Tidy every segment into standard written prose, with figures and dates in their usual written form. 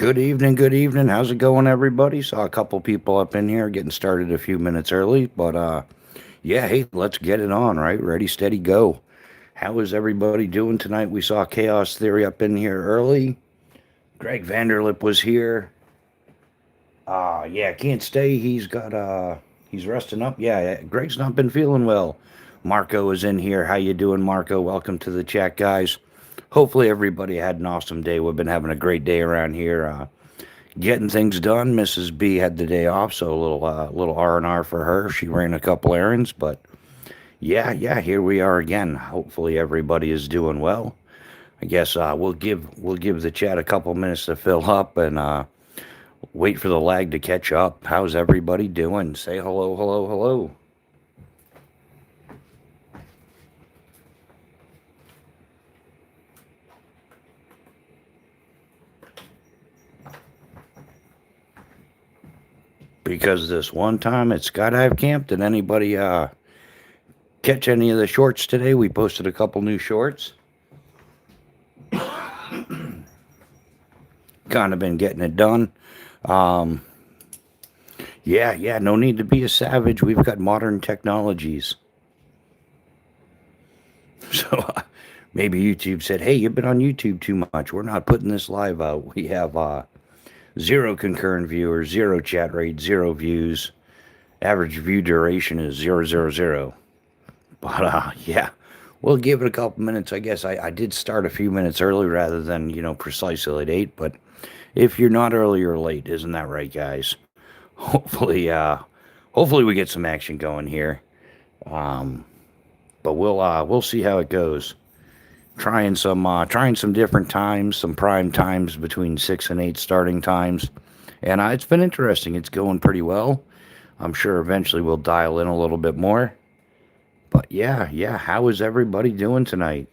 Good evening, good evening. How's it going, everybody? Saw a couple people up in here getting started a few minutes early, but yeah, hey, let's get it on, right? Ready, steady, go. How is everybody doing tonight? We saw Chaos Theory up in here early. Greg Vanderlip was here. Yeah, can't stay. He's resting up. Yeah, Greg's not been feeling well. Marco is in here. How you doing, Marco? Welcome to the chat, guys. Hopefully everybody had an awesome day. We've been having a great day around here. Getting things done. Mrs. B had the day off, so a little R&R for her. She ran a couple errands, but yeah, here we are again. Hopefully everybody is doing well. I guess we'll give the chat a couple minutes to fill up and wait for the lag to catch up. How's everybody doing? Say hello, hello, hello. Because this one time at Skydive Camp, did anybody catch any of the shorts today? We posted a couple new shorts. Kind of been getting it done. Um, yeah, no need to be a savage. We've got modern technologies. So maybe YouTube said, hey, you've been on YouTube too much. We're not putting this live out. We have zero concurrent viewers, zero chat rate, zero views. Average view duration is 000. But yeah, we'll give it a couple minutes. I guess I did start a few minutes early rather than, precisely at 8. But if you're not early or late, isn't that right, guys? Hopefully we get some action going here. But we'll see how it goes. Trying some different times, some prime times between 6 and 8 starting times, and it's been interesting. It's going pretty well. I'm sure eventually we'll dial in a little bit more. But yeah, how is everybody doing tonight?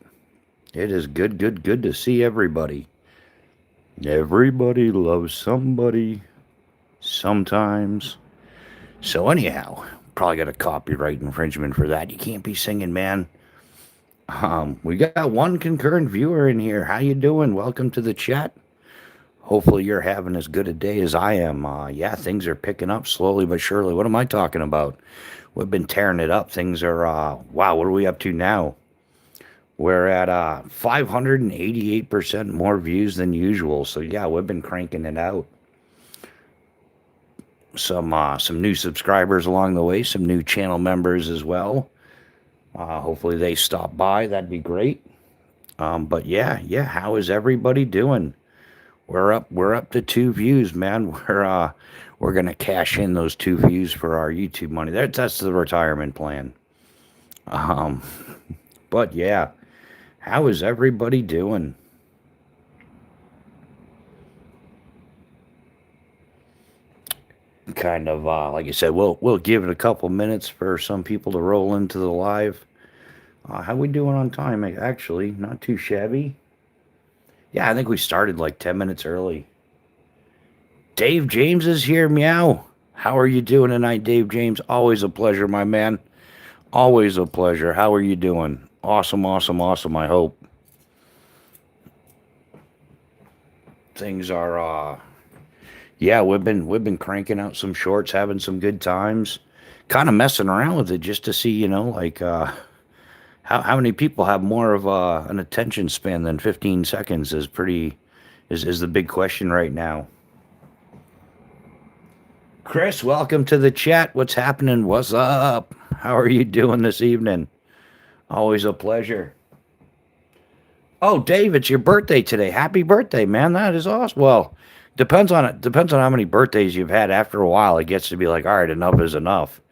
It is good to see everybody. Everybody loves somebody sometimes. So anyhow, probably got a copyright infringement for that. You can't be singing, man. We got one concurrent viewer in here. How you doing? Welcome to the chat. Hopefully you're having as good a day as I am. Yeah, things are picking up slowly but surely. What am I talking about? We've been tearing it up. Things are, wow, what are we up to now? We're at 588% more views than usual. So yeah, we've been cranking it out. Some new subscribers along the way, some new channel members as well. Hopefully they stop by. That'd be great. But yeah, how is everybody doing? We're up to 2 views, man. We're gonna cash in those 2 views for our YouTube money. That's the retirement plan. Um, but yeah, how is everybody doing? Kind of like I said, we'll give it a couple minutes for some people to roll into the live. How we doing on time? Actually, not too shabby. Yeah, I think we started like 10 minutes early. Dave James is here, meow. How are you doing tonight, Dave James? Always a pleasure, my man. Always a pleasure. How are you doing? Awesome, I hope. Things are yeah, we've been cranking out some shorts, having some good times. Kind of messing around with it just to see, like how many people have more of an attention span than 15 seconds is the big question right now. Chris, welcome to the chat. What's happening? What's up? How are you doing this evening? Always a pleasure. Oh, Dave, it's your birthday today. Happy birthday, man. That is awesome. Well, depends on how many birthdays you've had. After a while, it gets to be like, all right, enough is enough.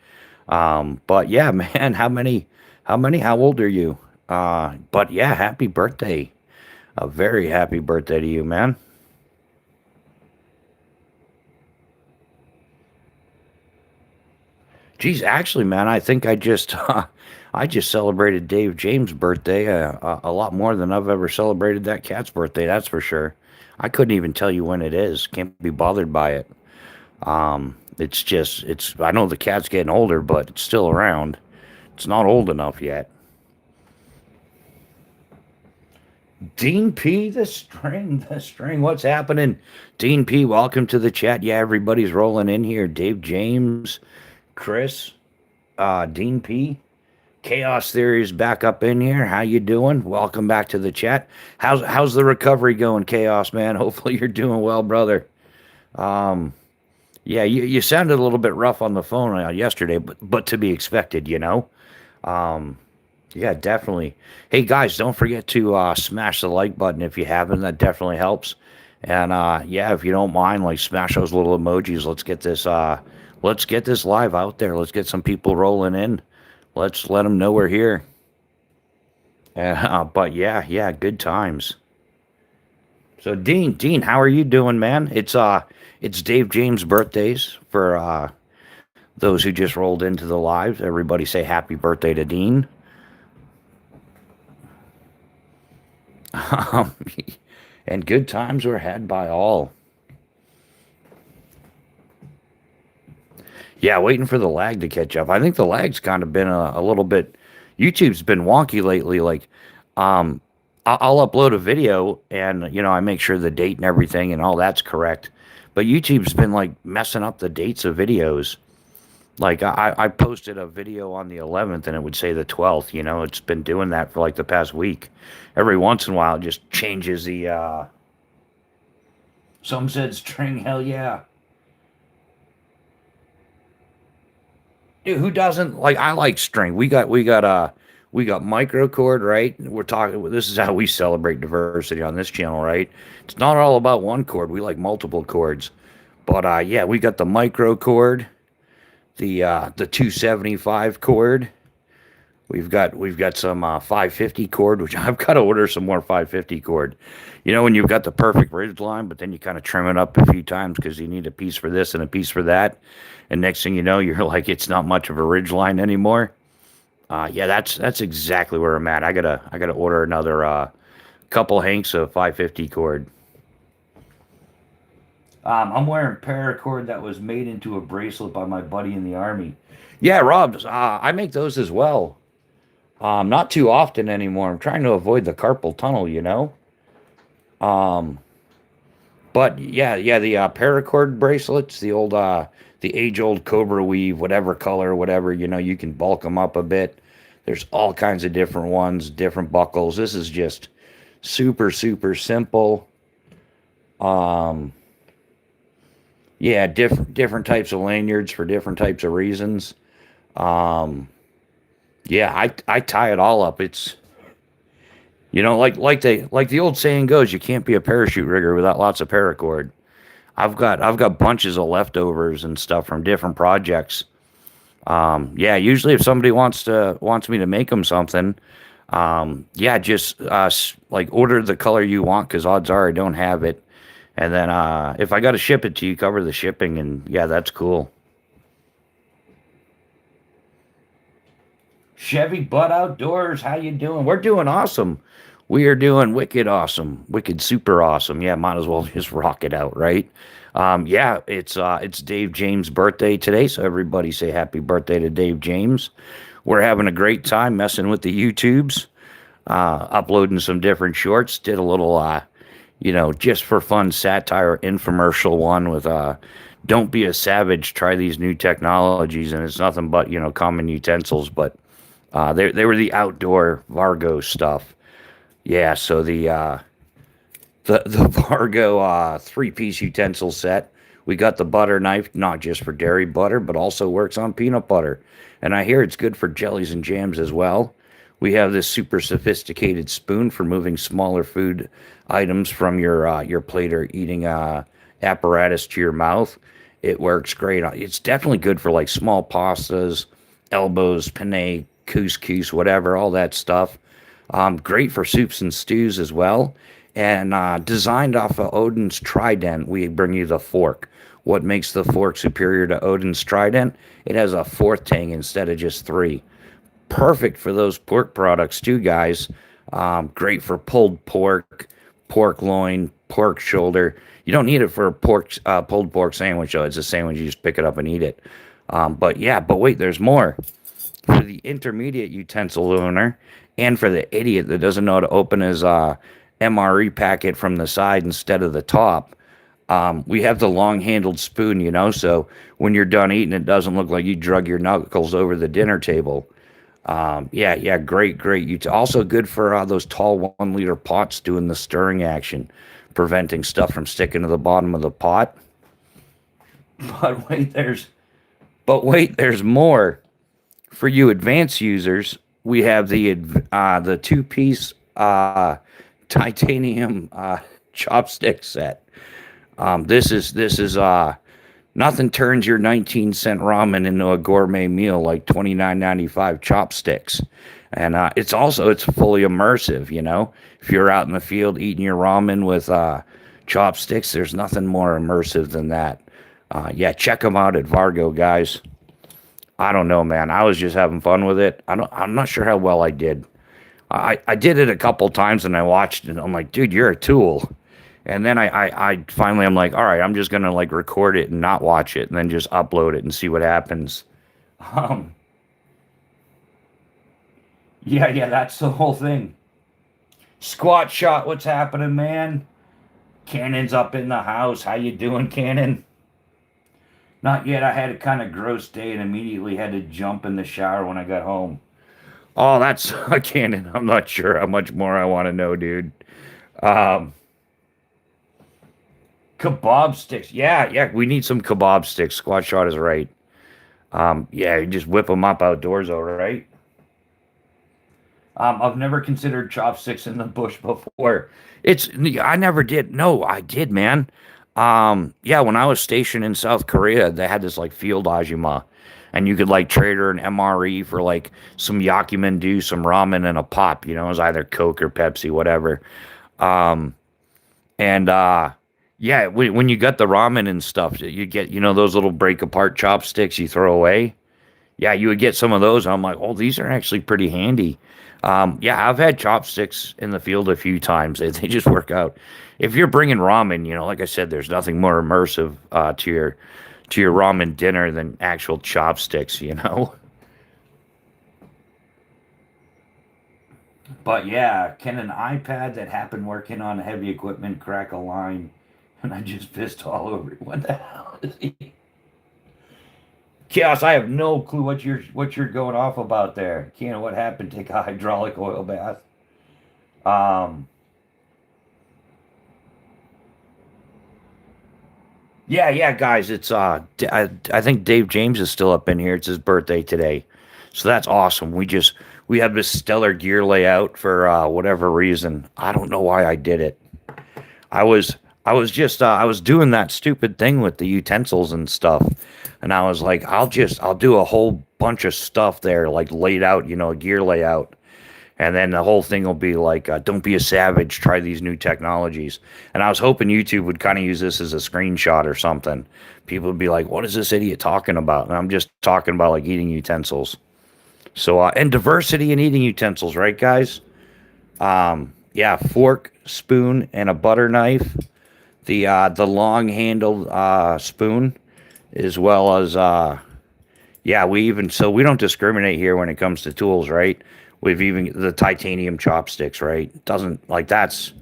But yeah, man, how old are you? But yeah, happy birthday. A very happy birthday to you, man. Geez, actually, man, I think I just celebrated Dave James' birthday a lot more than I've ever celebrated that cat's birthday. That's for sure. I couldn't even tell you when it is. Can't be bothered by it. It's. I know the cat's getting older, but it's still around. It's not old enough yet. Dean P, the string. What's happening? Dean P, welcome to the chat. Yeah, everybody's rolling in here. Dave James, Chris, Dean P, Chaos Theory is back up in here. How you doing? Welcome back to the chat. How's the recovery going, Chaos man? Hopefully you're doing well, brother. Um, yeah, you sounded a little bit rough on the phone yesterday, but to be expected, you know. Um, Yeah, definitely. Hey guys, don't forget to smash the like button if you haven't. That definitely helps. And yeah, if you don't mind, like smash those little emojis. Let's get this live out there. Let's get some people rolling in. Let's let them know we're here. But yeah, good times. So Dean, how are you doing, man? It's Dave James' birthdays for those who just rolled into the lives. Everybody say happy birthday to Dean. Um, and good times were had by all. Yeah, waiting for the lag to catch up. I think the lag's kind of been a little bit. YouTube's been wonky lately. Like, um, I'll upload a video and I make sure the date and everything and all that's correct. But YouTube's been like messing up the dates of videos. Like I posted a video on the 11th and it would say the 12th. It's been doing that for like the past week. Every once in a while, it just changes the. Some said string. Hell yeah. Dude, who doesn't like? I like string. We got microcord, right? We're talking. This is how we celebrate diversity on this channel, right? It's not all about one chord. We like multiple chords, but yeah, we got the microcord, the 275 chord. We've got some 550 cord, which I've got to order some more 550 cord. When you've got the perfect ridge line, but then you kind of trim it up a few times because you need a piece for this and a piece for that, and next thing you know, you're like it's not much of a ridge line anymore. Yeah, that's exactly where I'm at. I gotta order another couple hanks of 550 cord. I'm wearing paracord that was made into a bracelet by my buddy in the army. Yeah, Rob, I make those as well. Not too often anymore. I'm trying to avoid the carpal tunnel. Um, but yeah, the paracord bracelets, the age-old Cobra weave, whatever color, whatever, you can bulk them up a bit. There's all kinds of different ones, different buckles. This is just super, super simple. Um, yeah, different types of lanyards for different types of reasons. Um, yeah, I tie it all up. It's like the old saying goes, you can't be a parachute rigger without lots of paracord. I've got bunches of leftovers and stuff from different projects. Yeah, usually if somebody wants me to make them something, yeah, just like order the color you want because odds are I don't have it, and then if I got to ship it to you, cover the shipping, and yeah, that's cool. Chevy Butt Outdoors, how you doing? We're doing awesome. We are doing wicked awesome, wicked super awesome. Yeah, might as well just rock it out, right? Yeah, it's Dave James' birthday today, so everybody say happy birthday to Dave James. We're having a great time messing with the YouTubes, uploading some different shorts. Did a little, just for fun satire infomercial one with "Don't be a savage, try these new technologies," and it's nothing but common utensils, but they were the outdoor Vargo stuff. Yeah, so the Vargo three-piece utensil set. We got the butter knife, not just for dairy butter, but also works on peanut butter. And I hear it's good for jellies and jams as well. We have this super sophisticated spoon for moving smaller food items from your plate or eating apparatus to your mouth. It works great. It's definitely good for like small pastas, elbows, penne, couscous, whatever, all that stuff. Great for soups and stews as well. And designed off of Odin's Trident, we bring you the fork. What makes the fork superior to Odin's Trident? It has a fourth tang instead of just three. Perfect for those pork products too, guys. Great for pulled pork, pork loin, pork shoulder. You don't need it for a pulled pork sandwich, though. It's a sandwich, you just pick it up and eat it. But wait, there's more. For the intermediate utensil owner, and for the idiot that doesn't know how to open MRE packet from the side instead of the top. We have the long-handled spoon, so when you're done eating, it doesn't look like you drug your knuckles over the dinner table. Yeah, yeah, great, great. Also good for those tall 1 liter pots doing the stirring action, preventing stuff from sticking to the bottom of the pot. But wait, there's more. For you advanced users, we have the two-piece titanium chopstick set. This is nothing turns your 19-cent ramen into a gourmet meal like 29.95 chopsticks. And it's fully immersive, If you're out in the field eating your ramen with chopsticks, there's nothing more immersive than that. Yeah, check them out at Vargo, guys. I don't know, man. I was just having fun with it. I'm not sure how well I did. I did it a couple times and I watched it and I'm like, dude, you're a tool. And then I finally I'm like, all right, I'm just gonna like record it and not watch it and then just upload it and see what happens. Um, yeah, yeah, that's the whole thing. Squat shot, what's happening, man? Cannon's up in the house. How you doing, Cannon? Not yet. I had a kind of gross day and immediately had to jump in the shower when I got home. Oh, that's a Cannon. I'm not sure how much more I want to know, dude. Um, Kebab sticks. Yeah, yeah, we need some kebab sticks. Squat shot is right. Yeah, you just whip them up outdoors, all right. I've never considered chopsticks in the bush before. It's I never did. No, I did, man. Yeah, when I was stationed in South Korea, they had this like field ajima, and you could like trade her an MRE for like some yakimen, some ramen, and a pop. It was either Coke or Pepsi, whatever. Um, and yeah, when you got the ramen and stuff, you get those little break apart chopsticks you throw away. Yeah, you would get some of those. And I'm like, oh, these are actually pretty handy. Yeah, I've had chopsticks in the field a few times. They just work out. If you're bringing ramen, like I said, there's nothing more immersive to your ramen dinner than actual chopsticks. But yeah, can an iPad that happened working on heavy equipment crack a line? And I just pissed all over it. What the hell is he? Chaos, I have no clue what you're going off about there. Keanu, what happened? Take a hydraulic oil bath. Um, yeah, yeah, guys, it's I think Dave James is still up in here. It's his birthday today, so that's awesome. We have this stellar gear layout for whatever reason. I don't know why I did it. I was doing that stupid thing with the utensils and stuff, and I was like, I'll do a whole bunch of stuff there, like laid out, a gear layout, and then the whole thing will be like, don't be a savage, try these new technologies. And I was hoping YouTube would kind of use this as a screenshot or something. People would be like, what is this idiot talking about? And I'm just talking about like eating utensils. So and diversity in eating utensils, right, guys? Yeah, fork, spoon, and a butter knife. The long handled spoon, as well as yeah, we don't discriminate here when it comes to tools, right? We've even the titanium chopsticks, right? Doesn't like that's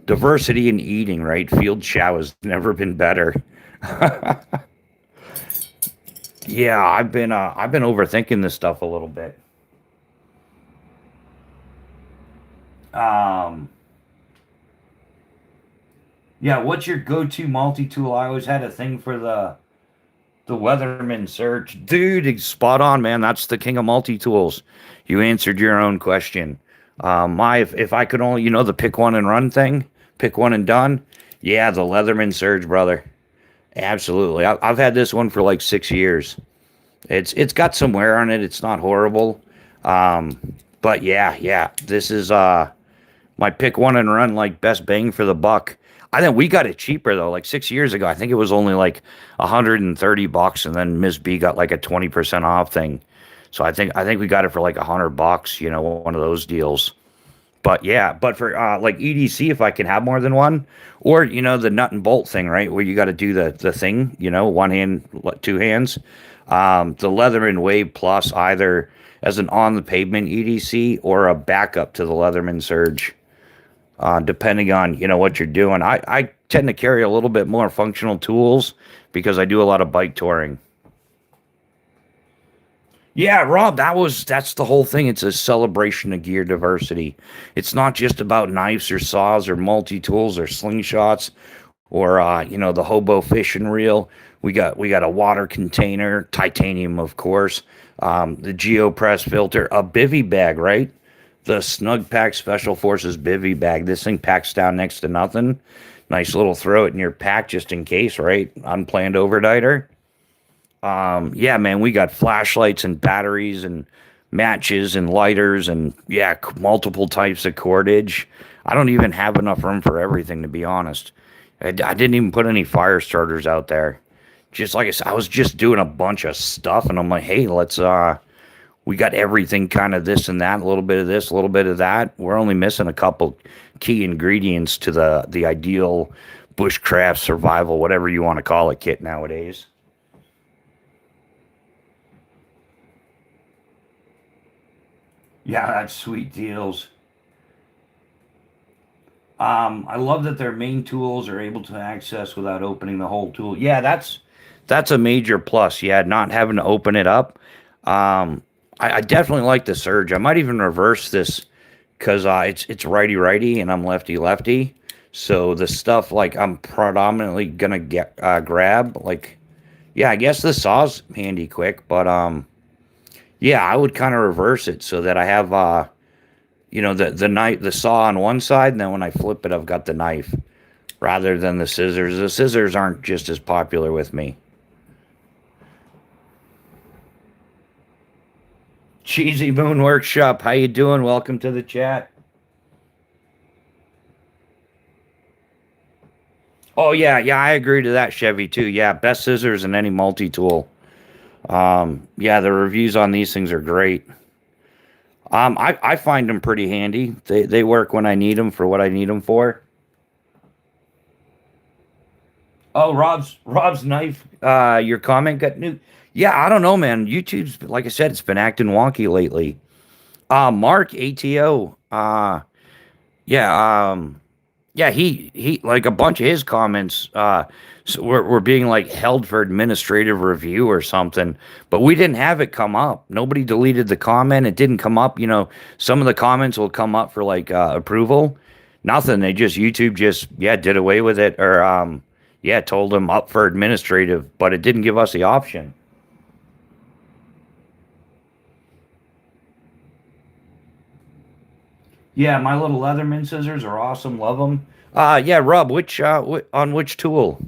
diversity in eating, right? Field chow has never been better. Yeah, I've been overthinking this stuff a little bit. Um, yeah, what's your go-to multi-tool? I always had a thing for the Weatherman Surge. Dude, spot on, man. That's the king of multi-tools. You answered your own question. If I could only, the pick one and run thing, pick one and done. Yeah, the Leatherman Surge, brother. Absolutely. I've had this one for like 6 years. It's got some wear on it. It's not horrible. Um, but yeah, yeah. This is my pick one and run like best bang for the buck. I think we got it cheaper though, like 6 years ago. I think it was only like $130, and then Miss B got like a 20% off thing. So I think we got it for like $100, one of those deals. But yeah, but for like EDC, if I can have more than one, or the nut and bolt thing, right, where you got to do the thing, one hand, two hands. The Leatherman Wave Plus, either as an on the pavement EDC or a backup to the Leatherman Surge. depending on what you're doing. I tend to carry a little bit more functional tools because I do a lot of bike touring. Yeah, Rob, that's the whole thing. It's a celebration of gear diversity. It's not just about knives or saws or multi-tools or slingshots or the hobo fishing reel. We got a water container, titanium, of course, the GeoPress filter, a bivy bag, right? The Snug Pack Special Forces bivy bag. This thing packs down next to nothing. Nice little throw it in your pack just in case, right? Unplanned overnighter. Yeah, man, we got flashlights and batteries and matches and lighters and yeah, multiple types of cordage. I don't even have enough room for everything, to be honest. I didn't even put any fire starters out there. Just like I said, I was just doing a bunch of stuff, and I'm like, hey, let's we got everything kind of this and that, a little bit of this, a little bit of that. We're only missing a couple key ingredients to the ideal bushcraft survival, whatever you want to call it, kit nowadays. Yeah, that's sweet deals. I love that their main tools are able to access without opening the whole tool. Yeah, that's a major plus. Yeah, not having to open it up. I definitely like the surge. I might even reverse this because it's righty righty and I'm lefty lefty. So the stuff like I'm predominantly gonna get grab like yeah, I guess the saw's handy quick, but yeah, I would kind of reverse it so that I have the knife, the saw on one side, and then when I flip it, I've got the knife rather than the scissors. The scissors aren't just as popular with me. Cheesy Moon Workshop, how you doing? Welcome to the chat. Oh yeah, yeah, I agree to that, Chevy too. Yeah, best scissors in any multi-tool. Yeah, the reviews on these things are great. I find them pretty handy. They work when I need them for what I need them for. Oh, Rob's knife. Your comment got new. Yeah, I don't know, man. YouTube's like I said, it's been acting wonky lately. Mark ATO. Yeah. Yeah. He like a bunch of his comments. Were being like held for administrative review or something, but we didn't have it come up. Nobody deleted the comment. It didn't come up. Some of the comments will come up for like approval. Nothing. They just YouTube just yeah did away with it or yeah told them up for administrative, but it didn't give us the option. Yeah, my little Leatherman scissors are awesome. Love them. Yeah, Rob, on which tool?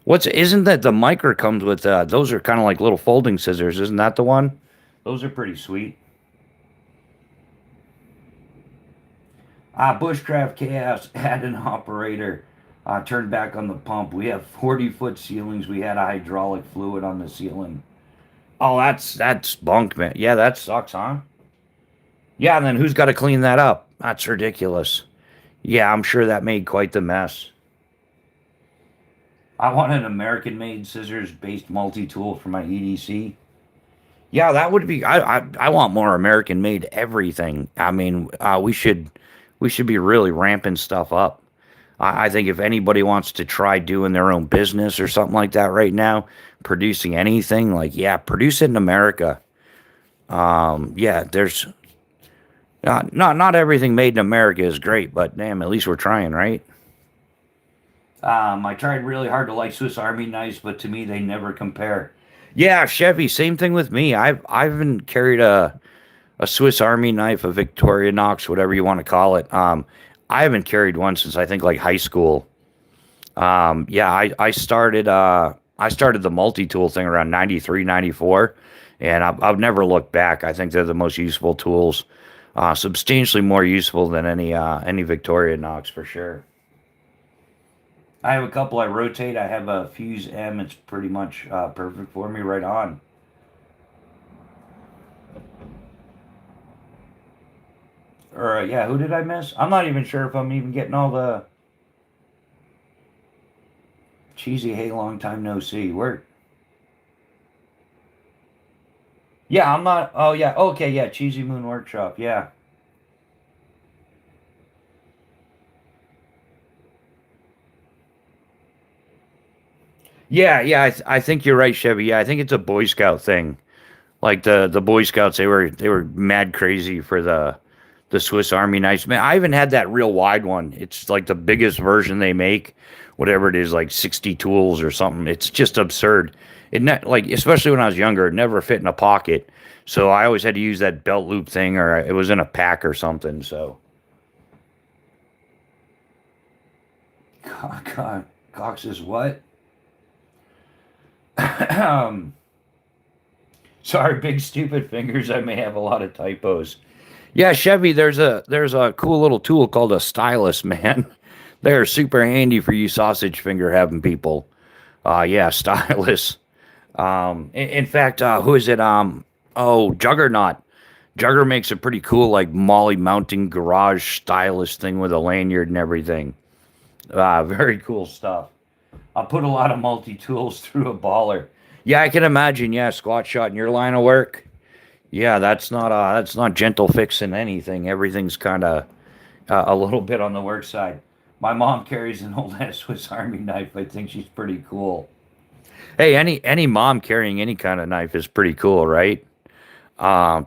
What's isn't that the micro comes with? Those are kind of like little folding scissors, isn't that the one? Those are pretty sweet. Bushcraft Chaos had an operator. Turned back on the pump. We have 40-foot ceilings. We had a hydraulic fluid on the ceiling. Oh, that's bunk, man. Yeah, that sucks, huh? Yeah, and then who's got to clean that up? That's ridiculous. Yeah, I'm sure that made quite the mess. I want an American-made scissors-based multi-tool for my EDC. Yeah, that would be. I want more American-made everything. I mean, we should be really ramping stuff up. I think if anybody wants to try doing their own business or something like that right now, producing anything, like yeah, produce it in America. Yeah, there's not everything made in America is great, but damn, at least we're trying, right? I tried really hard to like Swiss Army knives, but to me they never compare. Yeah, Chevy, same thing with me. I haven't carried a Swiss Army knife, a Victorinox, whatever you want to call it. I haven't carried one since I think like high school. Yeah, I started the multi-tool thing around 93, 94, and I've never looked back. I think they're the most useful tools, substantially more useful than any Victorinox for sure. I have a couple I rotate. I have a Fuse M. It's pretty much perfect for me right on. Or yeah, who did I miss? I'm not even sure if I'm even getting all the cheesy. Hey, long time no see. Where? Yeah, I'm not. Oh yeah, okay, yeah, Cheesy Moon Workshop. Yeah, Yeah. I think you're right, Chevy. Yeah, I think it's a Boy Scout thing. Like the Boy Scouts, they were mad crazy for the Swiss Army knives. Man, I even had that real wide one. It's like the biggest version they make, whatever it is, like 60 tools or something. It's just absurd. Like especially when I was younger, it never fit in a pocket. So I always had to use that belt loop thing, or it was in a pack or something. So Cox is what? um, sorry, big stupid fingers. I may have a lot of typos. Yeah, Chevy, there's a cool little tool called a stylus, man. They're super handy for you sausage finger having people. Yeah, stylus. In fact, who is it? Oh, Juggernaut. Jugger makes a pretty cool like Molly mounting garage stylus thing with a lanyard and everything. Very cool stuff. I put a lot of multi tools through a baller. Yeah, I can imagine. Yeah, squat shot in your line of work. Yeah, that's not gentle fixing anything. Everything's kind of a little bit on the work side. My mom carries an old ass Swiss Army knife. I think she's pretty cool. Hey, any mom carrying any kind of knife is pretty cool, right?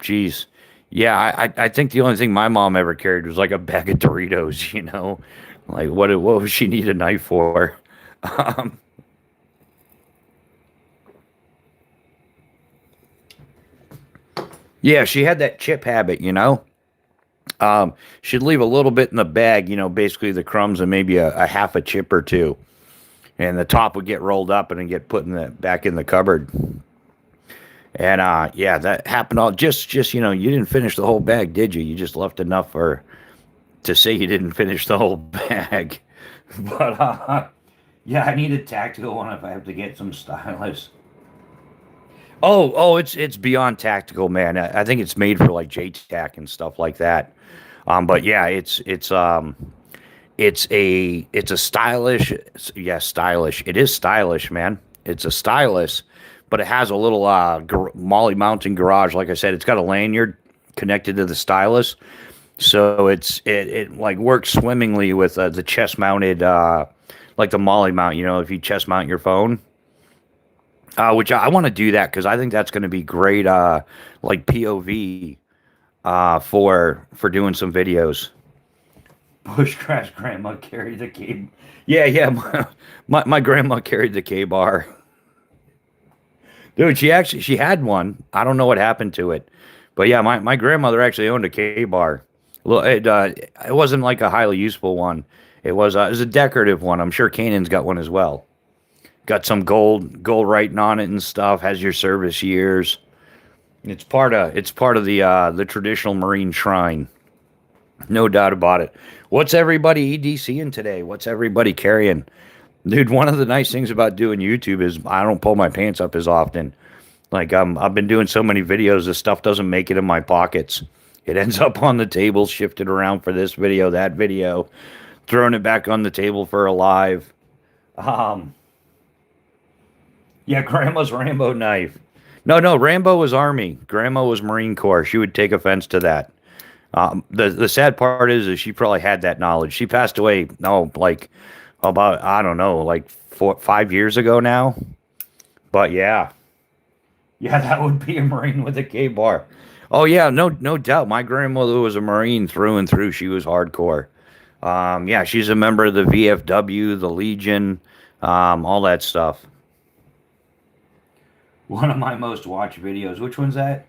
Geez. Yeah, I think the only thing my mom ever carried was like a bag of Doritos, you know? Like what would she need a knife for? Um, yeah, she had that chip habit, you know? She'd leave a little bit in the bag, basically the crumbs and maybe a half a chip or two. And the top would get rolled up and then get put in the back in the cupboard. And yeah, that happened all just you didn't finish the whole bag, did you? You just left enough for to say you didn't finish the whole bag. But yeah, I need a tactical one if I have to get some stylus. Oh, it's beyond tactical, man. I think it's made for like JTAC and stuff like that. But yeah, it's a stylish, yeah, stylish. It is stylish, man. It's a stylus, but it has a little Molly mountain garage. Like I said, it's got a lanyard connected to the stylus, so it like works swimmingly with the chest mounted like the Molly mount. If you chest mount your phone. Which I want to do that because I think that's going to be great, like POV for doing some videos. Bushcraft grandma carried the K. Yeah. My grandma carried the K bar. Dude, she had one. I don't know what happened to it, but yeah, my grandmother actually owned a K bar. Well, it wasn't like a highly useful one. It was a decorative one. I'm sure Kanan's got one as well. Got some gold writing on it and stuff. Has your service years. It's part of the traditional Marine shrine. No doubt about it. What's everybody EDCing today? What's everybody carrying? Dude, one of the nice things about doing YouTube is I don't pull my pants up as often. Like I've been doing so many videos, this stuff doesn't make it in my pockets. It ends up on the table, shifted around for this video, that video, throwing it back on the table for a live. Um, yeah, Grandma's Rambo knife. No, Rambo was Army. Grandma was Marine Corps. She would take offense to that. The sad part is she probably had that knowledge. She passed away, no, like about I don't know, like 5 years ago now. But yeah, that would be a Marine with a K bar. Oh yeah, no doubt. My grandmother was a Marine through and through. She was hardcore. Yeah, she's a member of the VFW, the Legion, all that stuff. One of my most watched videos. Which one's that?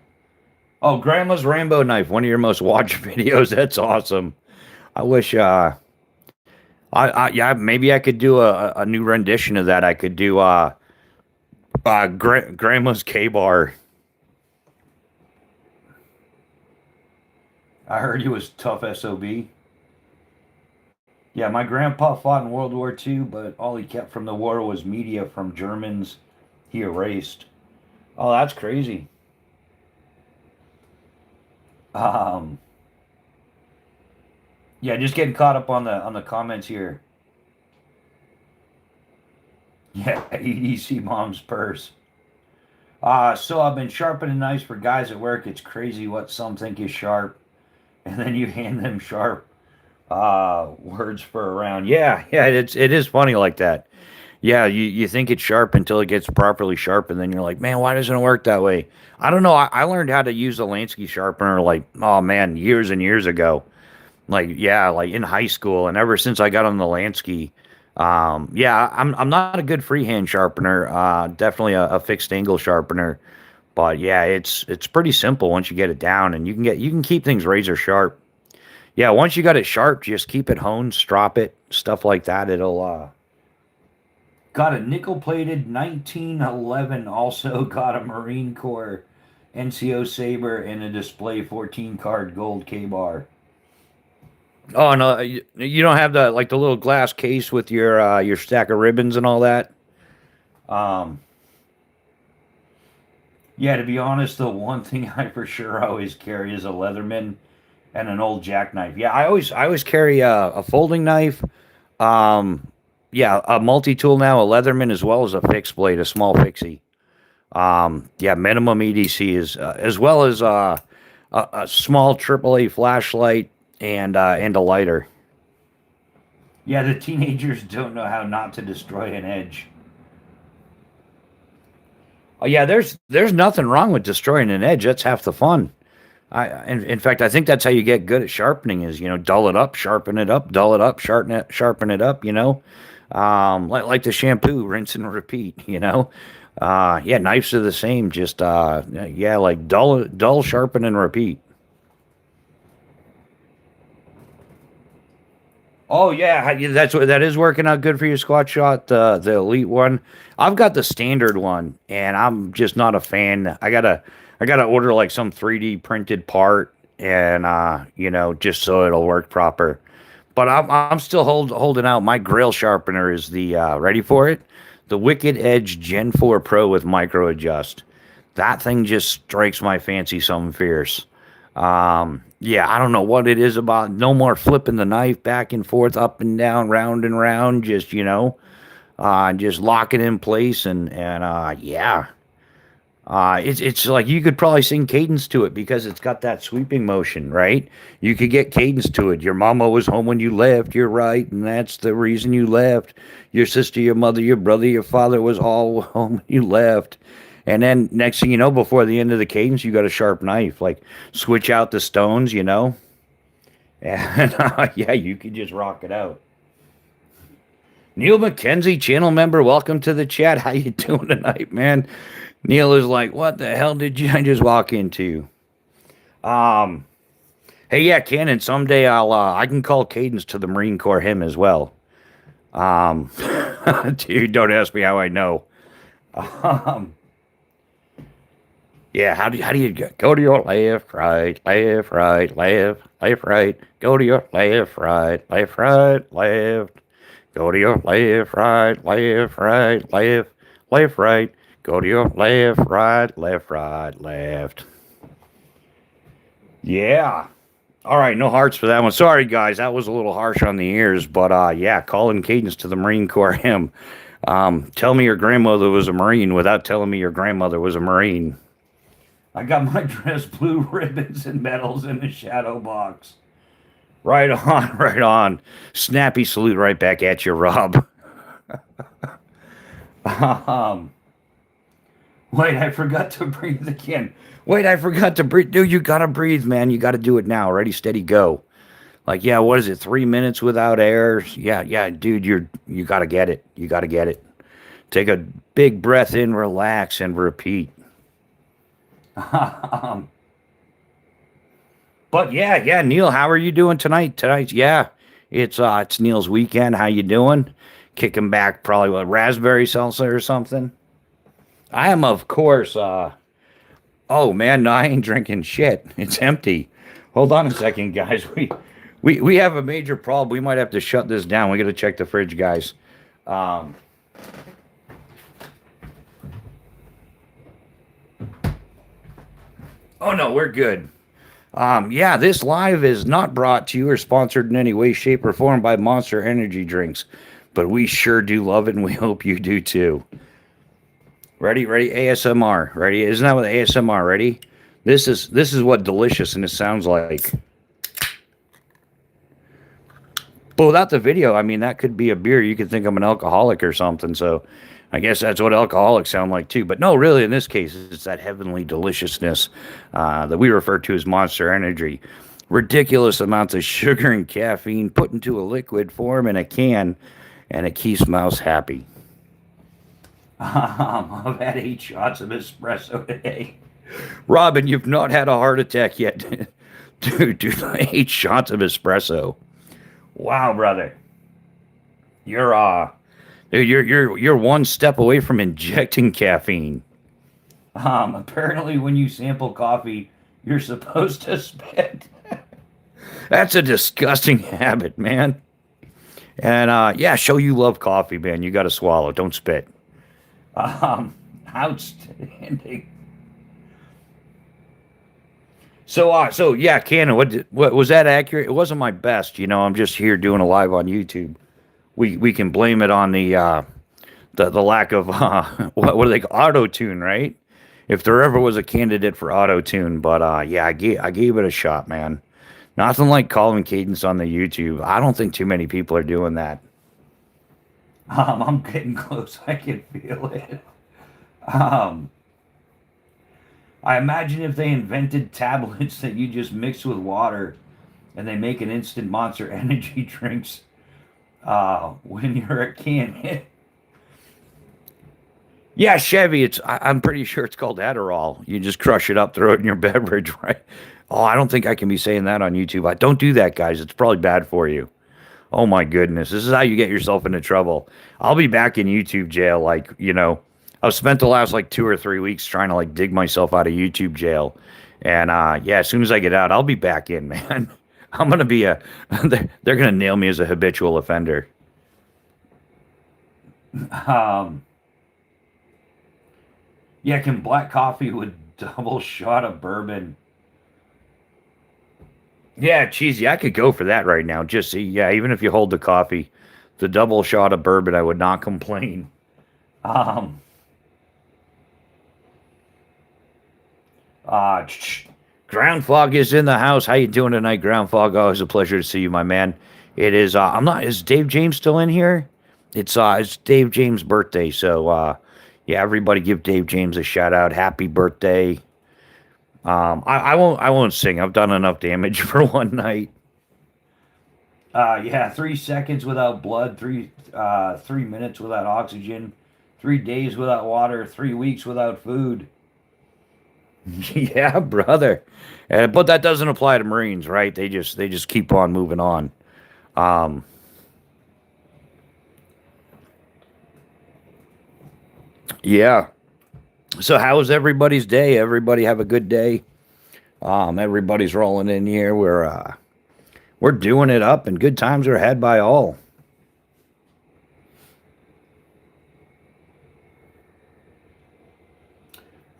Oh, Grandma's Rainbow Knife. One of your most watched videos. That's awesome. I wish. Yeah, maybe I could do a new rendition of that. I could do Grandma's K bar. I heard he was tough SOB. Yeah, my grandpa fought in World War II, but all he kept from the war was media from Germans he erased. Oh, that's crazy. Um, yeah, just getting caught up on the comments here. Yeah, EDC mom's purse. So I've been sharpening knives for guys at work. It's crazy what some think is sharp, and then you hand them sharp words for around. Yeah, it is funny like that. Yeah, you think it's sharp until it gets properly sharp, and then you're like, man, why doesn't it work that way? I don't know. I learned how to use a Lansky sharpener like, oh man, years and years ago. Like, yeah, like in high school, and ever since I got on the Lansky, yeah, I'm not a good freehand sharpener. Definitely a fixed angle sharpener. But yeah, it's pretty simple once you get it down, and you can keep things razor sharp. Yeah, once you got it sharp, just keep it honed, strop it, stuff like that. It'll got a nickel plated 1911. Also got a Marine Corps NCO Saber and a display 14 card gold K bar. Oh no, you don't have the like the little glass case with your stack of ribbons and all that. Um, yeah, to be honest, the one thing I for sure always carry is a Leatherman and an old jackknife. Yeah, I always carry a folding knife. Um, yeah, a multi tool now, a Leatherman as well as a fixed blade, a small fixie. Yeah, minimum EDC is as well as a small AAA flashlight and a lighter. Yeah, the teenagers don't know how not to destroy an edge. Oh yeah, there's nothing wrong with destroying an edge. That's half the fun. In fact, I think that's how you get good at sharpening is, dull it up, sharpen it up, dull it up, sharpen it up, like the shampoo, rinse and repeat. Yeah, knives are the same, just, yeah, like dull, sharpen and repeat. Oh yeah, that is working out good for your squat shot, the elite one. I've got the standard one, and I'm just not a fan. I gotta order like some 3D printed part, and just so it'll work proper. But I'm still holding out. My grill sharpener is the ready for it, the Wicked Edge Gen 4 Pro with micro adjust. That thing just strikes my fancy something fierce. Yeah, I don't know what it is about. No more flipping the knife back and forth, up and down, round and round. Just lock it in place and yeah. It's like you could probably sing cadence to it because it's got that sweeping motion, right? You could get cadence to it. Your mama was home when you left. You're right, and that's the reason you left. Your sister, your mother, your brother, your father was all home when you left. And then next thing you know, before the end of the cadence, you got a sharp knife. Like switch out the stones. And yeah, you could just rock it out. Neil McKenzie, channel member, welcome to the chat. How you doing tonight, man? Neil is like, what the hell did you I just walk into? Um, hey, yeah, Cannon. Someday I can call cadence to the Marine Corps hymn as well. Um, dude, don't ask me how I know. Um, yeah, how do you go to your left, right, left, right, left, left, right. Go to your left, right, left, right, left. Go to your left, right, left, right, left, left, right. Go to your left, right, left, right, left. Yeah. All right, no hearts for that one. Sorry, guys, that was a little harsh on the ears, but yeah, calling cadence to the Marine Corps hymn. Tell me your grandmother was a Marine without telling me your grandmother was a Marine. I got my dress blue ribbons and medals in the shadow box. Right on, right on. Snappy salute right back at you, Rob. um, Wait, I forgot to breathe again. Wait, I forgot to breathe. Dude, you gotta breathe, man. You gotta do it now. Ready, steady, go. Like, yeah, what is it? 3 minutes without air? Yeah, yeah, dude, you gotta get it. You gotta get it. Take a big breath in, relax, and repeat. um, but yeah, Neil, how are you doing tonight? Tonight, yeah, it's Neil's weekend. How you doing? Kicking back, probably with raspberry salsa or something. I am, of course. Oh man, no, I ain't drinking shit. It's empty. Hold on a second, guys. We have a major problem. We might have to shut this down. We got to check the fridge, guys. Um, oh no, we're good. Yeah, this live is not brought to you or sponsored in any way, shape, or form by Monster Energy Drinks, but we sure do love it, and we hope you do too. Ready, ASMR. Ready? Isn't that what ASMR? Ready? This is what deliciousness sounds like. But without the video, I mean, that could be a beer. You could think I'm an alcoholic or something. So I guess that's what alcoholics sound like too. But no, really, in this case, it's that heavenly deliciousness that we refer to as Monster Energy. Ridiculous amounts of sugar and caffeine put into a liquid form in a can, and it keeps mouse happy. I've had 8 shots of espresso today. Robin, you've not had a heart attack yet. Dude, 8 shots of espresso. Wow, brother. You're dude, you're one step away from injecting caffeine. Apparently when you sample coffee, you're supposed to spit. That's a disgusting habit, man. And yeah, show you love coffee, man. You got to swallow. Don't spit. Outstanding. So yeah, Cannon. What was that accurate? It wasn't my best. I'm just here doing a live on YouTube. We can blame it on the lack of what do they call auto tune, right? If there ever was a candidate for auto tune, but yeah, I gave it a shot, man. Nothing like calling cadence on the YouTube. I don't think too many people are doing that. I'm getting close. I can feel it. Um, I imagine if they invented tablets that you just mix with water and they make an instant Monster Energy drinks when you're a kid. Yeah, Chevy. I'm pretty sure it's called Adderall. You just crush it up, throw it in your beverage, right? Oh, I don't think I can be saying that on YouTube. I don't do that, guys. It's probably bad for you. Oh my goodness, this is how you get yourself into trouble. I'll be back in YouTube jail. I've spent the last like 2 or 3 weeks trying to like dig myself out of YouTube jail, and yeah, as soon as I get out, I'll be back in, man. I'm gonna be they're gonna nail me as a habitual offender. Um, yeah, can black coffee with double shot of bourbon. Yeah, cheesy. I could go for that right now. Just see, yeah, even if you hold the coffee, the double shot of bourbon, I would not complain. Um, uh, Ground Fog is in the house. How you doing tonight, Ground Fog? Always a pleasure to see you, my man. It is. I'm not. Is Dave James still in here? It's Dave James' birthday, so yeah, everybody give Dave James a shout out. Happy birthday. I won't sing. I've done enough damage for one night. Yeah, 3 seconds without blood, 3 minutes without oxygen, 3 days without water, 3 weeks without food. Yeah, brother. But that doesn't apply to Marines, right? They just keep on moving on. Um, yeah. So how was everybody's day? Everybody have a good day. Everybody's rolling in here. We're doing it up, and good times are had by all.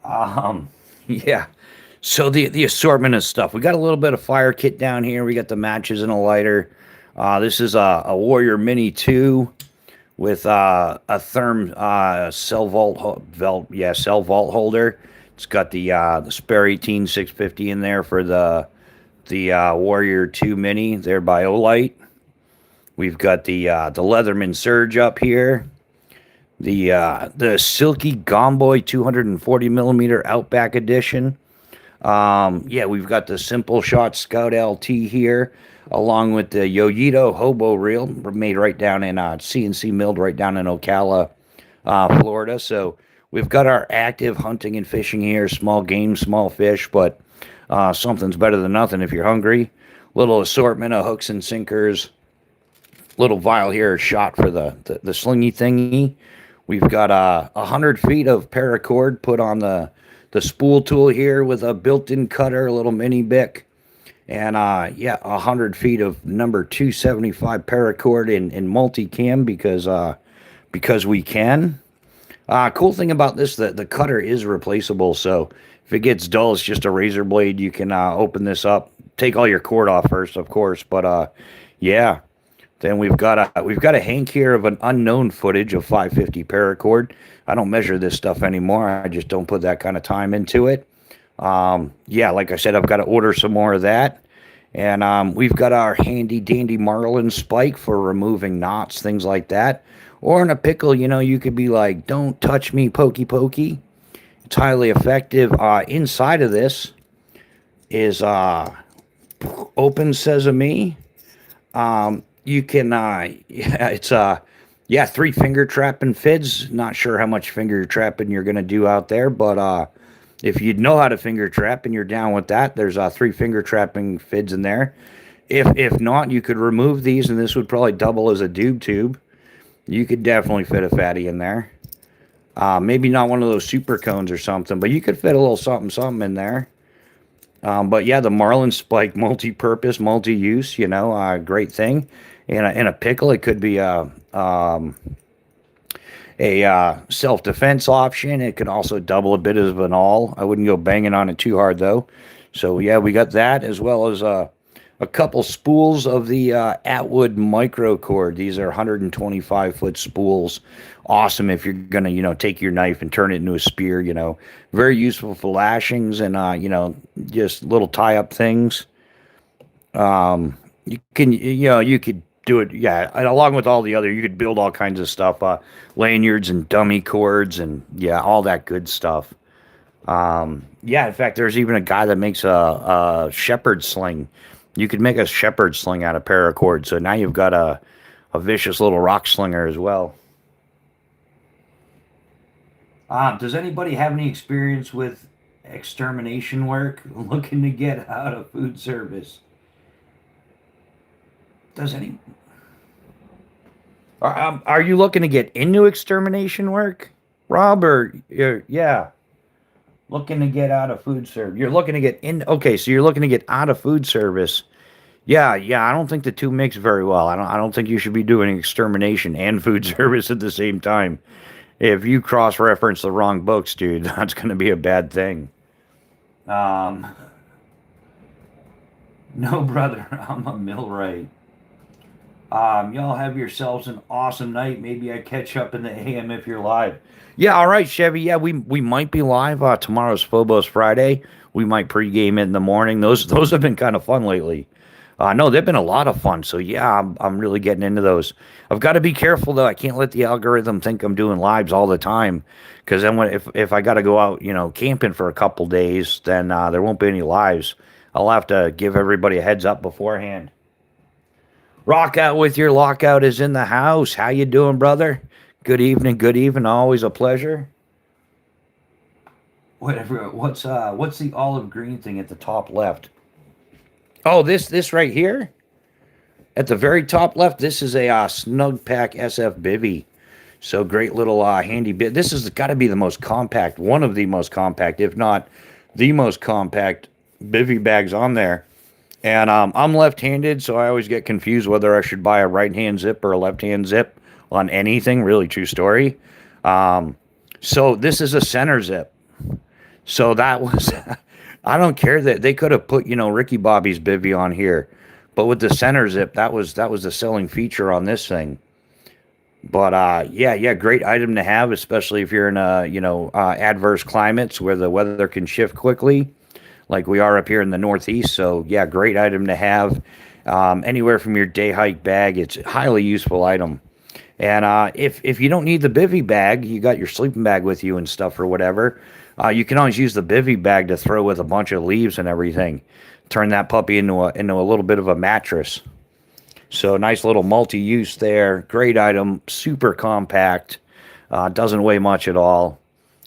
Um, yeah. So the assortment of stuff. We got a little bit of fire kit down here. We got the matches and a lighter. This is a Warrior Mini 2 with a therm cell vault holder. It's got the Spare 18 650 in there for the Warrior 2 Mini there by Olight. We've got the Leatherman Surge up here. The Silky Gomboy 240 millimeter Outback Edition. Yeah, we've got the Simple Shot Scout LT here, along with the Yoyito Hobo Reel, made right down in CNC milled right down in Ocala, Florida. So we've got our active hunting and fishing here, small game, small fish, but something's better than nothing if you're hungry. Little assortment of hooks and sinkers. Little vial here, shot for the slingy thingy. We've got 100 feet of paracord put on the spool tool here with a built-in cutter, a little mini bic, and yeah, 100 feet of number 275 paracord in multicam because we can. Cool thing about this, the cutter is replaceable, so if it gets dull, it's just a razor blade. You can open this up, take all your cord off first, of course, but yeah. Then we've got a hank here of an unknown footage of 550 paracord. I don't measure this stuff anymore. I just don't put that kind of time into it. Yeah, like I said, I've got to order some more of that. And we've got our handy dandy marlin spike for removing knots, things like that. Or in a pickle, you could be like, don't touch me, pokey pokey. It's highly effective. Inside of this is open sesame. You can, yeah, it's yeah, three finger trapping fids. Not sure how much finger trapping you're gonna do out there, but if you know how to finger trap and you're down with that, there's three finger trapping fids in there. If not, you could remove these, and this would probably double as a doob tube. You could definitely fit a fatty in there. Maybe not one of those super cones or something, but you could fit a little something something in there. But yeah, the marlin spike, multi-purpose, multi-use, great thing. In a pickle, it could be a self-defense option. It could also double a bit of an awl. I wouldn't go banging on it too hard though. So yeah, we got that as well as a couple spools of the Atwood micro cord. These are 125-foot spools. Awesome if you're gonna, take your knife and turn it into a spear. Very useful for lashings and just little tie-up things. You could do it, yeah. And along with all the other, you could build all kinds of stuff, lanyards and dummy cords, and yeah, all that good stuff. Yeah, in fact, there's even a guy that makes a shepherd sling. You could make a shepherd sling out of paracord, so now you've got a vicious little rock slinger as well. Does anybody have any experience with extermination work? Looking to get out of food service? Does any? Are you looking to get into extermination work, Rob? Or yeah, looking to get out of food service. You're looking to get in. Okay, so you're looking to get out of food service. Yeah, yeah. I don't think the two mix very well. I don't think you should be doing extermination and food service at the same time. If you cross-reference the wrong books, dude, that's going to be a bad thing. Um, no, brother, I'm a millwright. Y'all have yourselves an awesome night. Maybe I catch up in the AM if you're live. Yeah, all right, Chevy. Yeah, we might be live. Tomorrow's Phobos Friday. We might pregame it in the morning. Those have been kind of fun lately. No, they've been a lot of fun. So yeah, I'm really getting into those. I've got to be careful though. I can't let the algorithm think I'm doing lives all the time, because then if I got to go out, camping for a couple days, then there won't be any lives. I'll have to give everybody a heads up beforehand. Rock out with your lockout is in the house. How you doing, brother? Good evening. Good evening. Always a pleasure. Whatever. What's the olive green thing at the top left? Oh, this right here at the very top left. This is a Snug Pack SF Bivvy. So great little handy bit. This has got to be the most compact, one of the most compact, if not the most compact bivvy bags on there. And I'm left-handed, so I always get confused whether I should buy a right-hand zip or a left-hand zip on anything. Really true story. So this is a center zip. So that was, I don't care that they could have put, Ricky Bobby's bivvy on here, but with the center zip, that was the selling feature on this thing. But yeah, great item to have, especially if you're in adverse climates where the weather can shift quickly, like we are up here in the Northeast. So yeah, great item to have. Anywhere from your day hike bag, it's a highly useful item. And if you don't need the bivvy bag, you got your sleeping bag with you and stuff or whatever, you can always use the bivvy bag to throw with a bunch of leaves and everything. Turn that puppy into a little bit of a mattress. So nice little multi-use there. Great item, super compact, doesn't weigh much at all.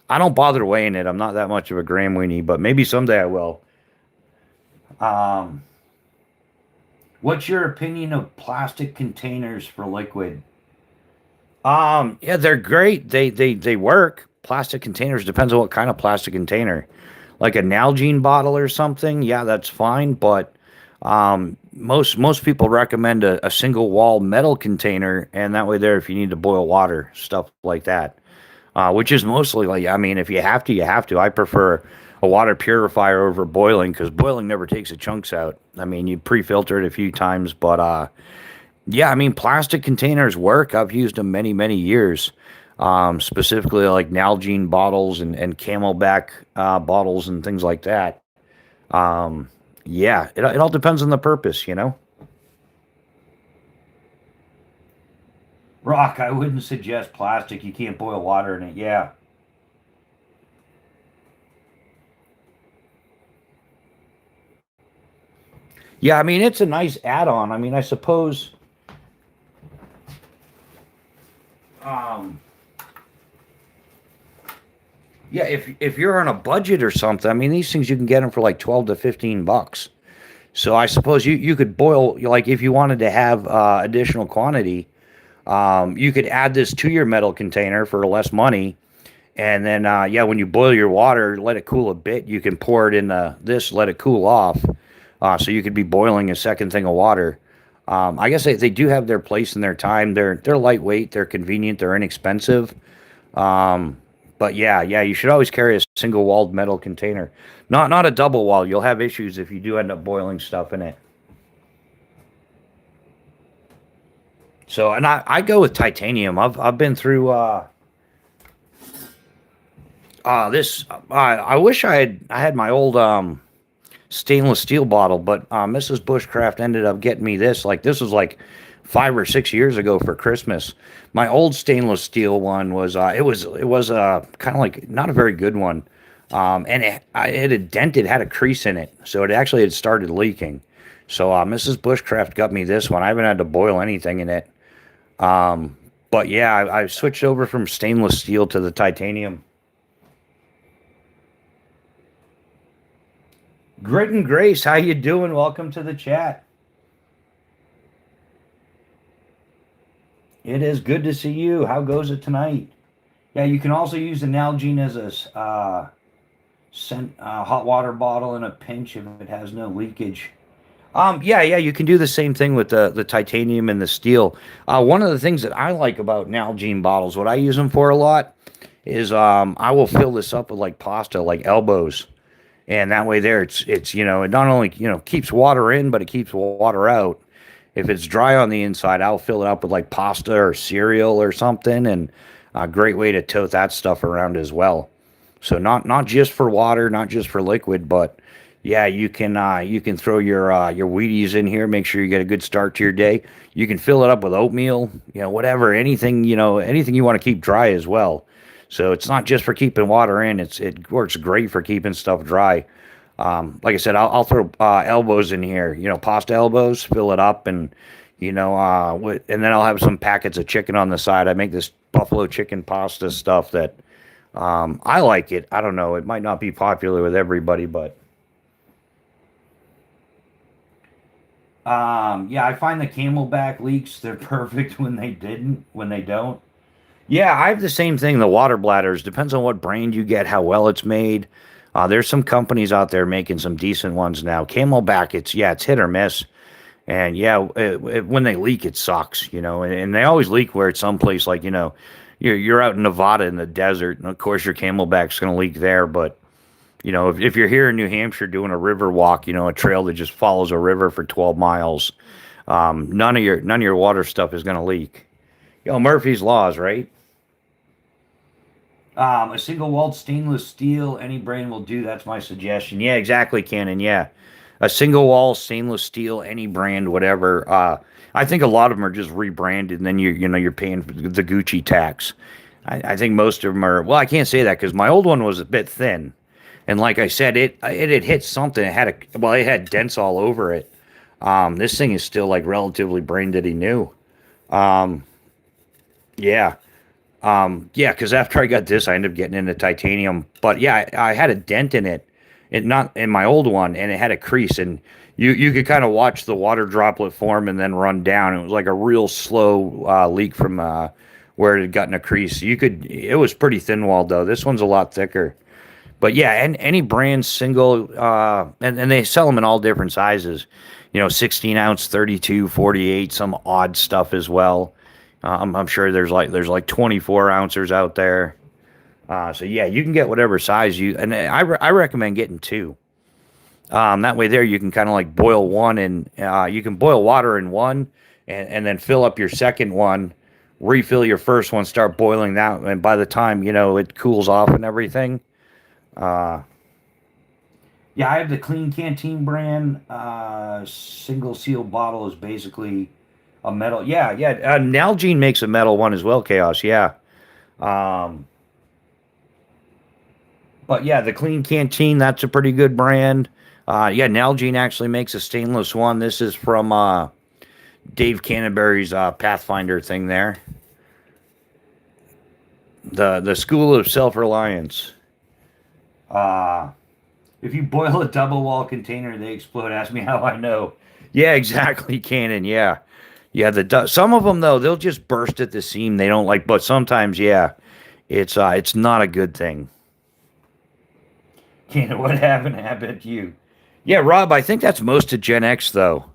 I don't bother weighing it. I'm not that much of a gram weenie, but maybe someday I will. What's your opinion of plastic containers for liquid? Yeah, they're great. They work. Plastic containers, depends on what kind of plastic container. Like a Nalgene bottle or something, yeah, that's fine. But most people recommend a single wall metal container, and that way there, if you need to boil water, stuff like that. Which is mostly like, I mean, if you have to, you have to. I prefer a water purifier over boiling, because boiling never takes the chunks out. I mean, you pre-filter it a few times, but yeah, I mean, plastic containers work. I've used them many, many years. Specifically like Nalgene bottles and Camelback bottles and things like that. Yeah, it all depends on the purpose, you know. Rock, I wouldn't suggest plastic. You can't boil water in it. Yeah. Yeah, I mean it's a nice add-on. I mean, I suppose um yeah, if you're on a budget or something, I mean these things you can get them for like 12 to 15 bucks. So I suppose you could boil, like if you wanted to have additional quantity, you could add this to your metal container for less money. And then, yeah, when you boil your water, let it cool a bit. You can pour it in this, let it cool off. So you could be boiling a second thing of water. I guess they do have their place and their time. They're lightweight, they're convenient, they're inexpensive. Um, but yeah, you should always carry a single walled metal container, not a double wall. You'll have issues if you do end up boiling stuff in it. So, and I go with titanium. I've been through this. I wish I had my old stainless steel bottle, but Mrs. Bushcraft ended up getting me this. Like this was like 5 or 6 years ago for Christmas. My old stainless steel one was it was kind of like not a very good one, and it had dented, had a crease in it, so it actually had started leaking. So Mrs. Bushcraft got me this one. I haven't had to boil anything in it. Um, but yeah, I switched over from stainless steel to the titanium. Grit and Grace, how you doing? Welcome to the chat. It is good to see you. How goes it tonight? Yeah, you can also use the Nalgene as a hot water bottle in a pinch if it has no leakage. Yeah, you can do the same thing with the titanium and the steel. One of the things that I like about Nalgene bottles, what I use them for a lot, is I will fill this up with like pasta, like elbows, and that way there it's it not only keeps water in, but it keeps water out. If it's dry on the inside, I'll fill it up with like pasta or cereal or something, and a great way to tote that stuff around as well. So not just for water, not just for liquid, but yeah, you can throw your Wheaties in here. Make sure you get a good start to your day. You can fill it up with oatmeal, whatever, anything anything you want to keep dry as well. So it's not just for keeping water in. It works great for keeping stuff dry. Like I said, I'll throw elbows in here. Pasta elbows. Fill it up, and and then I'll have some packets of chicken on the side. I make this buffalo chicken pasta stuff that I like it. I don't know. It might not be popular with everybody, but yeah, I find the Camelback leaks. They're perfect when they don't. Yeah, I have the same thing. The water bladders depends on what brand you get, how well it's made. There's some companies out there making some decent ones now. Camelback, it's hit or miss, and yeah, when they leak, it sucks, and they always leak where it's someplace like you're out in Nevada in the desert, and of course your Camelback's going to leak there. But if you're here in New Hampshire doing a river walk, a trail that just follows a river for 12 miles, none of your water stuff is going to leak. Murphy's laws, right? A single walled stainless steel, any brand will do. That's my suggestion. Yeah, exactly, Cannon. Yeah, a single wall stainless steel, any brand, whatever. I think a lot of them are just rebranded, and then you're paying for the Gucci tax. I think most of them are. Well, I can't say that because my old one was a bit thin, and like I said, it had hit something. It had dents all over it. This thing is still like relatively branded new. Um, yeah. Yeah, because after I got this, I ended up getting into titanium. But yeah, I had a dent in it, not in my old one, and it had a crease, and you could kind of watch the water droplet form and then run down. It was like a real slow leak from where it had gotten a crease. It was pretty thin walled though. This one's a lot thicker. But yeah, and any brand single, and they sell them in all different sizes. 16 ounce, 32, 48, some odd stuff as well. I'm sure there's like 24 ounces out there. So yeah, you can get whatever size and I recommend getting two. That way there you can kind of like boil one, and you can boil water in one, and then fill up your second one, refill your first one, start boiling that, and by the time it cools off and everything, uh, Yeah, I have the Clean Canteen brand. Single seal bottle is basically a metal. Yeah, yeah. Nalgene makes a metal one as well, Chaos. Yeah. Um, but yeah, the Clean Canteen, that's a pretty good brand. Yeah, Nalgene actually makes a stainless one. This is from Dave Canterbury's Pathfinder thing there. The School of Self Reliance. Uh, if you boil a double wall container, they explode. Ask me how I know. Yeah, exactly, Cannon. Yeah, yeah. Some of them though, they'll just burst at the seam. They don't like, but sometimes, yeah, it's not a good thing. Cannon, what happened to you? Yeah, Rob. I think that's most of Gen X though.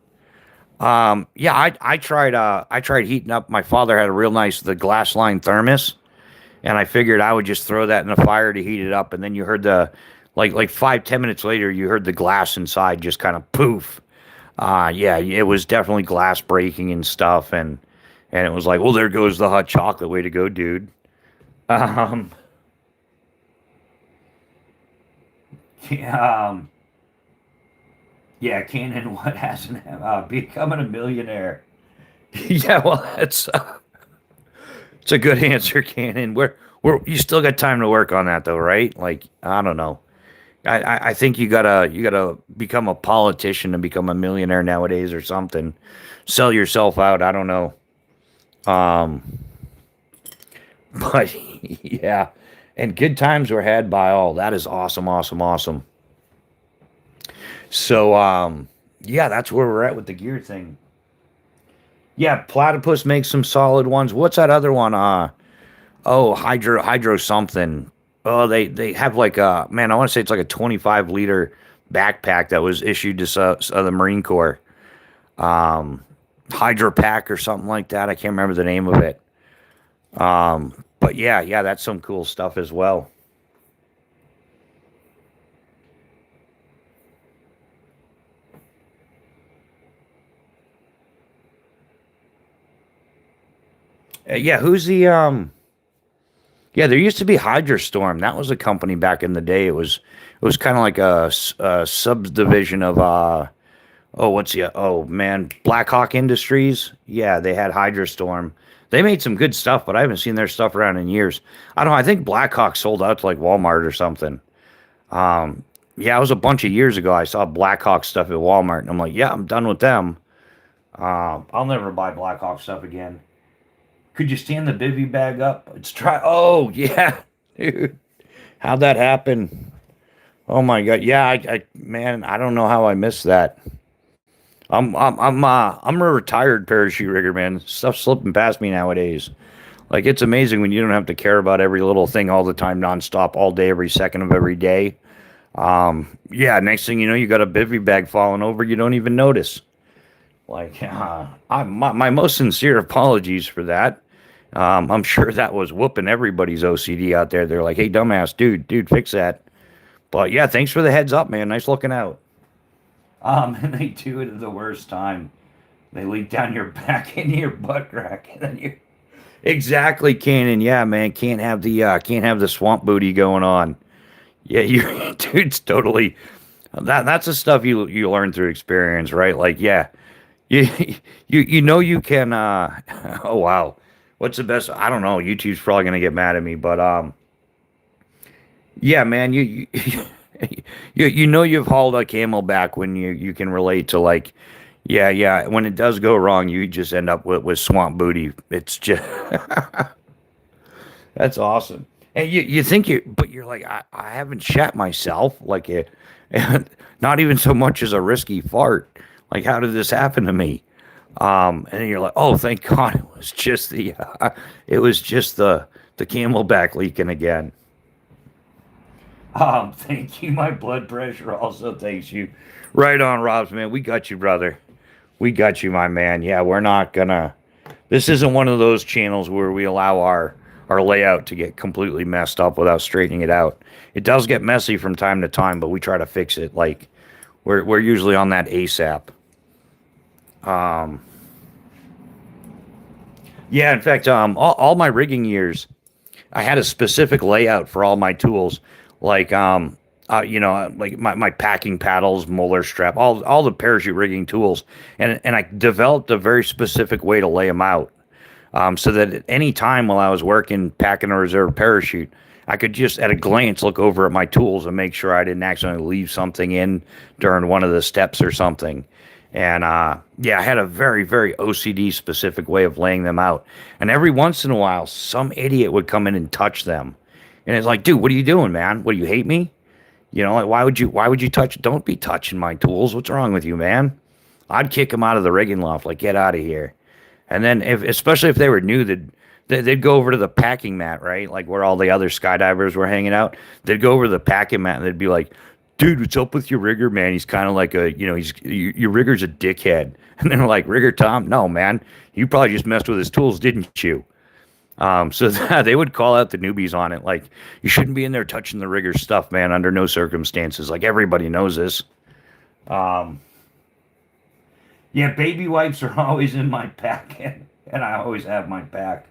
Yeah, I tried heating up. My father had a real nice the glass line thermos, and I figured I would just throw that in the fire to heat it up, and then you heard the like 5-10 minutes later, you heard the glass inside just kind of poof. Yeah, it was definitely glass breaking and stuff, and it was like, well, there goes the hot chocolate. Way to go, dude. Um, yeah, yeah, Cannon, what hasn't becoming a millionaire? Yeah, well, it's a good answer, Cannon. You still got time to work on that though, right? Like, I don't know. I think you gotta become a politician to become a millionaire nowadays or something. Sell yourself out. I don't know. Um, but yeah, and good times were had by all. That is awesome, awesome, awesome. So yeah, that's where we're at with the gear thing. Yeah, Platypus makes some solid ones. What's that other one? Oh, Hydro something. Oh, they have like a man. I want to say it's like a 25-liter backpack that was issued to the Marine Corps. Hydro Pack or something like that. I can't remember the name of it. But yeah, yeah, that's some cool stuff as well. Yeah, who's the Yeah, there used to be Hydrostorm. That was a company back in the day. It was kind of like a subdivision of oh, what's the oh man, Blackhawk Industries. Yeah, they had Hydrostorm. They made some good stuff, but I haven't seen their stuff around in years. I don't know. I think Blackhawk sold out to like Walmart or something. Um, yeah, it was a bunch of years ago. I saw Blackhawk stuff at Walmart, and I'm like, yeah, I'm done with them. I'll never buy Blackhawk stuff again. Could you stand the bivy bag up? It's try. Oh yeah, dude, how'd that happen? Oh my god, yeah, man, I don't know how I missed that. I'm a retired parachute rigger, man. Stuff's slipping past me nowadays. Like it's amazing when you don't have to care about every little thing all the time, nonstop, all day, every second of every day. Yeah, next thing you know, you got a bivy bag falling over, you don't even notice. Like, my most sincere apologies for that. I'm sure that was whooping everybody's OCD out there. They're like, "Hey, dumbass, dude, fix that." But yeah, thanks for the heads up, man. Nice looking out. And they do it at the worst time. They leak down your back into your butt crack, and then you exactly Cannon. Yeah, man, can't have the swamp booty going on. Yeah, you dude's totally that's the stuff you learn through experience, right? Like, yeah, you you know you can. Oh wow, what's the best? I don't know. YouTube's probably gonna get mad at me, but yeah, man, you know you've hauled a camel back when you can relate to like, yeah, yeah. When it does go wrong, you just end up with swamp booty. It's just that's awesome. And you think but you're like, I haven't shat myself, like it, and not even so much as a risky fart. Like, how did this happen to me? And then you're like, oh, thank God, it was just the camelback leaking again. Thank you. My blood pressure also thanks you. Right on, Robs, man. We got you, brother. We got you, my man. Yeah, we're not gonna. This isn't one of those channels where we allow our layout to get completely messed up without straightening it out. It does get messy from time to time, but we try to fix it. Like we're usually on that ASAP. Um, yeah, in fact, all my rigging years, I had a specific layout for all my tools. Like like my packing paddles, molar strap, all the parachute rigging tools, and I developed a very specific way to lay them out, so that at any time while I was working packing a reserve parachute, I could just at a glance look over at my tools and make sure I didn't accidentally leave something in during one of the steps or something. And yeah, I had a very OCD specific way of laying them out. And every once in a while, some idiot would come in and touch them. And it's like, dude, what are you doing, man? What, do you hate me? You know, like why would you touch? Don't be touching my tools. What's wrong with you, man? I'd kick them out of the rigging loft, like get out of here. And then especially if they were new, they'd go over to the packing mat, right? Like where all the other skydivers were hanging out. They'd go over to the packing mat and they'd be like, dude, what's up with your rigger, man? He's kind of like your rigger's a dickhead. And they're like, rigger Tom, no, man, you probably just messed with his tools, didn't you? So they would call out the newbies on it, like, you shouldn't be in there touching the rigger stuff, man, under no circumstances. Like everybody knows this. Um, yeah, baby wipes are always in my pack, and I always have my pack.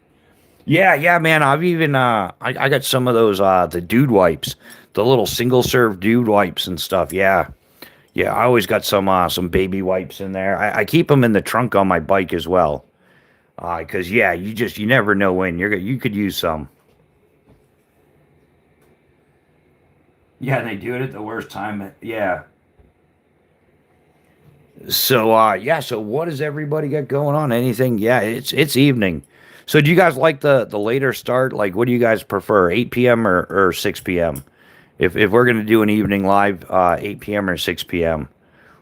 Yeah, man. I've even I got some of those the dude wipes, the little single serve dude wipes and stuff. Yeah. Yeah, I always got some baby wipes in there. I keep them in the trunk on my bike as well. Cause yeah, you never know when you could use some. Yeah, they do it at the worst time. Yeah. So yeah, so what does everybody got going on? Anything? Yeah, it's evening. So do you guys like the later start? Like what do you guys prefer? 8 p.m. or 6 p.m.? If we're gonna do an evening live, 8 p.m. or 6 p.m.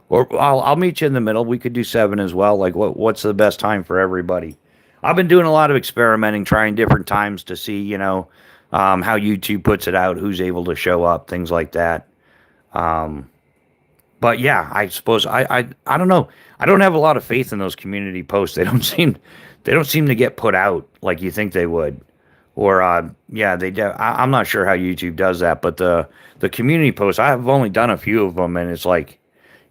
Or I'll meet you in the middle. We could do 7 as well. Like what's the best time for everybody? I've been doing a lot of experimenting, trying different times to see, how YouTube puts it out, who's able to show up, things like that. Um, but yeah, I suppose I don't know. I don't have a lot of faith in those community posts. They don't seem to get put out like you think they would. Or yeah, I'm not sure how YouTube does that, but the community posts, I've only done a few of them, and it's like,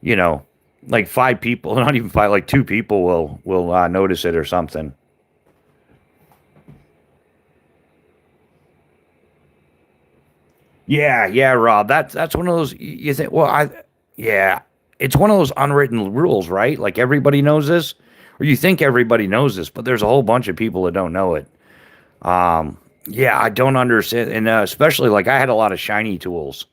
you know, like 5 people, not even five, like 2 people will notice it or something. Yeah, Rob. That's one of those you think. Well, yeah, it's one of those unwritten rules, right? Like everybody knows this, or you think everybody knows this, but there's a whole bunch of people that don't know it. Yeah, I don't understand, and especially like I had a lot of shiny tools.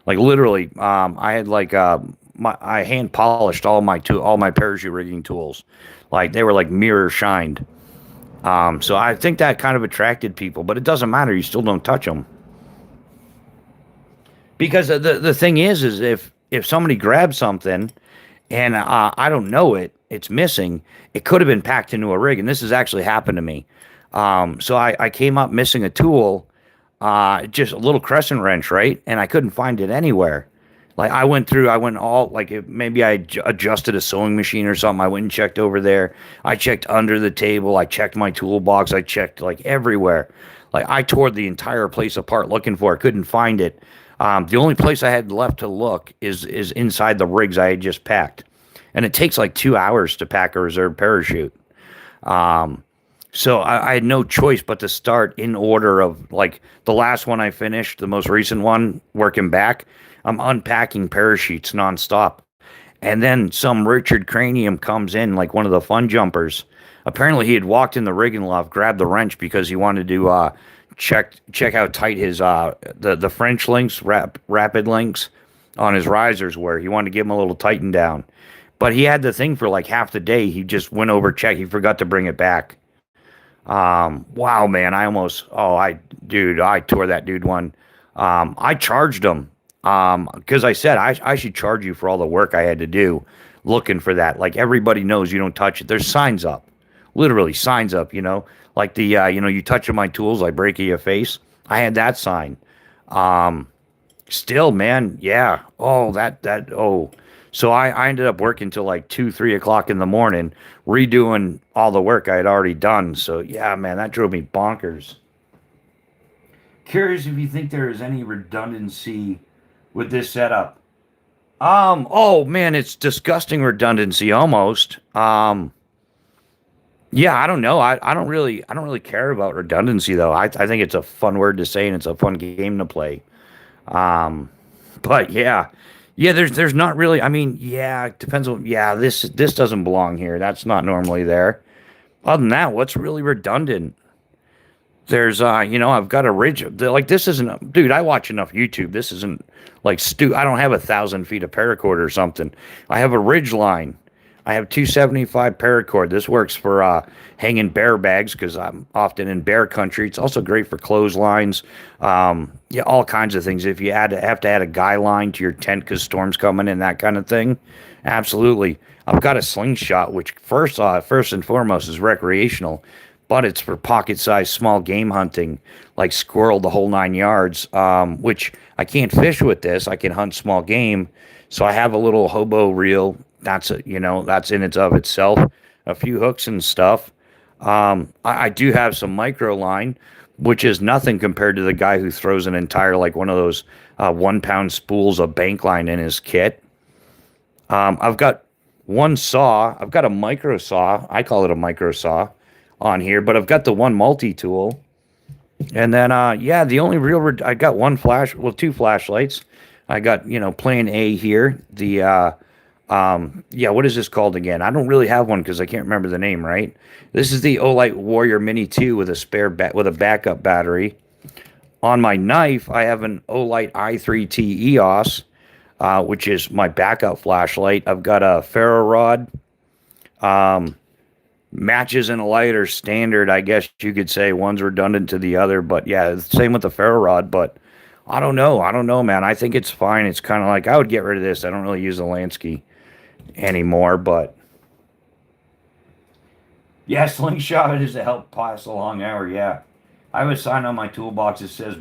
Like literally, I had like I hand polished all my parachute rigging tools, like they were like mirror shined. So I think that kind of attracted people, but it doesn't matter. You still don't touch them. Because the thing is if somebody grabs something and I don't know it's missing. It could have been packed into a rig, and this has actually happened to me. So I came up missing a tool, just a little crescent wrench, right? And I couldn't find it anywhere. Like I went all like maybe I adjusted a sewing machine or something. I went and checked over there. I checked under the table. I checked my toolbox. I checked like everywhere. Like I tore the entire place apart looking for it. Couldn't find it. The only place I had left to look is inside the rigs I had just packed, and it takes like 2 hours to pack a reserve parachute. Um, so I had no choice but to start in order of like the last one I finished, the most recent one, working back. I'm unpacking parachutes nonstop. And then some Richard Cranium comes in, like one of the fun jumpers. Apparently, he had walked in the rigging loft, grabbed the wrench because he wanted to check how tight his the French links, rapid links on his risers were. He wanted to give him a little tighten down. But he had the thing for like half the day. He just went over check. He forgot to bring it back. Wow, man, dude, I tore that dude one. I charged him, because I said I should charge you for all the work I had to do looking for that. Like everybody knows you don't touch it. There's signs up, literally signs up, like you touching my tools, I break your face. I had that sign. Um, Still, man, yeah. Oh. So I ended up working till like 2, 3 o'clock in the morning, redoing all the work I had already done. So yeah, man, that drove me bonkers. Curious if you think there is any redundancy with this setup. Oh man, it's disgusting redundancy almost. Yeah, I don't know. I don't really care about redundancy though. I think it's a fun word to say and it's a fun game to play. Um, But yeah, yeah. There's not really. I mean, yeah, it depends on. Yeah, this doesn't belong here. That's not normally there. Other than that, what's really redundant? There's I've got a ridge. Like this isn't, dude. I watch enough YouTube. This isn't like I don't have 1,000 feet of paracord or something. I have a ridge line. I have 275 paracord. This works for hanging bear bags because I'm often in bear country. It's also great for clotheslines. Yeah, all kinds of things. If you have to add a guy line to your tent because storms coming in, that kind of thing. Absolutely. I've got a slingshot, which first and foremost is recreational, but it's for pocket-sized small game hunting, like squirrel, the whole 9 yards. Which I can't fish with this. I can hunt small game, so I have a little hobo reel. That's in its of itself. A few hooks and stuff. I do have some micro line, which is nothing compared to the guy who throws an entire like one of those 1 pound spools of bank line in his kit. I've got one saw. I've got a micro saw. I call it a micro saw on here, but I've got the one multi tool. And then, yeah, the only I got two flashlights. I got, plan A here. Yeah, what is this called again? I don't really have one because I can't remember the name, right? This is the Olight Warrior Mini 2 with with a backup battery. On my knife, I have an Olight i3T EOS, which is my backup flashlight. I've got a ferro rod. Matches and a lighter standard, I guess you could say. One's redundant to the other, but yeah, same with the ferro rod. But I don't know, man. I think it's fine. It's kind of like I would get rid of this. I don't really use the Lansky anymore, but yeah, slingshot is to help pass a long hour. Yeah, I have a sign on my toolbox that says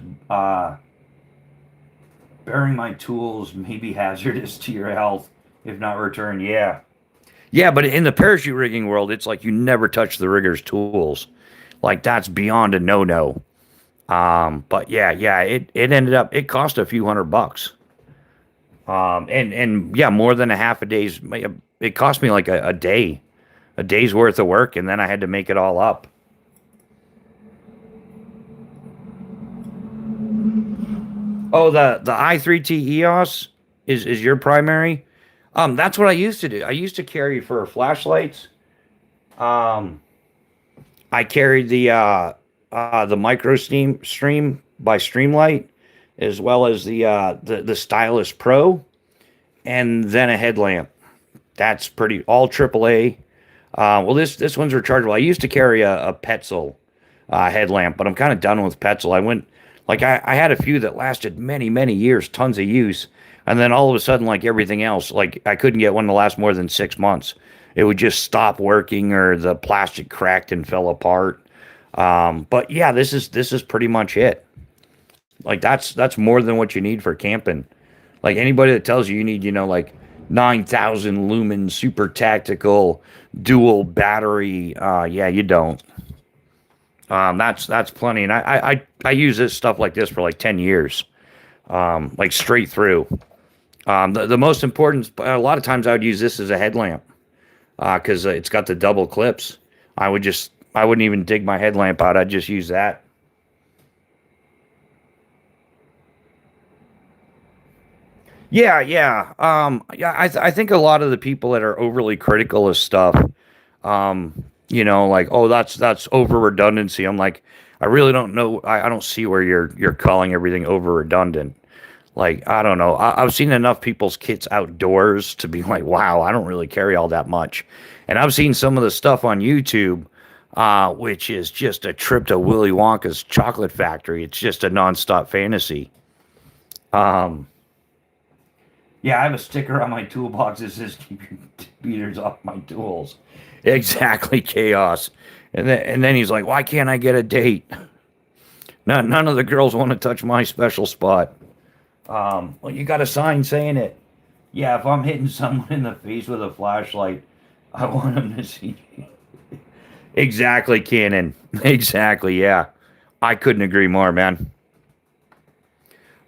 bearing my tools may be hazardous to your health if not returned. Yeah. Yeah, but in the parachute rigging world, it's like you never touch the rigger's tools. Like that's beyond a no-no. But yeah, it ended up it cost a few $100. And yeah, more than a half a day's. It cost me like a day's worth of work, and then I had to make it all up. Oh, the i3T EOS is your primary. That's what I used to do. I used to carry for flashlights. Um, I carried the micro stream by Streamlight, as well as the Stylus Pro, and then a headlamp. That's pretty all AAA. Well, this one's rechargeable. I used to carry a Petzl headlamp, but I'm kind of done with Petzl. I had a few that lasted many years, tons of use, and then all of a sudden, like everything else, like I couldn't get one to last more than 6 months. It would just stop working, or the plastic cracked and fell apart. But yeah, this is pretty much it. Like that's more than what you need for camping. Like anybody that tells you need, like 9,000 lumen super tactical dual battery, yeah, you don't. That's plenty, and I use this stuff like this for like 10 years, like straight through. The most important, a lot of times I would use this as a headlamp, because it's got the double clips. I wouldn't even dig my headlamp out. I'd just use that. Yeah. I think a lot of the people that are overly critical of stuff, like, oh, that's over redundancy. I'm like, I really don't know. I don't see where you're calling everything over redundant. Like, I don't know. I've seen enough people's kits outdoors to be like, wow, I don't really carry all that much. And I've seen some of the stuff on YouTube, which is just a trip to Willy Wonka's chocolate factory. It's just a nonstop fantasy. Um, Yeah, I have a sticker on my toolbox that says "Keep your beaters off my tools." Exactly, chaos. And then he's like, "Why can't I get a date? None of the girls want to touch my special spot." Well, you got a sign saying it. Yeah, if I'm hitting someone in the face with a flashlight, I want them to see. Exactly, Cannon. Exactly. Yeah, I couldn't agree more, man.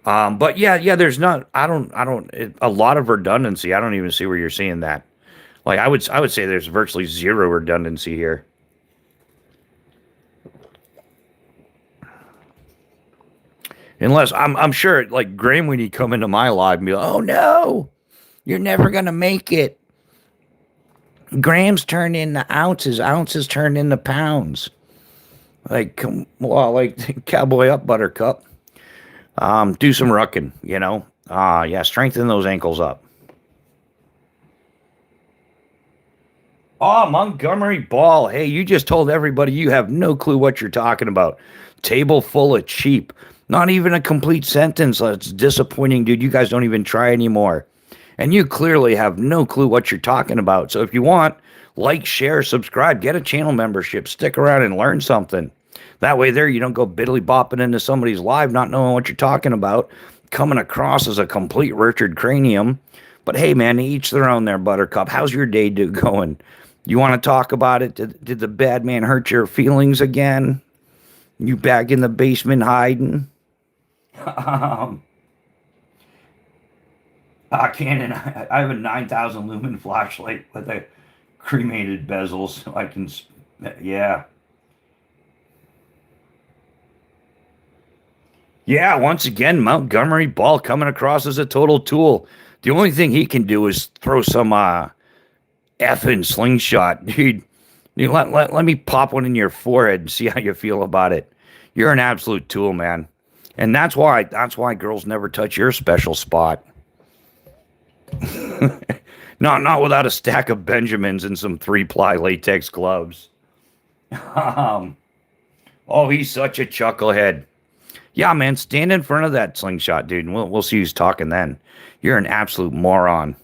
But yeah, there's not. A lot of redundancy. I don't even see where you're seeing that. Like I would say there's virtually zero redundancy here. Unless I'm sure like Graham when he come into my live and be like, oh no, you're never gonna make it. Grams turn into ounces, ounces turn into pounds. Like, well, like cowboy up, Buttercup. Do some rucking, you know. Yeah, strengthen those ankles up. Oh, Montgomery Ball. Hey, you just told everybody you have no clue what you're talking about. Table full of cheap. Not even a complete sentence. That's disappointing, dude. You guys don't even try anymore. And you clearly have no clue what you're talking about. So if you want, like, share, subscribe, get a channel membership, stick around and learn something. That way there you don't go biddly bopping into somebody's live not knowing what you're talking about, coming across as a complete Richard Cranium. But hey man, each their own there, Buttercup. How's your day going? You want to talk about it? Did the bad man hurt your feelings again? You back in the basement hiding? Canon, I have a 9,000 lumen flashlight with a cremated bezel, so I can, yeah. Yeah, once again, Montgomery Ball coming across as a total tool. The only thing he can do is throw some effing slingshot. Dude, let me pop one in your forehead and see how you feel about it. You're an absolute tool, man. And that's why girls never touch your special spot. Not without a stack of Benjamins and some 3-ply latex gloves. Oh, he's such a chucklehead. Yeah, man, stand in front of that slingshot, dude, and we'll see who's talking then. You're an absolute moron.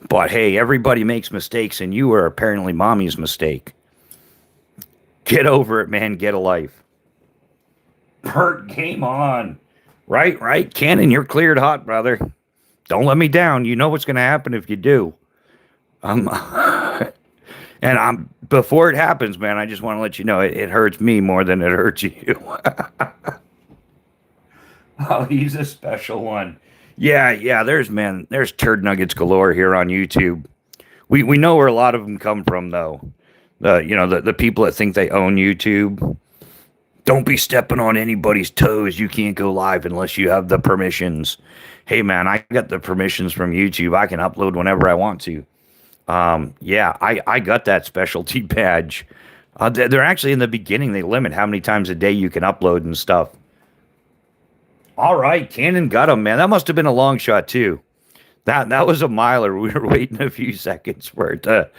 But hey, everybody makes mistakes, and you were apparently mommy's mistake. Get over it, man. Get a life. Bert, game on. Right. Cannon, you're cleared hot, brother. Don't let me down. You know what's going to happen if you do. And before it happens, man, I just want to let you know it hurts me more than it hurts you. Oh, he's a special one. Yeah, there's turd nuggets galore here on YouTube. We know where a lot of them come from though. The people that think they own YouTube. Don't be stepping on anybody's toes. You can't go live unless you have the permissions. Hey man, I got the permissions from YouTube. I can upload whenever I want to. Yeah, I got that specialty badge. They're actually in the beginning. They limit how many times a day you can upload and stuff. All right, Cannon got him, man. That must have been a long shot too. That was a miler. We were waiting a few seconds for it,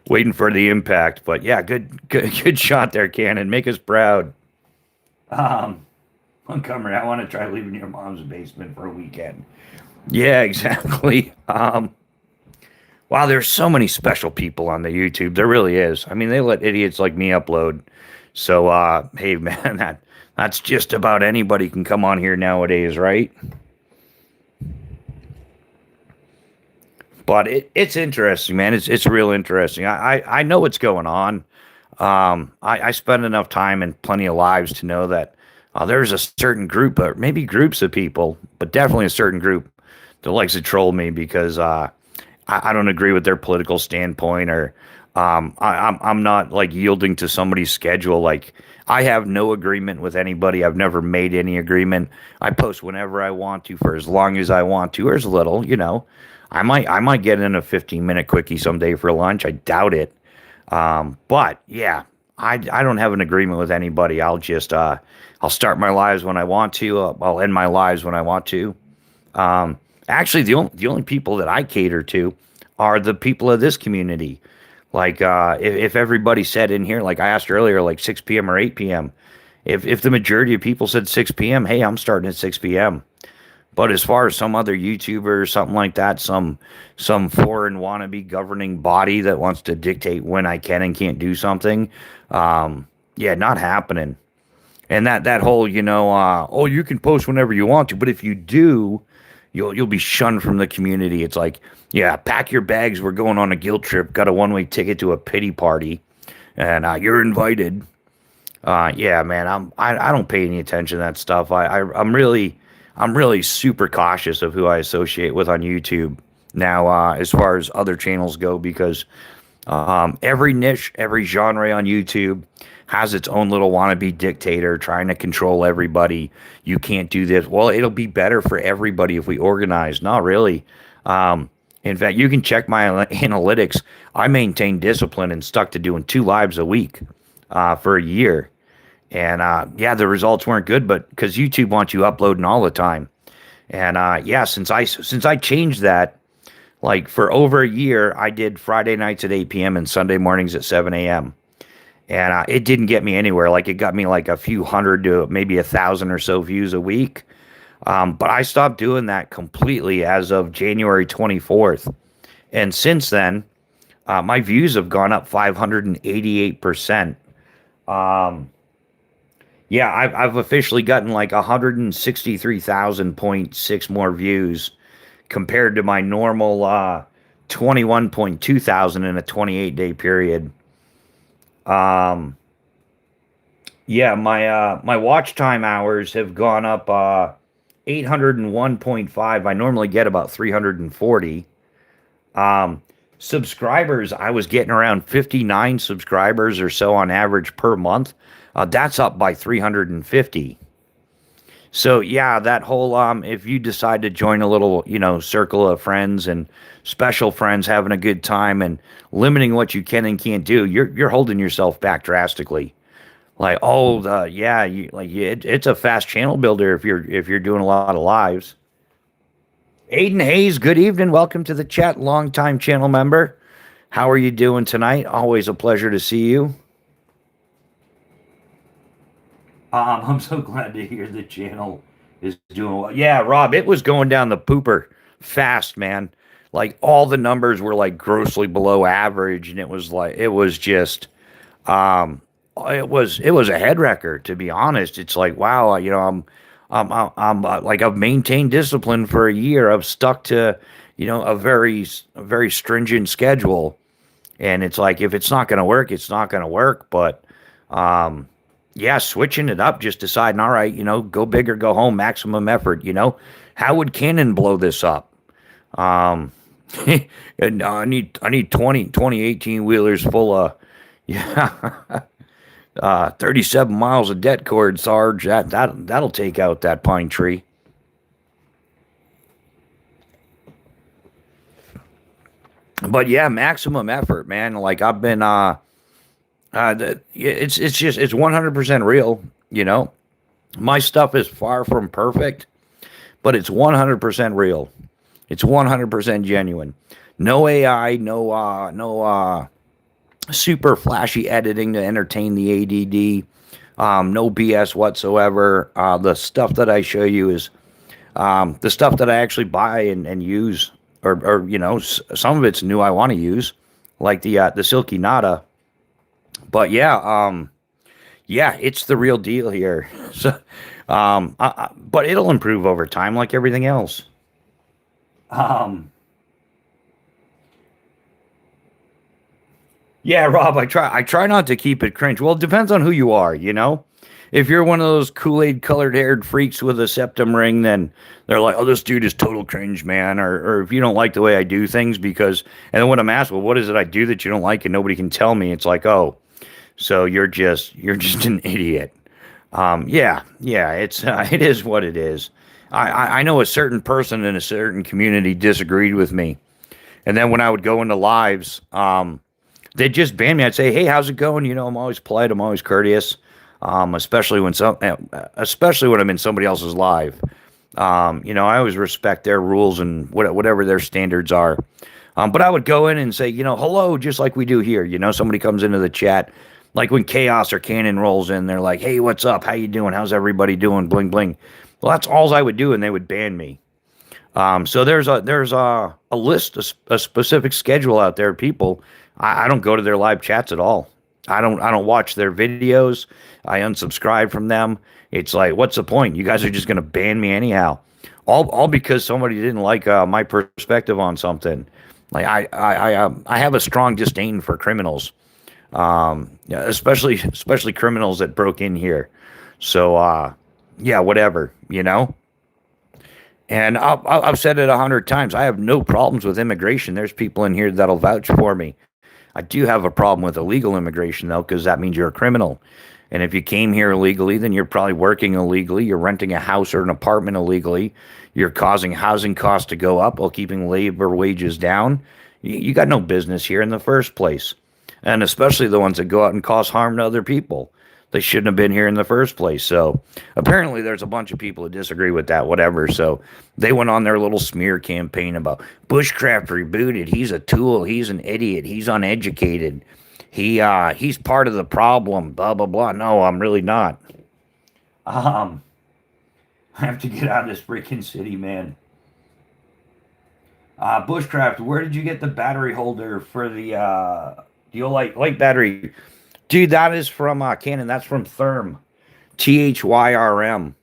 waiting for the impact. But yeah, good shot there, Cannon. Make us proud. Montgomery, I want to try leaving your mom's basement for a weekend. Yeah, exactly. Wow, there's so many special people on the YouTube. There really is. I mean, they let idiots like me upload. So, hey, man, that's just about anybody can come on here nowadays, right? But it's interesting, man. It's real interesting. I know what's going on. I spend enough time and plenty of lives to know that there's a certain group, or maybe groups of people, but definitely a certain group that likes to troll me because I don't agree with their political standpoint, or I'm not like yielding to somebody's schedule. Like I have no agreement with anybody. I've never made any agreement. I post whenever I want to for as long as I want to, or as little. I might get in a 15-minute quickie someday for lunch. I doubt it. But yeah, I don't have an agreement with anybody. I'll just I'll start my lives when I want to. I'll end my lives when I want to. Actually, the only people that I cater to are the people of this community. Like, if everybody said in here, like I asked earlier, like 6 p.m. or 8 p.m., if the majority of people said 6 p.m., hey, I'm starting at 6 p.m. But as far as some other YouTuber or something like that, some foreign wannabe governing body that wants to dictate when I can and can't do something, yeah, not happening. And that whole, oh, you can post whenever you want to, but if you do, you'll be shunned from the community. It's like, yeah, pack your bags. We're going on a guilt trip. Got a one-way ticket to a pity party, and you're invited. Yeah, man, I don't pay any attention to that stuff. I'm really super cautious of who I associate with on YouTube now, as far as other channels go, because every niche, every genre on YouTube has its own little wannabe dictator trying to control everybody. You can't do this. Well, it'll be better for everybody if we organize. Not really. In fact, you can check my analytics. I maintained discipline and stuck to doing 2 lives a week for a year. And yeah, the results weren't good, but because YouTube wants you uploading all the time. And yeah, since I changed that, like for over a year, I did Friday nights at 8 p.m. and Sunday mornings at 7 a.m. And it didn't get me anywhere. Like it got me like a few hundred to maybe 1,000 or so views a week. But I stopped doing that completely as of January 24th. And since then, my views have gone up 588%. Yeah, I've officially gotten like 163,000.6 more views compared to my normal 21.2 thousand in a 28-day period. Yeah, my watch time hours have gone up 801.5. I normally get about 340. Subscribers, I was getting around 59 subscribers or so on average per month. That's up by 350. So yeah, that whole if you decide to join a little, circle of friends and special friends having a good time and limiting what you can and can't do, you're holding yourself back drastically. Like, yeah, it's a fast channel builder if you're doing a lot of lives. Aiden Hayes, good evening. Welcome to the chat, longtime channel member. How are you doing tonight? Always a pleasure to see you. I'm so glad to hear the channel is doing well. Yeah, Rob, it was going down the pooper fast, man. Like all the numbers were like grossly below average, and it was just, it was a head wrecker, to be honest. It's like, wow, I'm like I've maintained discipline for a year. I've stuck to, a very stringent schedule, and it's like if it's not going to work, it's not going to work. But yeah, switching it up, just deciding, all right, go big or go home, maximum effort. How would Canon blow this up? And I need 2018 wheelers full of, yeah, 37 miles of det cord, Sarge. That'll take out that pine tree. But yeah, maximum effort, man. Like I've been, it's 100% real. My stuff is far from perfect, but it's 100% real. It's 100% genuine. No AI, no super flashy editing to entertain the ADD. No BS whatsoever. The stuff that I show you is the stuff that I actually buy and use, or some of it's new I want to use, like the Silky Nada. But yeah, it's the real deal here. So, but it'll improve over time, like everything else. Yeah, Rob, I try not to keep it cringe. Well, it depends on who you are, If you're one of those Kool-Aid colored haired freaks with a septum ring, then they're like, oh, this dude is total cringe, man. Or if you don't like the way I do things and then when I'm asked, well, what is it I do that you don't like and nobody can tell me? It's like, oh, so you're just an idiot. Yeah, it is what it is. I know a certain person in a certain community disagreed with me. And then when I would go into lives, they'd just ban me. I'd say, hey, how's it going? I'm always polite. I'm always courteous. Especially when I'm in somebody else's live. I always respect their rules and whatever their standards are. But I would go in and say, hello, just like we do here. Somebody comes into the chat, like when Chaos or Canon rolls in, they're like, hey, what's up? How you doing? How's everybody doing? Bling, bling. Well, that's all I would do, and they would ban me. So there's a list, a specific schedule out there. People, I don't go to their live chats at all. I don't watch their videos. I unsubscribe from them. It's like, what's the point? You guys are just going to ban me anyhow. All because somebody didn't like my perspective on something. Like I have a strong disdain for criminals, especially criminals that broke in here. So yeah, whatever, And I've said it 100 times. I have no problems with immigration. There's people in here that'll vouch for me. I do have a problem with illegal immigration, though, because that means you're a criminal. And if you came here illegally, then you're probably working illegally. You're renting a house or an apartment illegally. You're causing housing costs to go up while keeping labor wages down. You got no business here in the first place. And especially the ones that go out and cause harm to other people. They shouldn't have been here in the first place. So apparently there's a bunch of people who disagree with that, whatever. So they went on their little smear campaign about Bushcraft Rebooted. He's a tool. He's an idiot. He's uneducated. He's part of the problem. Blah blah blah. No, I'm really not. I have to get out of this freaking city, man. Bushcraft, where did you get the battery holder for the old light battery? Dude, that is from Canon. That's from Therm. THYRM.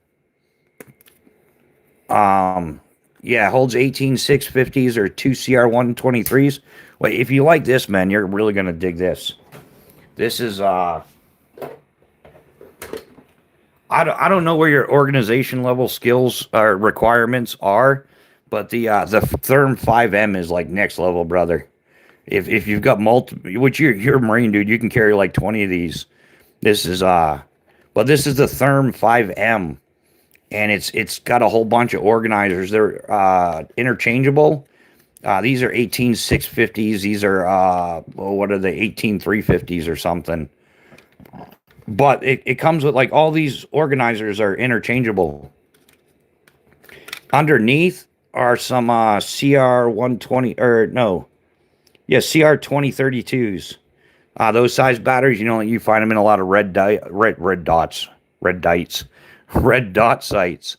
Yeah, holds 18 650s or 2 CR123s. Wait, if you like this, man, you're really going to dig this. This is, I don't know where your organization level skills or requirements are, but the Therm 5M is like next level, brother. If you've got multiple, which you're a Marine, dude, you can carry like 20 of these. This is but this is the Therm 5M, and it's got a whole bunch of organizers. They're interchangeable. These are 18 650s. These are what are they? 18 350s or something. But it comes with like all these organizers are interchangeable. Underneath are some CR120 or no. Yeah, CR2032s. Those size batteries, you find them in a lot of red dot sites,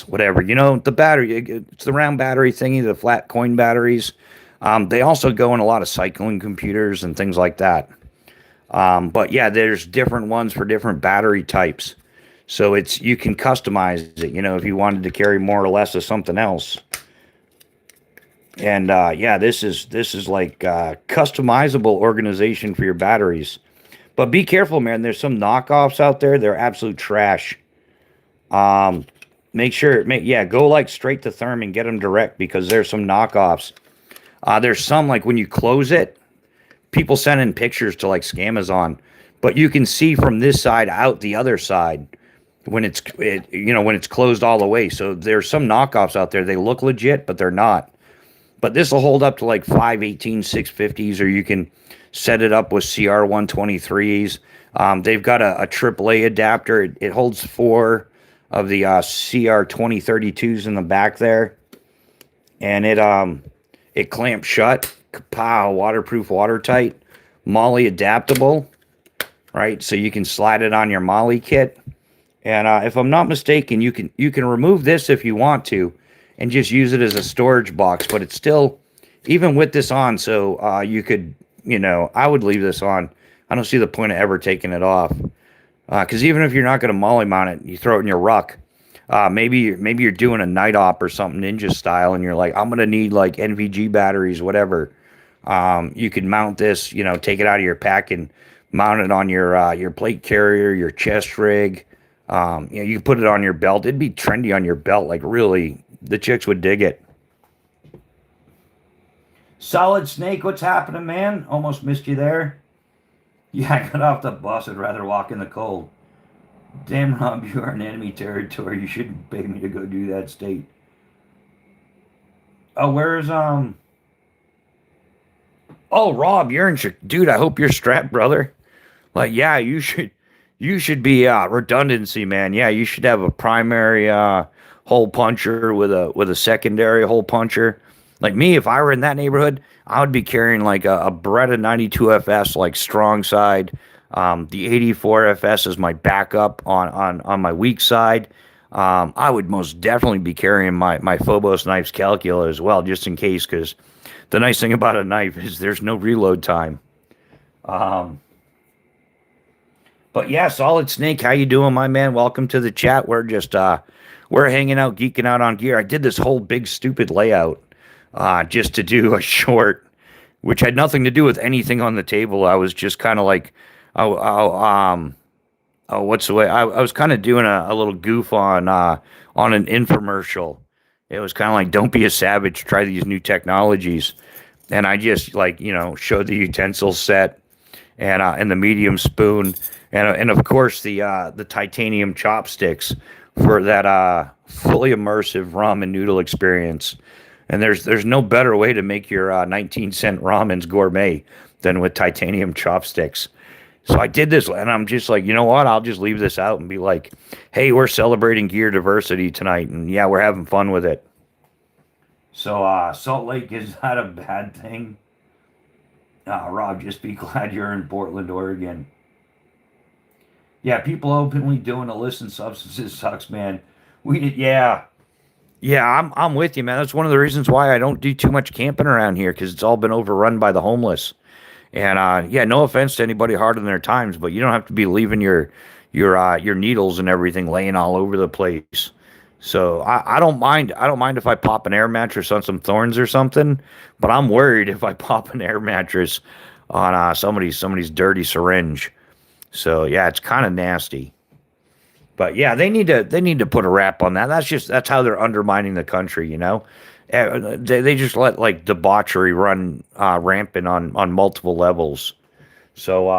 whatever. The battery, it's the round battery thingy, the flat coin batteries. They also go in a lot of cycling computers and things like that. But yeah, there's different ones for different battery types. So you can customize it, if you wanted to carry more or less of something else. And yeah, this is like customizable organization for your batteries. But be careful, man. There's some knockoffs out there. They're absolute trash. Go like straight to Therm and get them direct because there's some knockoffs. There's some like when you close it, people send in pictures to like Scamazon, but you can see from this side out the other side when it's closed all the way. So there's some knockoffs out there. They look legit, but they're not. But this will hold up to like 518 650s, or you can set it up with CR123s. They've got a AAA adapter. It holds 4 of the CR2032s in the back there. And it clamps shut. Kapow, waterproof, watertight. Molly adaptable. Right? So you can slide it on your Molly kit. And if I'm not mistaken, you can remove this if you want to and just use it as a storage box, but it's still, even with this on, so you could, I would leave this on. I don't see the point of ever taking it off. Because even if you're not going to molly mount it, you throw it in your ruck. Maybe you're doing a night op or something ninja style, and you're like, I'm going to need like NVG batteries, whatever. You can mount this, take it out of your pack and mount it on your plate carrier, your chest rig. You can put it on your belt. It'd be trendy on your belt, like really. The chicks would dig it. Solid Snake, what's happening, man? Almost missed you there. Yeah, I got off the bus. I'd rather walk in the cold. Damn, Rob, you are in enemy territory. You shouldn't pay me to go do that state. Oh, where's Oh, Rob, you're in dude. I hope you're strapped, brother. Like, yeah, you should be redundancy, man. Yeah, you should have a primary hole puncher with a secondary hole puncher. Like me, if I were in that neighborhood, I would be carrying like a Beretta 92 FS, like strong side. The 84 FS is my backup on my weak side. I would most definitely be carrying my Phobos Knives Calcula as well, just in case, because the nice thing about a knife is there's no reload time. But yeah, Solid Snake, how you doing, my man? Welcome to the chat. We're just we're hanging out, geeking out on gear. I did this whole big stupid layout just to do a short, which had nothing to do with anything on the table. I was just kind of like, what's the way? I was kind of doing a little goof on an infomercial. It was kind of like, don't be a savage, try these new technologies. and I just like showed the utensil set and the medium spoon and of course the titanium chopsticks for that fully immersive ramen noodle experience. And there's no better way to make your 19-cent ramens gourmet than with titanium chopsticks. So I did this, and I'm just like, you know what? I'll just leave this out and be like, hey, we're celebrating gear diversity tonight, and yeah, we're having fun with it. So Salt Lake is not a bad thing. Rob, just be glad you're in Portland, Oregon. Yeah, people openly doing illicit substances sucks, man. Yeah, yeah, I'm with you, man. That's one of the reasons why I don't do too much camping around here because it's all been overrun by the homeless. And yeah, no offense to anybody hard on their times, but you don't have to be leaving your needles and everything laying all over the place. So I don't mind. I don't mind if I pop an air mattress on some thorns or something, but I'm worried if I pop an air mattress on somebody's dirty syringe. So yeah, it's kind of nasty. But yeah, they need to put a wrap on that. That's how they're undermining the country. They just let like debauchery run rampant on multiple levels. So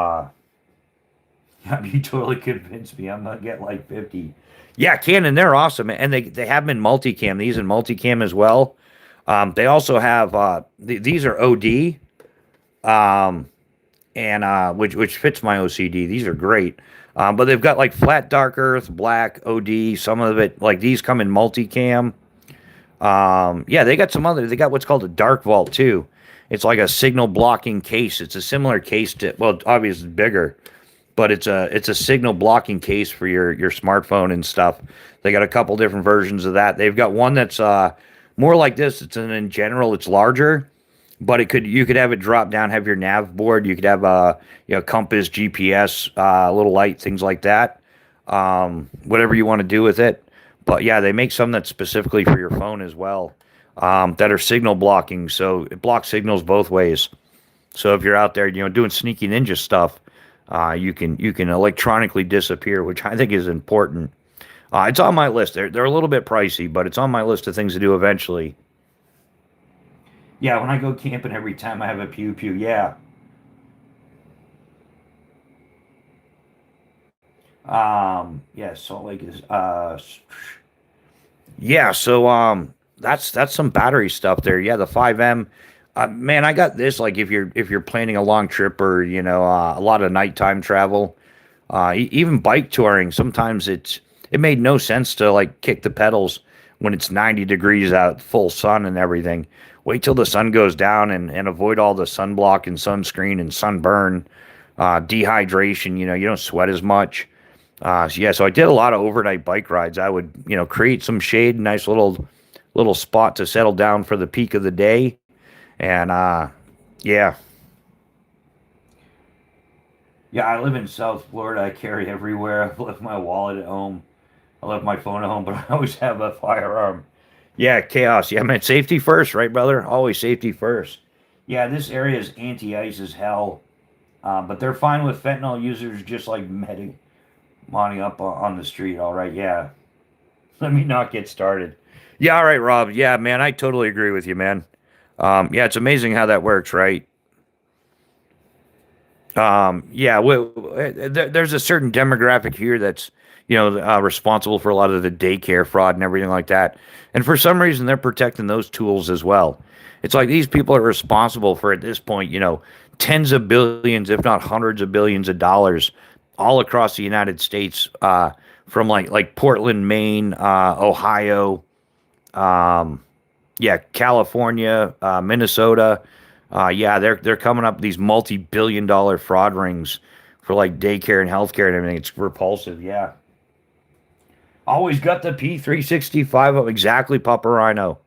yeah, you totally convinced me. I'm gonna get like 50. Yeah, Canon, they're awesome, and they have them in multicam. These in multicam as well. They also have these are OD, and which fits my OCD. These are great. But they've got like flat dark earth, black, OD. Some of it like these come in multicam. Yeah, they got some other. They got what's called a dark vault too. It's like a signal blocking case. It's a similar case to, well, obviously bigger, but it's a signal blocking case for your smartphone and stuff. They got a couple different versions of that. They've got one that's more like this. It's in general, it's larger, but you could have it drop down, have your nav board. You could have compass, GPS, little light, things like that. Whatever you want to do with it. But yeah, they make some that's specifically for your phone as well, that are signal blocking. So it blocks signals both ways. So if you're out there, doing sneaky ninja stuff, you can electronically disappear, which I think is important. It's on my list. They're a little bit pricey, but it's on my list of things to do eventually. Yeah, when I go camping, every time I have a pew pew. Yeah. Yeah, Salt Lake is yeah, so that's some battery stuff there. Yeah, the 5M. Man, I got this like if you're planning a long trip or a lot of nighttime travel, even bike touring, sometimes it made no sense to like kick the pedals when it's 90 degrees out, full sun and everything. Wait till the sun goes down and avoid all the sunblock and sunscreen and sunburn, dehydration, you don't sweat as much. So yeah, so I did a lot of overnight bike rides. I would, create some shade, nice little spot to settle down for the peak of the day. And yeah. Yeah, I live in South Florida. I carry everywhere. I've left my wallet at home. I left my phone at home, but I always have a firearm. Yeah, chaos. Yeah, man, safety first, right, brother? Always safety first. Yeah, this area is anti-ice as hell, but they're fine with fentanyl users just like mounting up on the street. All right, yeah. Let me not get started. Yeah, all right, Rob. Yeah, man, I totally agree with you, man. Yeah, it's amazing how that works, right? Yeah, there's a certain demographic here that's, responsible for a lot of the daycare fraud and everything like that. And for some reason, they're protecting those tools as well. It's like these people are responsible for, at this point, tens of billions, if not hundreds of billions of dollars all across the United States, from like Portland, Maine, Ohio, yeah, California, Minnesota. Yeah, they're coming up with these multi-billion-dollar fraud rings for like daycare and healthcare and everything. It's repulsive. Yeah, always got the P365 of exactly, Papa Rhino.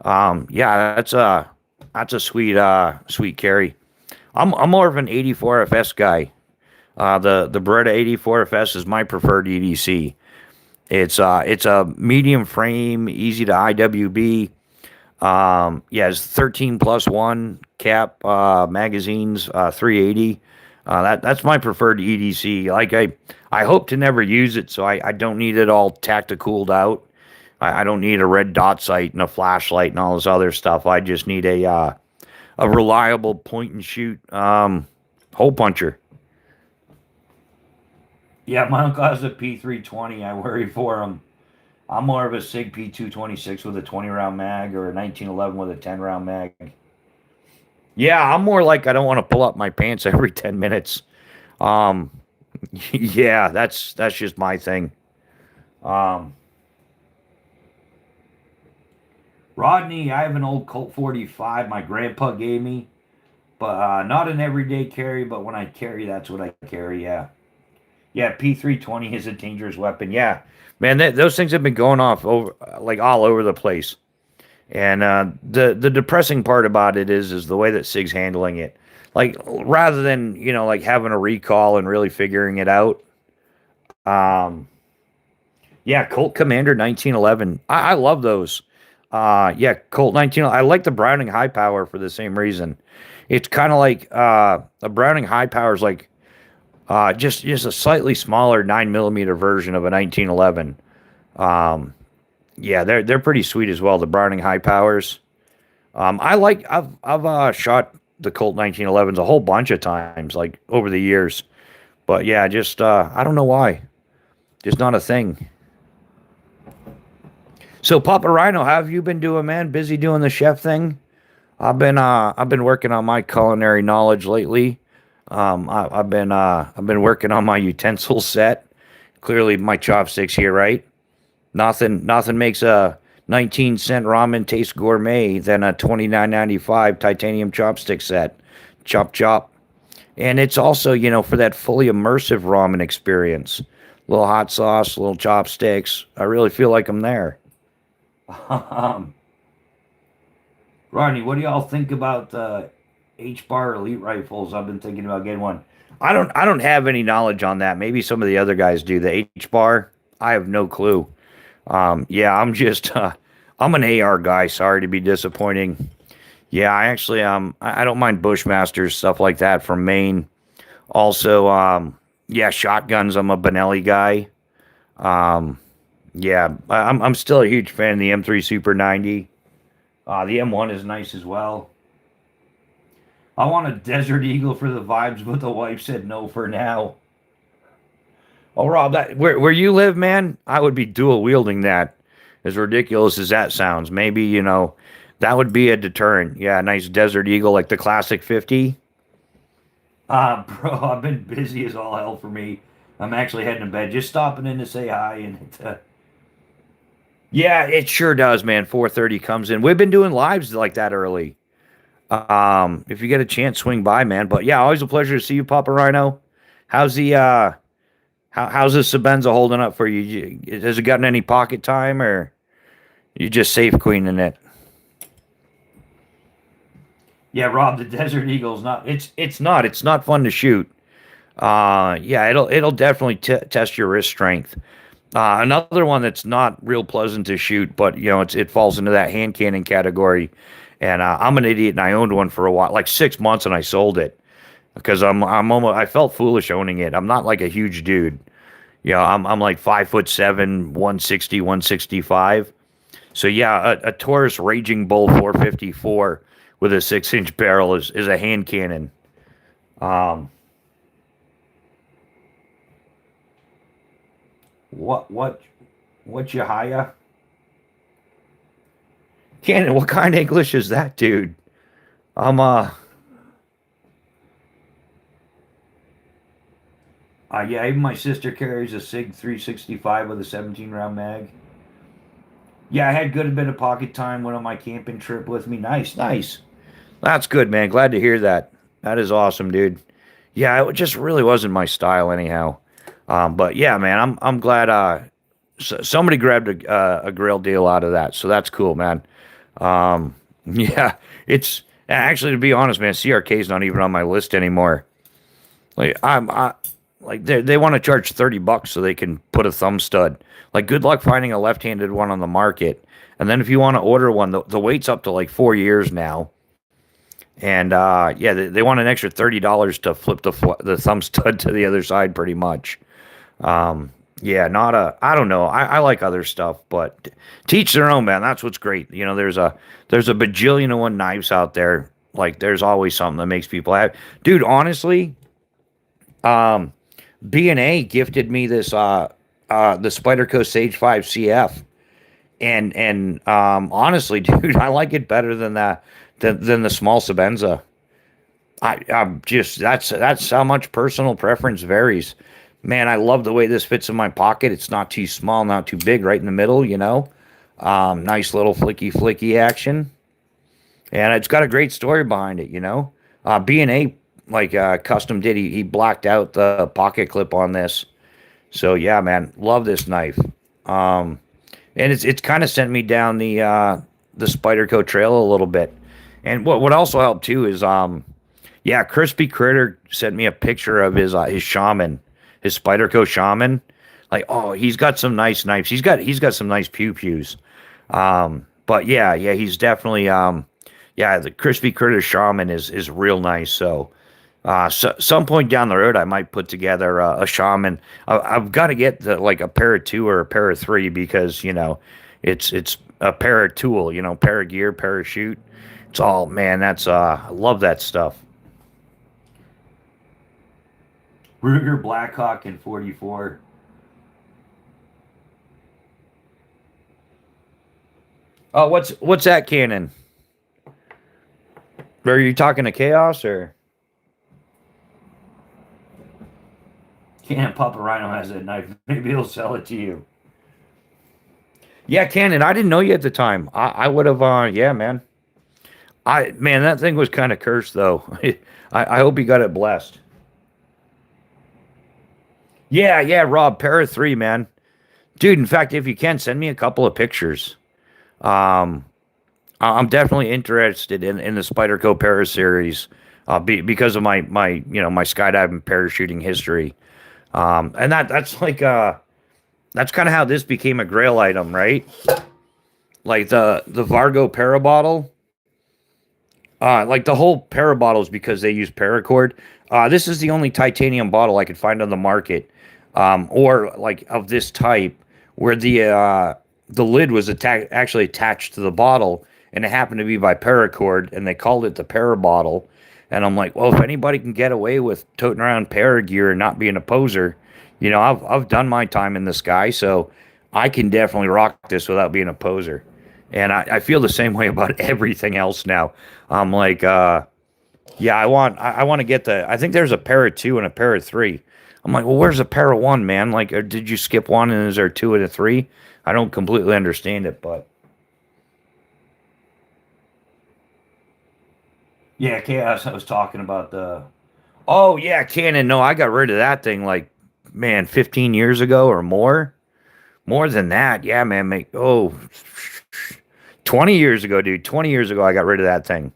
Yeah, that's a sweet carry. I'm more of an 84 FS guy. The Beretta 84 FS is my preferred EDC. It's a medium frame, easy to IWB. Yeah, it's 13 plus one cap, magazines, 380. That's my preferred EDC. Like I hope to never use it, so I don't need it all tacticooled out. I don't need a red dot sight and a flashlight and all this other stuff. I just need a reliable point and shoot hole puncher. Yeah, my uncle has a P320. I worry for him. I'm more of a Sig P226 with a 20 round mag or a 1911 with a 10 round mag. Yeah, I'm more like I don't want to pull up my pants every 10 minutes. Um, yeah, that's just my thing. Um, Rodney, I have an old Colt 45 my grandpa gave me, but not an everyday carry. But when I carry, that's what I carry. Yeah, yeah. P320 is a dangerous weapon. Yeah, man, those things have been going off over like all over the place. And the depressing part about it is the way that Sig's handling it. Like rather than like having a recall and really figuring it out. Um, yeah, Colt Commander 1911. I love those. Yeah, Colt 19. I like the Browning High Power for the same reason. It's kind of like a Browning High Power is like just a slightly smaller 9 millimeter version of a 1911. Um, yeah, they're pretty sweet as well. The Browning High Powers. I've shot the Colt 1911s a whole bunch of times, like over the years. But yeah, just I don't know why, just not a thing. So Papa Rhino, how have you been doing, man? Busy doing the chef thing? I've been working on my culinary knowledge lately. I've been working on my utensil set. Clearly, my chopsticks here, right? Nothing makes a 19-cent ramen taste gourmet than a 29.95 titanium chopstick set. Chop chop. And it's also, for that fully immersive ramen experience. Little hot sauce, little chopsticks. I really feel like I'm there. Um, Rodney, what do y'all think about the H bar elite rifles? I've been thinking about getting one. I don't have any knowledge on that. Maybe some of the other guys do. The H bar, I have no clue. Yeah, I'm an AR guy. Sorry to be disappointing. Yeah, I actually I don't mind Bushmasters stuff like that from Maine. Also, yeah, shotguns. I'm a Benelli guy. Um, yeah, I'm still a huge fan of the M3 Super 90. The M1 is nice as well. I want a Desert Eagle for the vibes, but the wife said no for now. Oh, Rob, that where you live, man, I would be dual wielding that. As ridiculous as that sounds, maybe that would be a deterrent. Yeah, a nice Desert Eagle like the classic 50. Bro, I've been busy as all hell for me. I'm actually heading to bed, just stopping in to say hi and yeah, it sure does, man. 4:30 comes in. We've been doing lives like that early. If you get a chance, swing by, man. But yeah, always a pleasure to see you, Papa Rhino. How's the how's the Sabenza holding up for you? Has it gotten any pocket time, or you just safe queening it? Yeah, Rob, the Desert Eagle's not. It's not fun to shoot. Yeah, it'll definitely test your wrist strength. Another one that's not real pleasant to shoot, but it falls into that hand cannon category. And I'm an idiot, and I owned one for a while, like 6 months, and I sold it because I'm almost I felt foolish owning it. I'm not like a huge dude. I'm like 5'7", 160, 165. So yeah, a Taurus Raging Bull 454 with a 6-inch barrel is a hand cannon. Um, what you hire? Cannon, what kind of English is that, dude? I'm yeah, even my sister carries a Sig 365 with a 17 round mag. Yeah, I had good a bit of pocket time went on my camping trip with me. Nice, nice. That's good, man. Glad to hear that. That is awesome, dude. Yeah, it just really wasn't my style anyhow. But yeah, man, I'm glad somebody grabbed a grill deal out of that. So that's cool, man. Yeah, it's actually, to be honest, man, CRK is not even on my list anymore. Like like they want to charge $30 so they can put a thumb stud. Like, good luck finding a left-handed one on the market. And then if you want to order one, the wait's up to like 4 years now. And yeah, they want an extra $30 to flip the thumb stud to the other side, pretty much. Yeah, not a. I don't know. I like other stuff, but teach their own, man. That's what's great. There's a bajillion and one knives out there. Like there's always something that makes people happy. Dude, honestly, um, B&A gifted me this the Spyderco Sage 5 CF. And honestly, dude, I like it better than than the small Sabenza. I'm just that's how much personal preference varies. Man, I love the way this fits in my pocket. It's not too small, not too big, right in the middle, you know. Nice little flicky action, and it's got a great story behind it, you know. B&A like custom did he blacked out the pocket clip on this, so yeah, man, love this knife. Um, and it's kind of sent me down the Spyderco trail a little bit. And what also helped too is yeah, Crispy Critter sent me a picture of his shaman, his Spyderco shaman. Like, oh, he's got some nice knives. He's got some nice pews. But yeah, he's definitely yeah, the Crispy Critter shaman is real nice. So some point down the road, I might put together a shaman. I've got to get like a pair of two or a pair of three because you know, it's a pair of tool, you know, pair of gear, parachute. It's all man. That's I love that stuff. Ruger Blackhawk in 44. Oh, what's that cannon? Are you talking to Chaos or? Cannon Papa Rhino has that knife. Maybe he'll sell it to you. Yeah, Cannon. I didn't know you at the time. I would have. Yeah, man. Man, that thing was kind of cursed though. I hope he got it blessed. Yeah, Rob. Para three, man. Dude. In fact, if you can, send me a couple of pictures. Um, I'm definitely interested in the Spyderco Para series, because of my my skydiving parachuting history. And that's like that's kind of how this became a Grail item, right? Like the Vargo Para bottle. Like the whole para bottles because they use paracord. This is the only titanium bottle I could find on the market, or like of this type, where the lid was actually attached to the bottle, and it happened to be by paracord, and they called it the para bottle. And I'm like, well, if anybody can get away with toting around para gear and not being a poser, you know, I've done my time in the sky, so I can definitely rock this without being a poser. And I feel the same way about everything else now. I'm like, yeah, I want to get I think there's a pair of two and a pair of three. I'm like, well, where's a pair of one, man? Like, did you skip one and is there two and a three? I don't completely understand it, but yeah, Chaos. I was talking about the. Oh yeah, Canon. No, I got rid of that thing like, man, 15 years ago or more. More than that, yeah, man. 20 years ago, dude. 20 years ago, I got rid of that thing.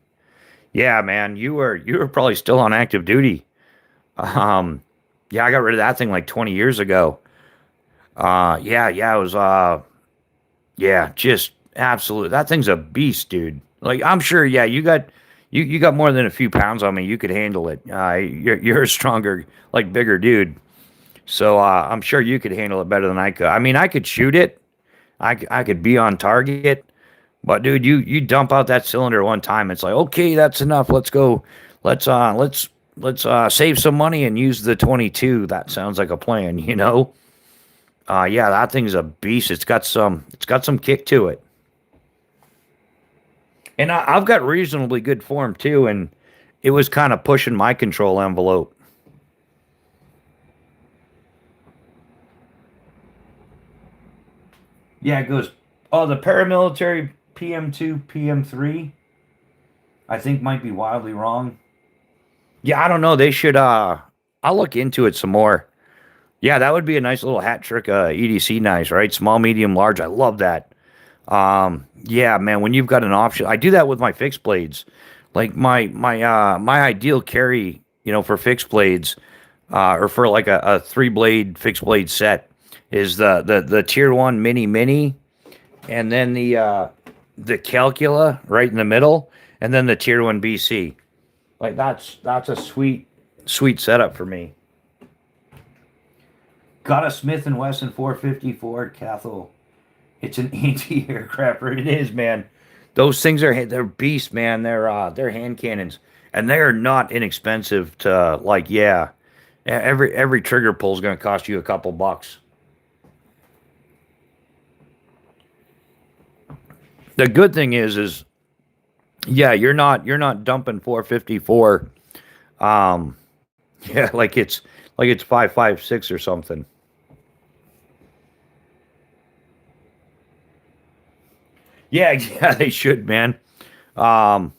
Yeah, man, you were probably still on active duty. Um, yeah, I got rid of that thing like 20 years ago. Yeah, it was yeah, just absolute. That thing's a beast, dude. Like I'm sure, yeah, you got more than a few pounds on me. You could handle it. You're a stronger, like bigger dude. So I'm sure you could handle it better than I could. I mean, I could shoot it. I could be on target. But dude, you dump out that cylinder one time, it's like, okay, that's enough. Let's go. Let's save some money and use the 22. That sounds like a plan, you know? Yeah, that thing's a beast. It's got some kick to it. And I've got reasonably good form too, and it was kind of pushing my control envelope. Yeah, it goes. Oh, the paramilitary PM2, PM3, I think might be wildly wrong. Yeah, I don't know. They should I'll look into it some more. Yeah, that would be a nice little hat trick EDC knives, right? Small, medium, large. I love that. Yeah, man, when you've got an option. I do that with my fixed blades. Like my ideal carry, you know, for fixed blades, or for like a three blade fixed blade set is the tier one mini, and then the Calcula right in the middle, and then the tier one BC. Like that's a sweet setup for me. Got a Smith and Wesson 450 Ford Cathal. It's an anti-aircrafter. It is, man. Those things they're beasts, man. They're hand cannons, and they are not inexpensive to like. Yeah, every trigger pull is going to cost you a couple bucks. The good thing is yeah, you're not dumping 454. Um, yeah, like it's 556 or something. Yeah, yeah, they should, man. Um,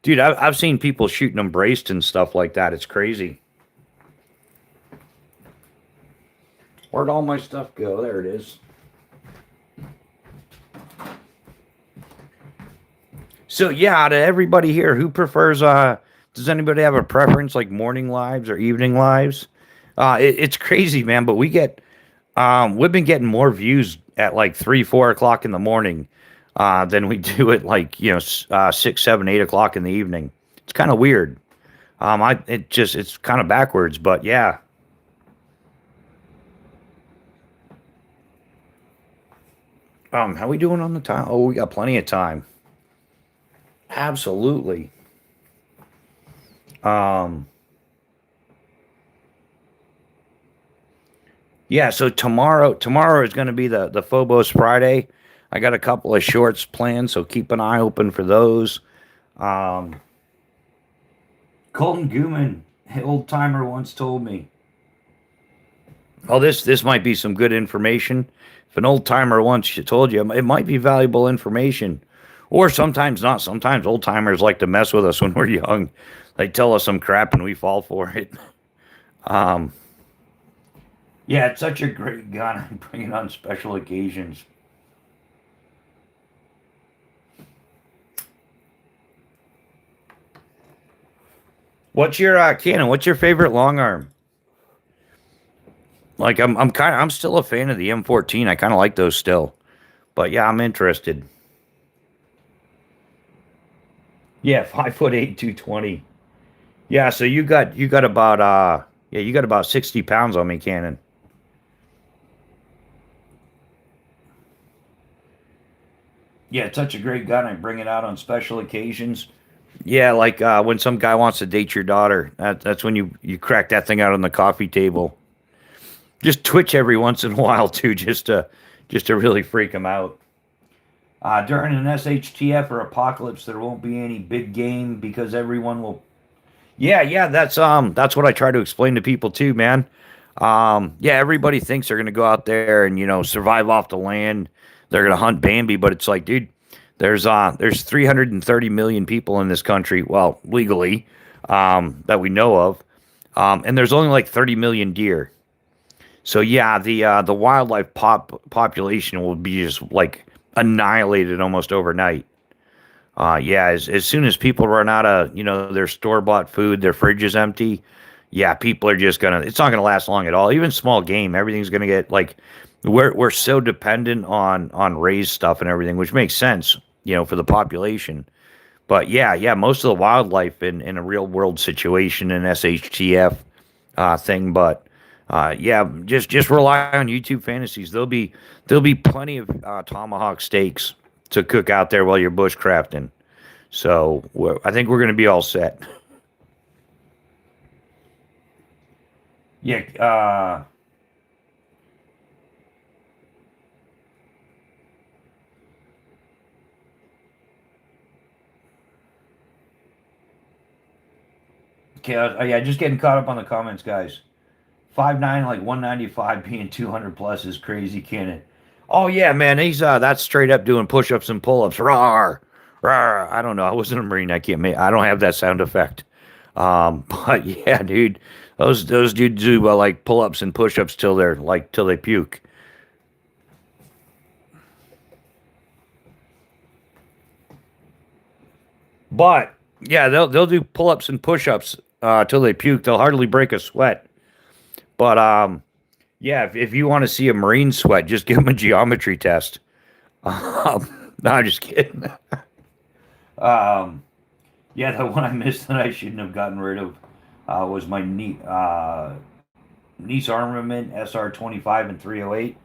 dude, I've seen people shooting them braced and stuff like that. It's crazy. Where'd all my stuff go? There it is. So yeah, out of everybody here, who prefers? Does anybody have a preference, like morning lives or evening lives? It's crazy, man. But we've been getting more views at like 3, 4 o'clock in the morning, than we do at like 6, 7, 8 o'clock in the evening. It's kind of weird. It's kind of backwards, but yeah. How we doing on the time? Oh, we got plenty of time. Absolutely. Um, yeah. So tomorrow is going to be the Phobos Friday. I got a couple of shorts planned, so keep an eye open for those. Um, Colton Gooman, old timer, once told me, "Oh, this might be some good information." If an old timer once told you, it might be valuable information, or sometimes not. Sometimes old timers like to mess with us when we're young. They tell us some crap and we fall for it. Um, yeah, it's such a great gun. I bring it on special occasions. What's your cannon? What's your favorite long arm? Like I'm still a fan of the M14. I kind of like those still. But yeah, I'm interested. Yeah, 5'8", 220. Yeah, so you got about yeah, you got about 60 pounds on me, Cannon. Yeah, it's such a great gun. I bring it out on special occasions. Yeah, like when some guy wants to date your daughter. That's when you crack that thing out on the coffee table. Just twitch every once in a while too, just to really freak him out. During an SHTF or apocalypse, there won't be any big game because everyone will. Yeah, yeah, that's what I try to explain to people too, man. Yeah, everybody thinks they're gonna go out there and survive off the land. They're gonna hunt Bambi, but it's like, dude, there's 330 million people in this country, well, legally, that we know of, and there's only like 30 million deer. So yeah, the wildlife population will be just like annihilated almost overnight. Yeah, as soon as people run out of their store bought food, their fridge is empty. Yeah, people are just gonna. It's not gonna last long at all. Even small game, everything's gonna get like we're so dependent on raised stuff and everything, which makes sense, for the population. But yeah, yeah, most of the wildlife in a real world situation in SHTF thing. But yeah, just rely on YouTube fantasies. There'll be plenty of tomahawk steaks to cook out there while you're bushcrafting. So I think we're going to be all set. Yeah. Okay. Yeah. Just getting caught up on the comments, guys. 5'9", like 195, being 200 plus is crazy, can it? Oh yeah, man. He's that's straight up doing push-ups and pull-ups. Rawr, rawr. I don't know. I wasn't a Marine. I can't make. I don't have that sound effect. But yeah, dude, those dudes do like pull-ups and push-ups till they puke. But yeah, they'll do pull-ups and push-ups till they puke. They'll hardly break a sweat. But yeah, if you want to see a Marine sweat, just give them a geometry test. No, I'm just kidding. Um, yeah, the one I missed that I shouldn't have gotten rid of was my niece armament SR 25 and 308.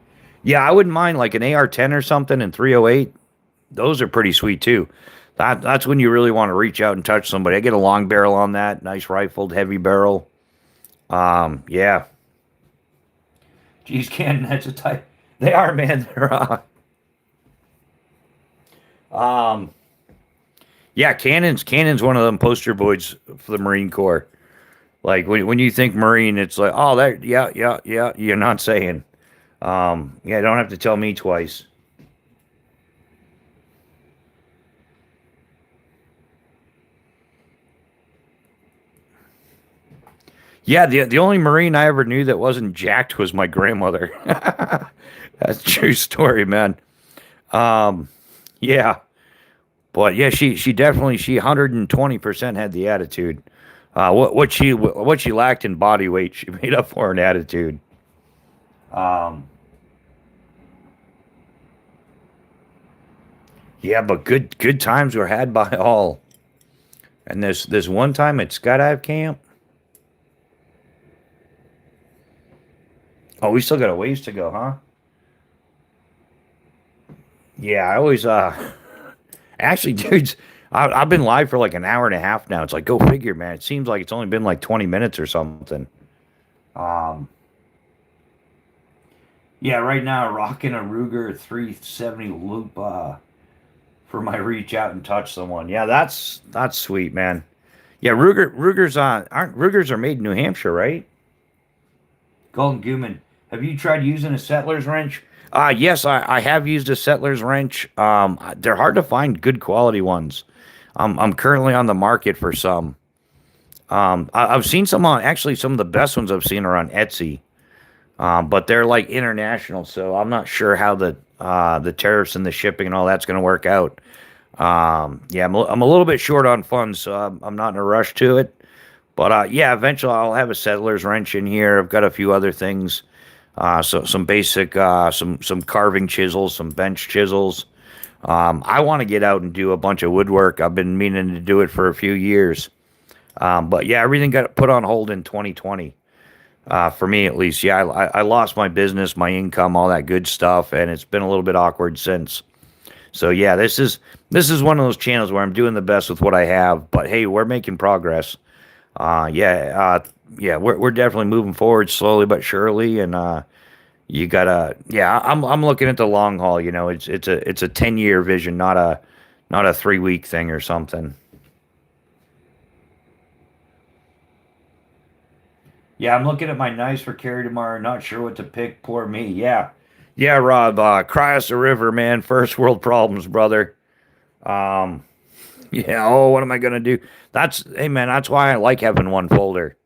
Yeah, I wouldn't mind like an AR 10 or something and 308. Those are pretty sweet too. That's when you really want to reach out and touch somebody. I get a long barrel on that, nice rifled, heavy barrel. Yeah. Geez, Cannon, that's a type. They are, man. They're um, yeah, Cannon's one of them poster boys for the Marine Corps. Like when you think Marine, it's like, oh, that, yeah, yeah, yeah. You're not saying. Yeah, don't have to tell me twice. Yeah, the only Marine I ever knew that wasn't jacked was my grandmother. That's a true story, man. Um, yeah, but yeah, she definitely she 120% had the attitude. What she lacked in body weight, she made up for in attitude. Um, yeah, but good times were had by all. And this one time at skydive camp. Oh, we still got a ways to go, huh? Yeah, I always actually, dudes, I've been live for like an hour and a half now. It's like, go figure, man. It seems like it's only been like 20 minutes or something. Um, yeah, right now, rocking a Ruger 370 loop for my reach out and touch someone. Yeah, that's sweet, man. Yeah, Rugers aren't Rugers are made in New Hampshire, right? Golden Gooman. Have you tried using a settler's wrench? Yes, I have used a settler's wrench. They're hard to find good quality ones. I'm currently on the market for some. I've seen some on actually some of the best ones I've seen are on Etsy. But they're like international, so I'm not sure how the tariffs and the shipping and all that's going to work out. Yeah, I'm a little bit short on funds, so I'm not in a rush to it. But yeah, eventually I'll have a settler's wrench in here. I've got a few other things, so some basic some carving chisels, some bench chisels. I want to get out and do a bunch of woodwork. I've been meaning to do it for a few years. But yeah, everything got put on hold in 2020. For me at least. Yeah, I lost my business, my income, all that good stuff, and it's been a little bit awkward since. So yeah, this is one of those channels where I'm doing the best with what I have. But hey, we're making progress. Yeah, we're definitely moving forward slowly but surely, and you gotta, yeah, I'm looking at the long haul. You know, it's a 10-year vision, not a 3 week thing or something. Yeah, I'm looking at my knives for carry tomorrow. Not sure what to pick. Poor me. Yeah, yeah, Rob. Cry us a river, man. First world problems, brother. Um, yeah. Oh, what am I gonna do? That's hey, man. That's why I like having one folder.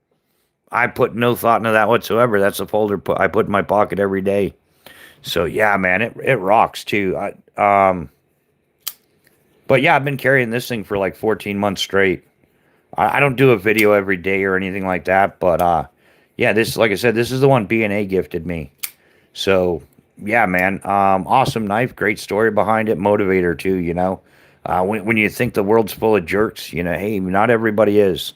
I put no thought into that whatsoever. That's a folder I put in my pocket every day. So yeah, man, it rocks too. But yeah, I've been carrying this thing for like 14 months straight. I don't do a video every day or anything like that, but yeah, this like I said, this is the one B&A gifted me. So yeah, man, awesome knife, great story behind it, motivator too. You know, when you think the world's full of jerks, you know, hey, not everybody is.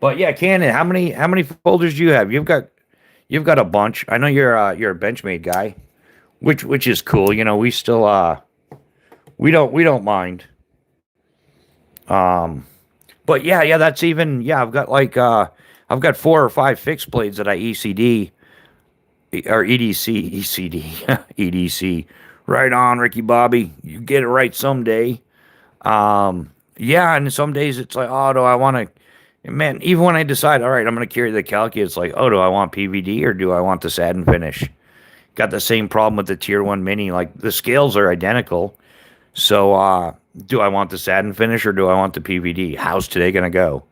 But yeah, Cannon, how many folders do you have? You've got a bunch. I know you're a Benchmade guy, which is cool. You know, we still we don't mind. Um, but yeah, that's even yeah. I've got 4 or 5 fixed blades that I ECD or EDC EDC. Right on, Ricky Bobby. You get it right someday. Yeah, and some days it's like, oh, do I want to? Man, even when I decide, all right, I'm going to carry the Calci, it's like, oh, do I want PVD or do I want the satin finish? Got the same problem with the Tier 1 Mini. Like, the scales are identical. So, do I want the satin finish or do I want the PVD? How's today going to go?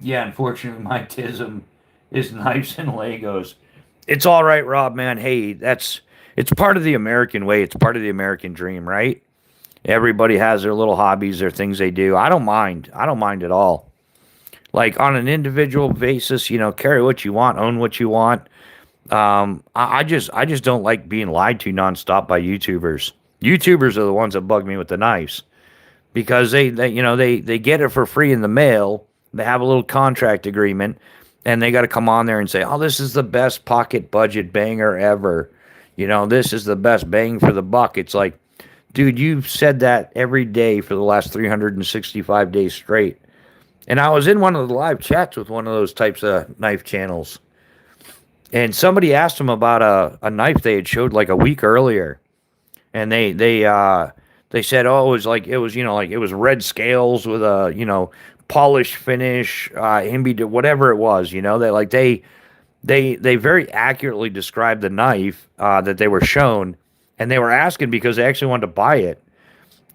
Yeah, unfortunately, my tism is knives and Legos. It's all right, Rob, man. Hey, it's part of the American way. It's part of the American dream, right? Everybody has their little hobbies, their things they do. I don't mind. I don't mind at all. Like on an individual basis, you know, carry what you want, own what you want. I just don't like being lied to nonstop by YouTubers. YouTubers are the ones that bug me with the knives because they get it for free in the mail. They have a little contract agreement. and they got to come on there and say, "Oh, this is the best pocket budget banger ever." This is the best bang for the buck. It's like, dude, you've said that every day for the last 365 days straight. And I was in one of the live chats with one of those types of knife channels. And somebody asked him about a knife they had showed like a week earlier. And they said, oh, it was red scales with a, polished finish, whatever it was, they very accurately described the knife that they were shown, and they were asking because they actually wanted to buy it.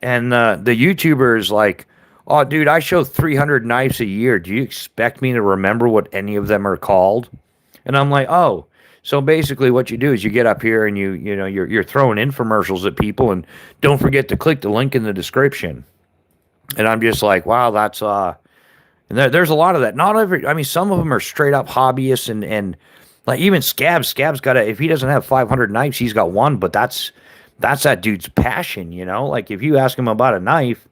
And the YouTuber is like, "Oh, dude, I show 300 knives a year. Do you expect me to remember what any of them are called?" And I'm like, "Oh, so basically, what you do is you get up here and you're throwing infomercials at people, and don't forget to click the link in the description." And I'm just like, "Wow, that's And there's a lot of that. Not every, I mean, some of them are straight up hobbyists and like even Scabs. Scabs got if he doesn't have 500 knives, he's got one, but that's that dude's passion, Like if you ask him about a knife,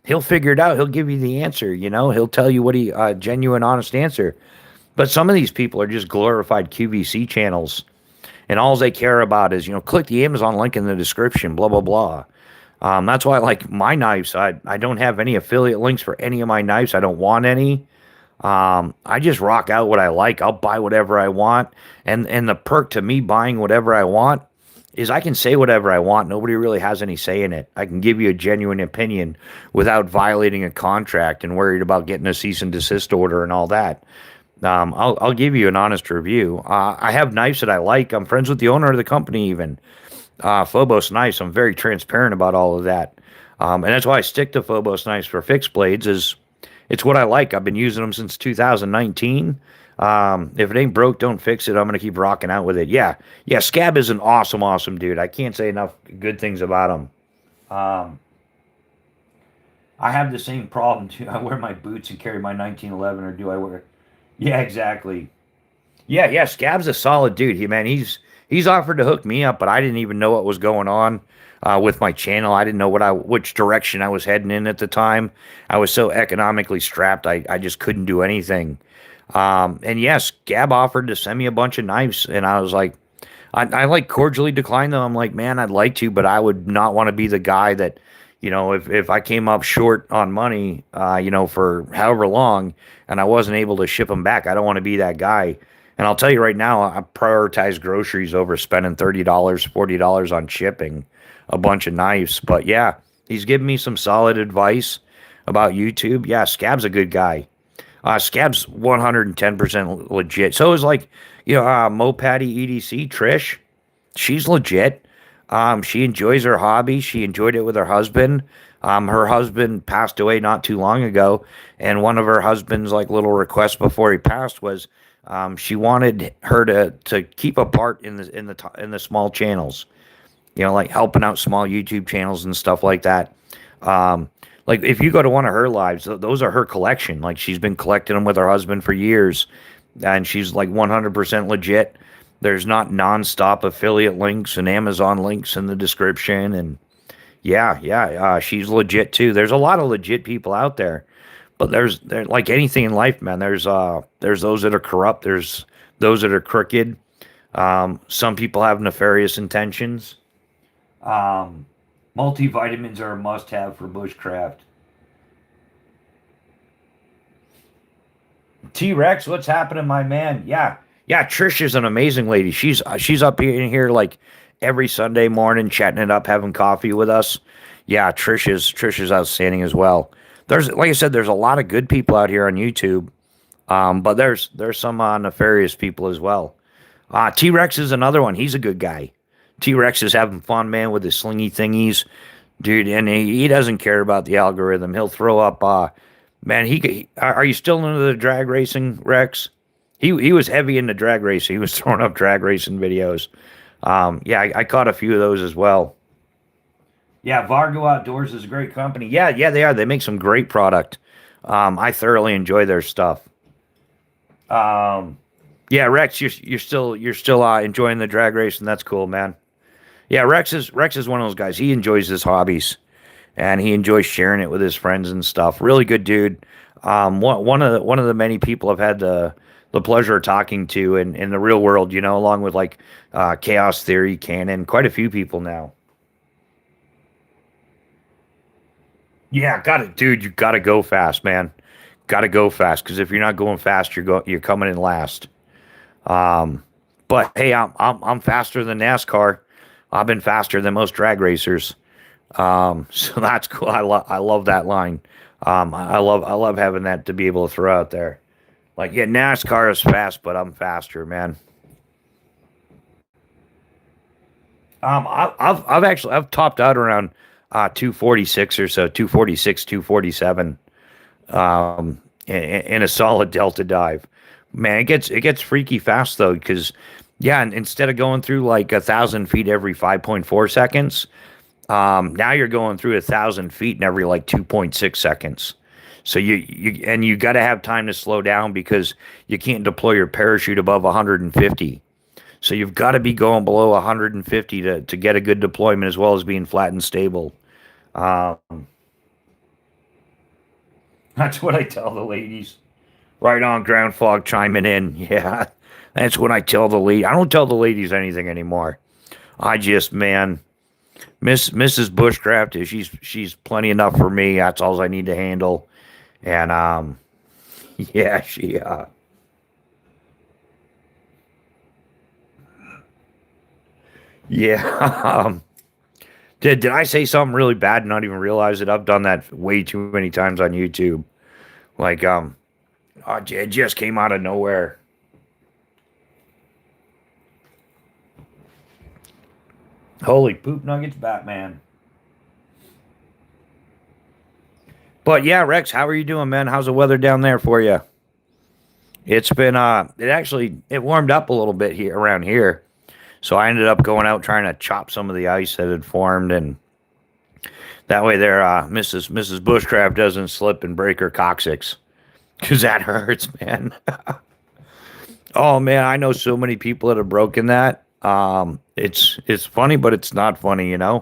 he'll figure it out. He'll give you the answer, He'll tell you what genuine, honest answer. But some of these people are just glorified QVC channels, and all they care about is, click the Amazon link in the description, blah, blah, blah. That's why I like my knives. I don't have any affiliate links for any of my knives. I don't want any. I just rock out what I like. I'll buy whatever I want. And the perk to me buying whatever I want is I can say whatever I want. Nobody really has any say in it. I can give you a genuine opinion without violating a contract and worried about getting a cease and desist order and all that. I'll give you an honest review. I have knives that I like. I'm friends with the owner of the company even. Phobos Knives. I'm very transparent about all of that. And that's why I stick to Phobos Knives for fixed blades is it's what I like. I've been using them since 2019. If it ain't broke, don't fix it. I'm going to keep rocking out with it. Yeah. Yeah. Scab is an awesome, awesome dude. I can't say enough good things about him. I have the same problem too. I wear my boots and carry my 1911, or do I wear? Yeah, exactly. Yeah. Yeah. Scab's a solid dude. He's offered to hook me up, but I didn't even know what was going on with my channel. I didn't know which direction I was heading in at the time. I was so economically strapped, I just couldn't do anything. And yes, Gab offered to send me a bunch of knives, and I was like, I like cordially declined them. I'm like, man, I'd like to, but I would not want to be the guy that, if I came up short on money, for however long, and I wasn't able to ship them back, I don't want to be that guy. And I'll tell you right now, I prioritize groceries over spending $30, $40 on shipping a bunch of knives. But yeah, he's giving me some solid advice about YouTube. Yeah, Scab's a good guy. Scab's 110% legit. So is like, Mopatty EDC, Trish. She's legit. She enjoys her hobby. She enjoyed it with her husband. Her husband passed away not too long ago. And one of her husband's like little requests before he passed was, she wanted her to keep a part in the small channels, like helping out small YouTube channels and stuff like that. Like if you go to one of her lives, those are her collection. Like she's been collecting them with her husband for years, and she's like 100% legit. There's not nonstop affiliate links and Amazon links in the description, and she's legit too. There's a lot of legit people out there. But there's like anything in life, man. There's those that are corrupt. There's those that are crooked. Some people have nefarious intentions. Multivitamins are a must-have for bushcraft. T-Rex, what's happening, my man? Yeah. Trish is an amazing lady. She's up in here like every Sunday morning, chatting it up, having coffee with us. Yeah, Trish is outstanding as well. There's, like I said, there's a lot of good people out here on YouTube, but there's some nefarious people as well. T-Rex is another one. He's a good guy. T-Rex is having fun, man, with his slingy thingies, dude, and he doesn't care about the algorithm. He'll throw up, man. Are you still into the drag racing, Rex? He was heavy into drag racing. He was throwing up drag racing videos. I caught a few of those as well. Yeah, Vargo Outdoors is a great company. Yeah, they are. They make some great product. I thoroughly enjoy their stuff. Yeah, Rex, you're still enjoying the drag race, and that's cool, man. Yeah, Rex is one of those guys. He enjoys his hobbies, and he enjoys sharing it with his friends and stuff. Really good dude. One of the many people I've had the the pleasure of talking to in the real world, along with like Chaos Theory, Canon, quite a few people now. Yeah, got it, dude. You got to go fast, man. Got to go fast because if you're not going fast, you're coming in last. Um, but hey, I'm faster than NASCAR. I've been faster than most drag racers. So that's cool. I love that line. I love having that to be able to throw out there. Like, yeah, NASCAR is fast, but I'm faster, man. I've topped out around 246 or so, 246, 247, in a solid delta dive. Man, it gets freaky fast though, because yeah, and instead of going through like 1,000 feet every 5.4 seconds, now you're going through 1,000 feet in every like 2.6 seconds. So you got to have time to slow down because you can't deploy your parachute above 150. So you've got to be going below 150 to get a good deployment as well as being flat and stable. Um, that's what I tell the ladies. Right on, ground fog chiming in. Yeah, that's what I tell the lady. I don't tell the ladies anything anymore. I just, man, Mrs. Bushcraft is she's plenty enough for me. That's all I need to handle. And yeah, yeah. Did I say something really bad and not even realize it? I've done that way too many times on YouTube. Like oh, it just came out of nowhere. Holy poop nuggets, Batman. But yeah, Rex, how are you doing, man? How's the weather down there for you? It's been it warmed up a little bit here around here. So I ended up going out trying to chop some of the ice that had formed, and that way there Mrs. Bushcraft doesn't slip and break her coccyx. Cause that hurts, man. Oh man, I know so many people that have broken that. It's funny, but it's not funny. Yeah,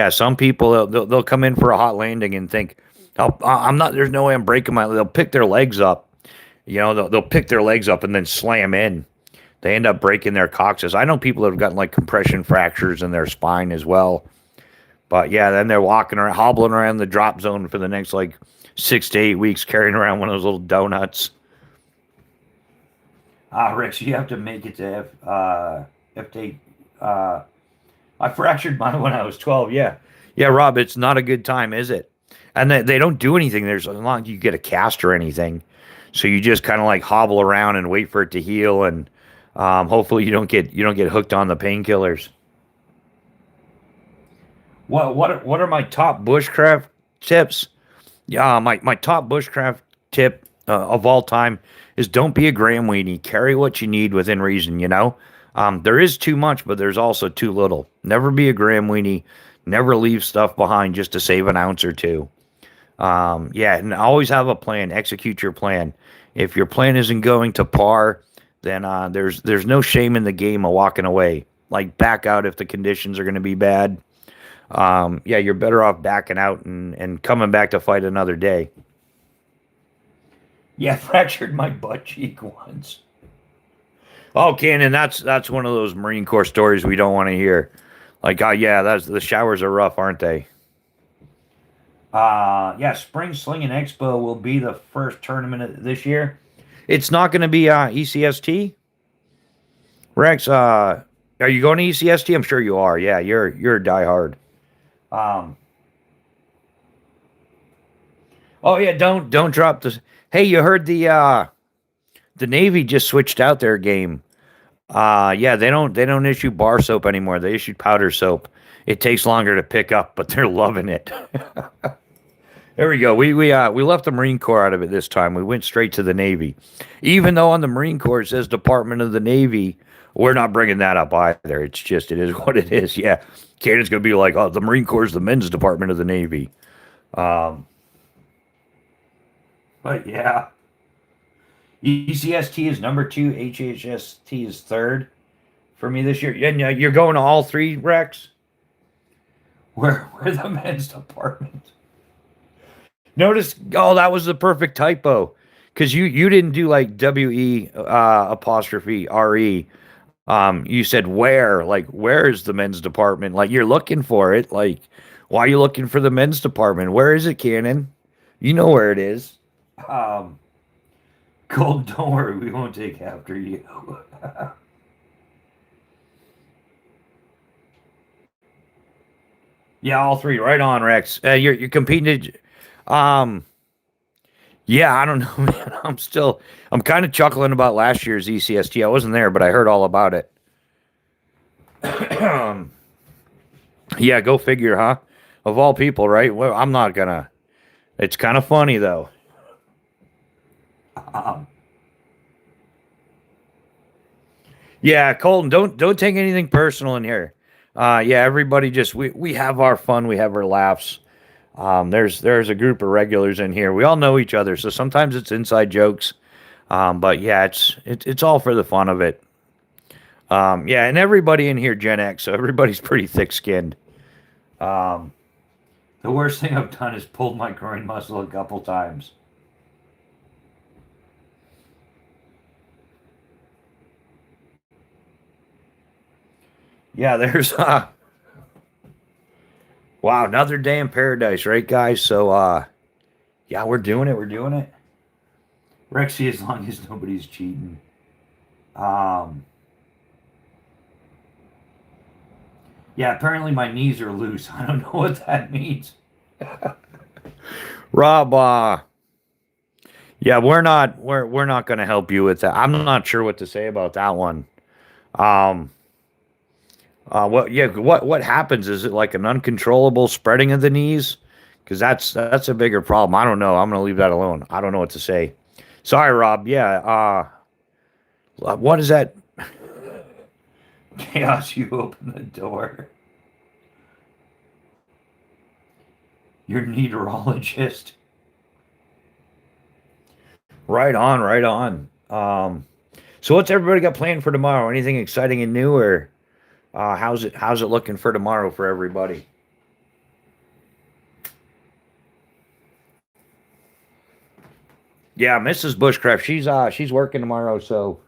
some people they'll come in for a hot landing and think, oh, I'm not. There's no way I'm breaking my. They'll pick their legs up. They'll pick their legs up and then slam in. They end up breaking their coccyx. I know people that have gotten like compression fractures in their spine as well. But yeah, then they're walking around, hobbling around the drop zone for the next like 6 to 8 weeks, carrying around one of those little donuts. Rich, you have to make it to F8. I fractured mine when I was 12. Yeah. Yeah, Rob, it's not a good time, is it? And they don't do anything. There's not like you get a cast or anything. So you just kind of like hobble around and wait for it to heal, and hopefully you don't get hooked on the painkillers. What are my top bushcraft tips? Yeah, my top bushcraft tip of all time is don't be a gram weenie. Carry what you need within reason. There is too much, but there's also too little. Never be a gram weenie. Never leave stuff behind just to save an ounce or two. Yeah, and always have a plan. Execute your plan. If your plan isn't going to par, then there's no shame in the game of walking away. Like back out if the conditions are going to be bad. Yeah, you're better off backing out and coming back to fight another day. Yeah, fractured my butt cheek once. Oh, Cannon, that's one of those Marine Corps stories we don't want to hear. Like, yeah, that's the showers are rough, aren't they? Yeah, Spring Slinging Expo will be the first tournament this year. It's not going to be ECST. Rex, are you going to ECST? I'm sure you are. Yeah, you're a diehard. Um, oh yeah, don't drop this. Hey, you heard the Navy just switched out their game. Yeah, they don't issue bar soap anymore. They issued powder soap. It takes longer to pick up, but they're loving it. There we go. We left the Marine Corps out of it this time. We went straight to the Navy, even though on the Marine Corps it says Department of the Navy. We're not bringing that up either. It is what it is. Yeah, Canada's gonna be like, oh, the Marine Corps is the men's Department of the Navy. Um, but yeah, ECST is number two. HHST is third for me this year. Yeah, you're going to all three, Rex. Where the men's department? Notice, oh, that was the perfect typo. because you didn't do like apostrophe re. You said where, like where is the men's department? Like you're looking for it. Like why are you looking for the men's department? Where is it, Cannon? You know where it is. Um, Cold, don't worry, we won't take after you. Yeah, all three. Right on, Rex. You're competing. Um, yeah, I don't know, man. I'm kind of chuckling about last year's ECST. I wasn't there, but I heard all about it. Yeah, go figure, huh? Of all people, right? Well, I'm not gonna. It's kind of funny though. Um, yeah, Colton, don't take anything personal in here. Yeah, everybody just we have our fun, we have our laughs. There's a group of regulars in here. We all know each other, so sometimes it's inside jokes. But yeah, it's all for the fun of it. Yeah, and everybody in here Gen X, so everybody's pretty thick skinned. Um, the worst thing I've done is pulled my groin muscle a couple times. Yeah, there's wow, another day in paradise, right, guys? So yeah, we're doing it. We're doing it. Rexy, as long as nobody's cheating. Um, yeah, apparently my knees are loose. I don't know what that means. Rob, yeah, we're not going to help you with that. I'm not sure what to say about that one. Um, what happens? Is it like an uncontrollable spreading of the knees? Because that's a bigger problem. I don't know. I'm gonna leave that alone. I don't know what to say. Sorry, Rob. Yeah. What is that? Chaos. You open the door. Your neurologist. Right on. Right on. So what's everybody got planned for tomorrow? Anything exciting and new, or how's it looking for tomorrow for everybody? Yeah, Mrs. Bushcraft, she's working tomorrow, so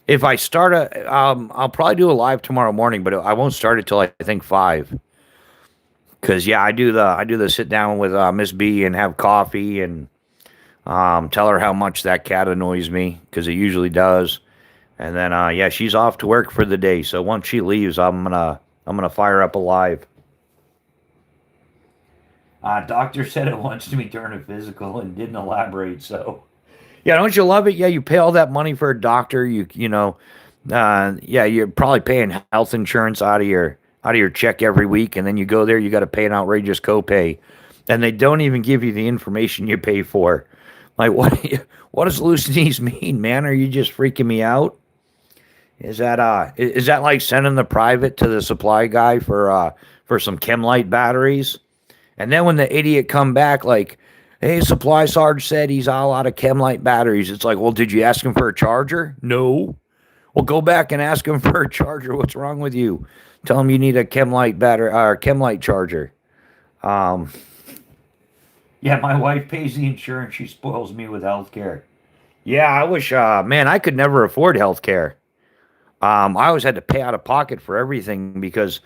if I start I'll probably do a live tomorrow morning, but I won't start it till I think 5. Cause yeah, I do the sit down with Miss B and have coffee and tell her how much that cat annoys me because it usually does, and then yeah, she's off to work for the day. So once she leaves, I'm gonna fire up a live. Doctor said it wants to be during a physical and didn't elaborate. So yeah, don't you love it? Yeah, you pay all that money for a doctor. Yeah, you're probably paying health insurance out of your check every week, and then you go there, you got to pay an outrageous copay, and they don't even give you the information you pay for. Like, what does loose knees mean, man? Are you just freaking me out? Is that like sending the private to the supply guy for some Chemlight batteries? And then when the idiot come back like, hey, supply sarge said he's all out of Chemlight batteries. It's like, well, did you ask him for a charger? No. Well, go back and ask him for a charger. What's wrong with you? Tell him you need a Chemlight battery or Chemlight charger. Um, yeah, my wife pays the insurance. She spoils me with health care. Yeah, I wish, man, I could never afford health care. I always had to pay out of pocket for everything because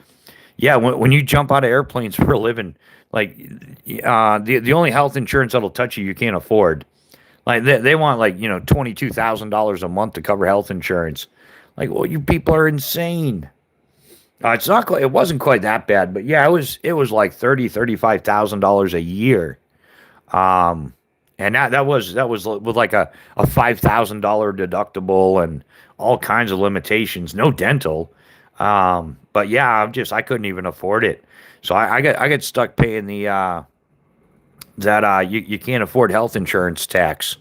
yeah, when you jump out of airplanes for a living, like the only health insurance that'll touch you, you can't afford. Like they want like $22,000 a month to cover health insurance. Like, well, you people are insane. It's not quite, it wasn't quite that bad, but yeah, it was like $35,000 a year. Um, and that was with like a $5,000 deductible and all kinds of limitations. No dental. But yeah, I couldn't even afford it. So I get stuck paying the that you can't afford health insurance tax.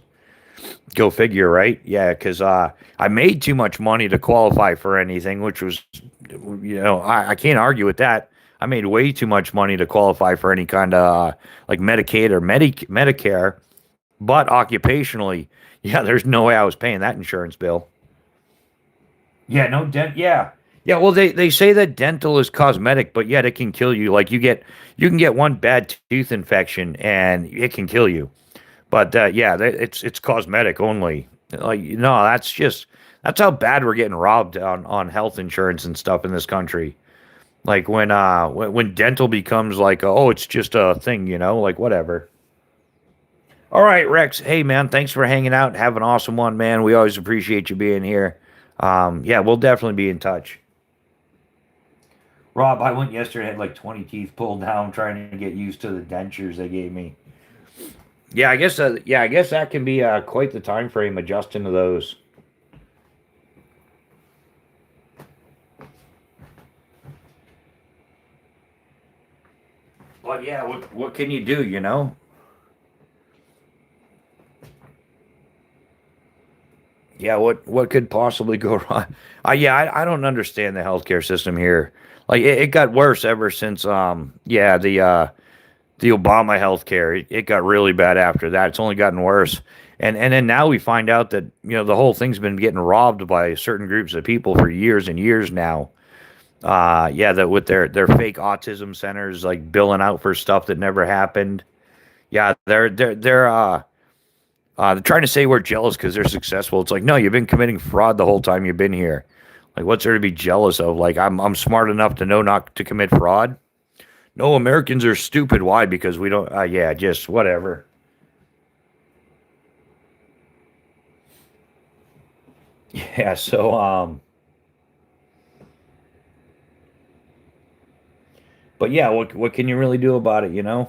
Go figure, right? Yeah, because I made too much money to qualify for anything, which was, I can't argue with that. I made way too much money to qualify for any kind of like Medicaid or Medicare, but occupationally, yeah, there's no way I was paying that insurance bill. Yeah, no dent. Yeah, yeah. Well, they say that dental is cosmetic, but yet it can kill you. Like you can get one bad tooth infection and it can kill you. But yeah, it's cosmetic only. Like no, that's how bad we're getting robbed on health insurance and stuff in this country. Like when dental becomes like oh it's just a thing, like whatever. All right, Rex. Hey man, thanks for hanging out. Have an awesome one, man. We always appreciate you being here. Yeah, we'll definitely be in touch. Rob, I went yesterday, had like 20 teeth pulled down, trying to get used to the dentures they gave me. Yeah, I guess. Yeah, I guess that can be quite the time frame adjusting to those. But yeah, what can you do? Yeah, what could possibly go wrong? Yeah, I don't understand the healthcare system here. Like it got worse ever since yeah the Obama healthcare. It got really bad after that. It's only gotten worse. And then now we find out that the whole thing's been getting robbed by certain groups of people for years and years now. Yeah, that with their fake autism centers like billing out for stuff that never happened. Yeah, they're trying to say we're jealous because they're successful. It's like, no, you've been committing fraud the whole time you've been here. Like, what's there to be jealous of? Like, I'm smart enough to know not to commit fraud. No, Americans are stupid. Why? Because we don't. Yeah, just whatever. Yeah. But yeah, what can you really do about it?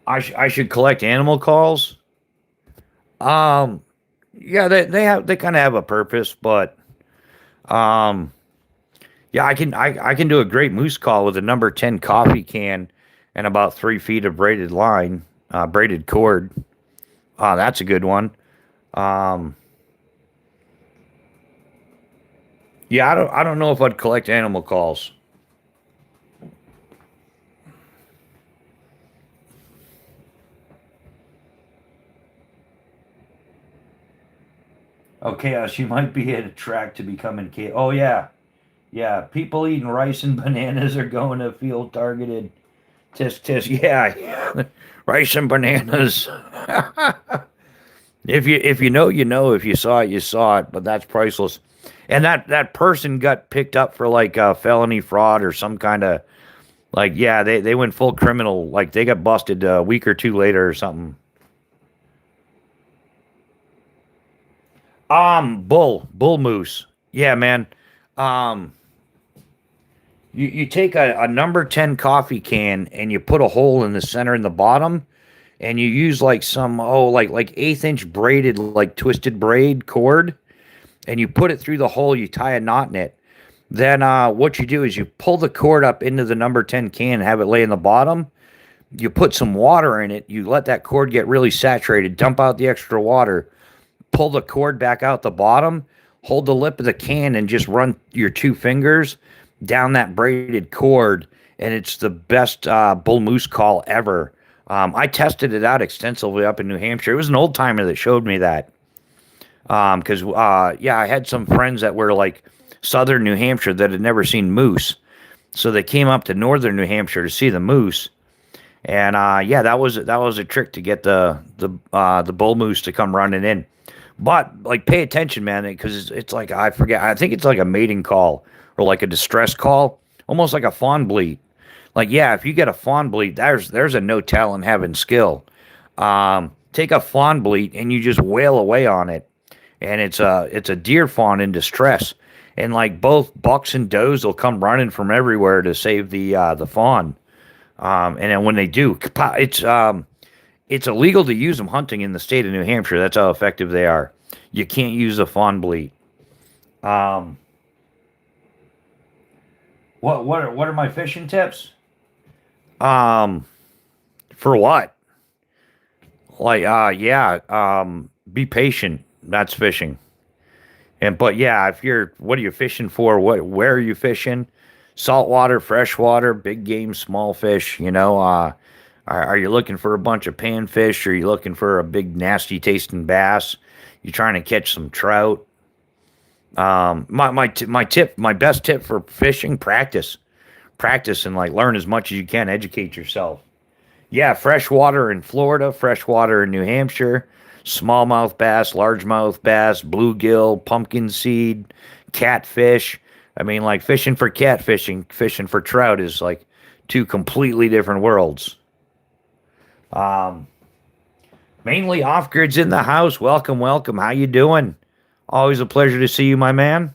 I should collect animal calls. Um, yeah, they kind of have a purpose, but um, yeah, I can do a great moose call with a number 10 coffee can and about 3 feet of braided line, braided cord. That's a good one. Um, yeah, I don't know if I'd collect animal calls. Okay, she might be at a track to become in. Oh yeah, yeah. People eating rice and bananas are going to field targeted. Tisk tisk. Yeah, yeah. Rice and bananas. If you know, you know. If you saw it, you saw it. But that's priceless. And that person got picked up for like felony fraud or some kind of like yeah they went full criminal. Like they got busted a week or two later or something. Bull moose. Yeah, man. Um, you take a number 10 coffee can and you put a hole in the center and the bottom and you use like some like eighth inch braided like twisted braid cord and you put it through the hole, you tie a knot in it. Then what you do is you pull the cord up into the number 10 can and have it lay in the bottom. You put some water in it, you let that cord get really saturated, dump out the extra water, pull the cord back out the bottom, hold the lip of the can, and just run your two fingers down that braided cord. And it's the best bull moose call ever. I tested it out extensively up in New Hampshire. It was an old timer that showed me that. Because, yeah, I had some friends that were like southern New Hampshire that had never seen moose. So they came up to northern New Hampshire to see the moose. And yeah, that was a trick to get the bull moose to come running in. But like, pay attention, man, because it's like I forget. I think it's like a mating call or like a distress call, almost like a fawn bleat. Like, yeah, if you get a fawn bleat, there's a no tell in having skill. Take a fawn bleat and you just wail away on it, and it's a deer fawn in distress, and like both bucks and does will come running from everywhere to save the fawn. And then when they do, it's illegal to use them hunting in the state of New Hampshire. That's how effective they are. You can't use a fawn bleat. Um, what are my fishing tips? Um, for what? Like yeah, be patient. That's fishing. And but yeah, if you're what are you fishing for? Where are you fishing? Saltwater, freshwater, big game, small fish, are you looking for a bunch of panfish? Or are you looking for a big nasty tasting bass? You trying to catch some trout? My best tip for fishing: practice. practice and like learn as much as you can, educate yourself. Yeah, freshwater in Florida, freshwater in New Hampshire, smallmouth bass, largemouth bass, bluegill, pumpkin seed, catfish. I mean, like fishing for catfishing, fishing for trout is like two completely different worlds. Um, Mainly off grids in the house. Welcome, welcome. How you doing? Always a pleasure to see you, my man.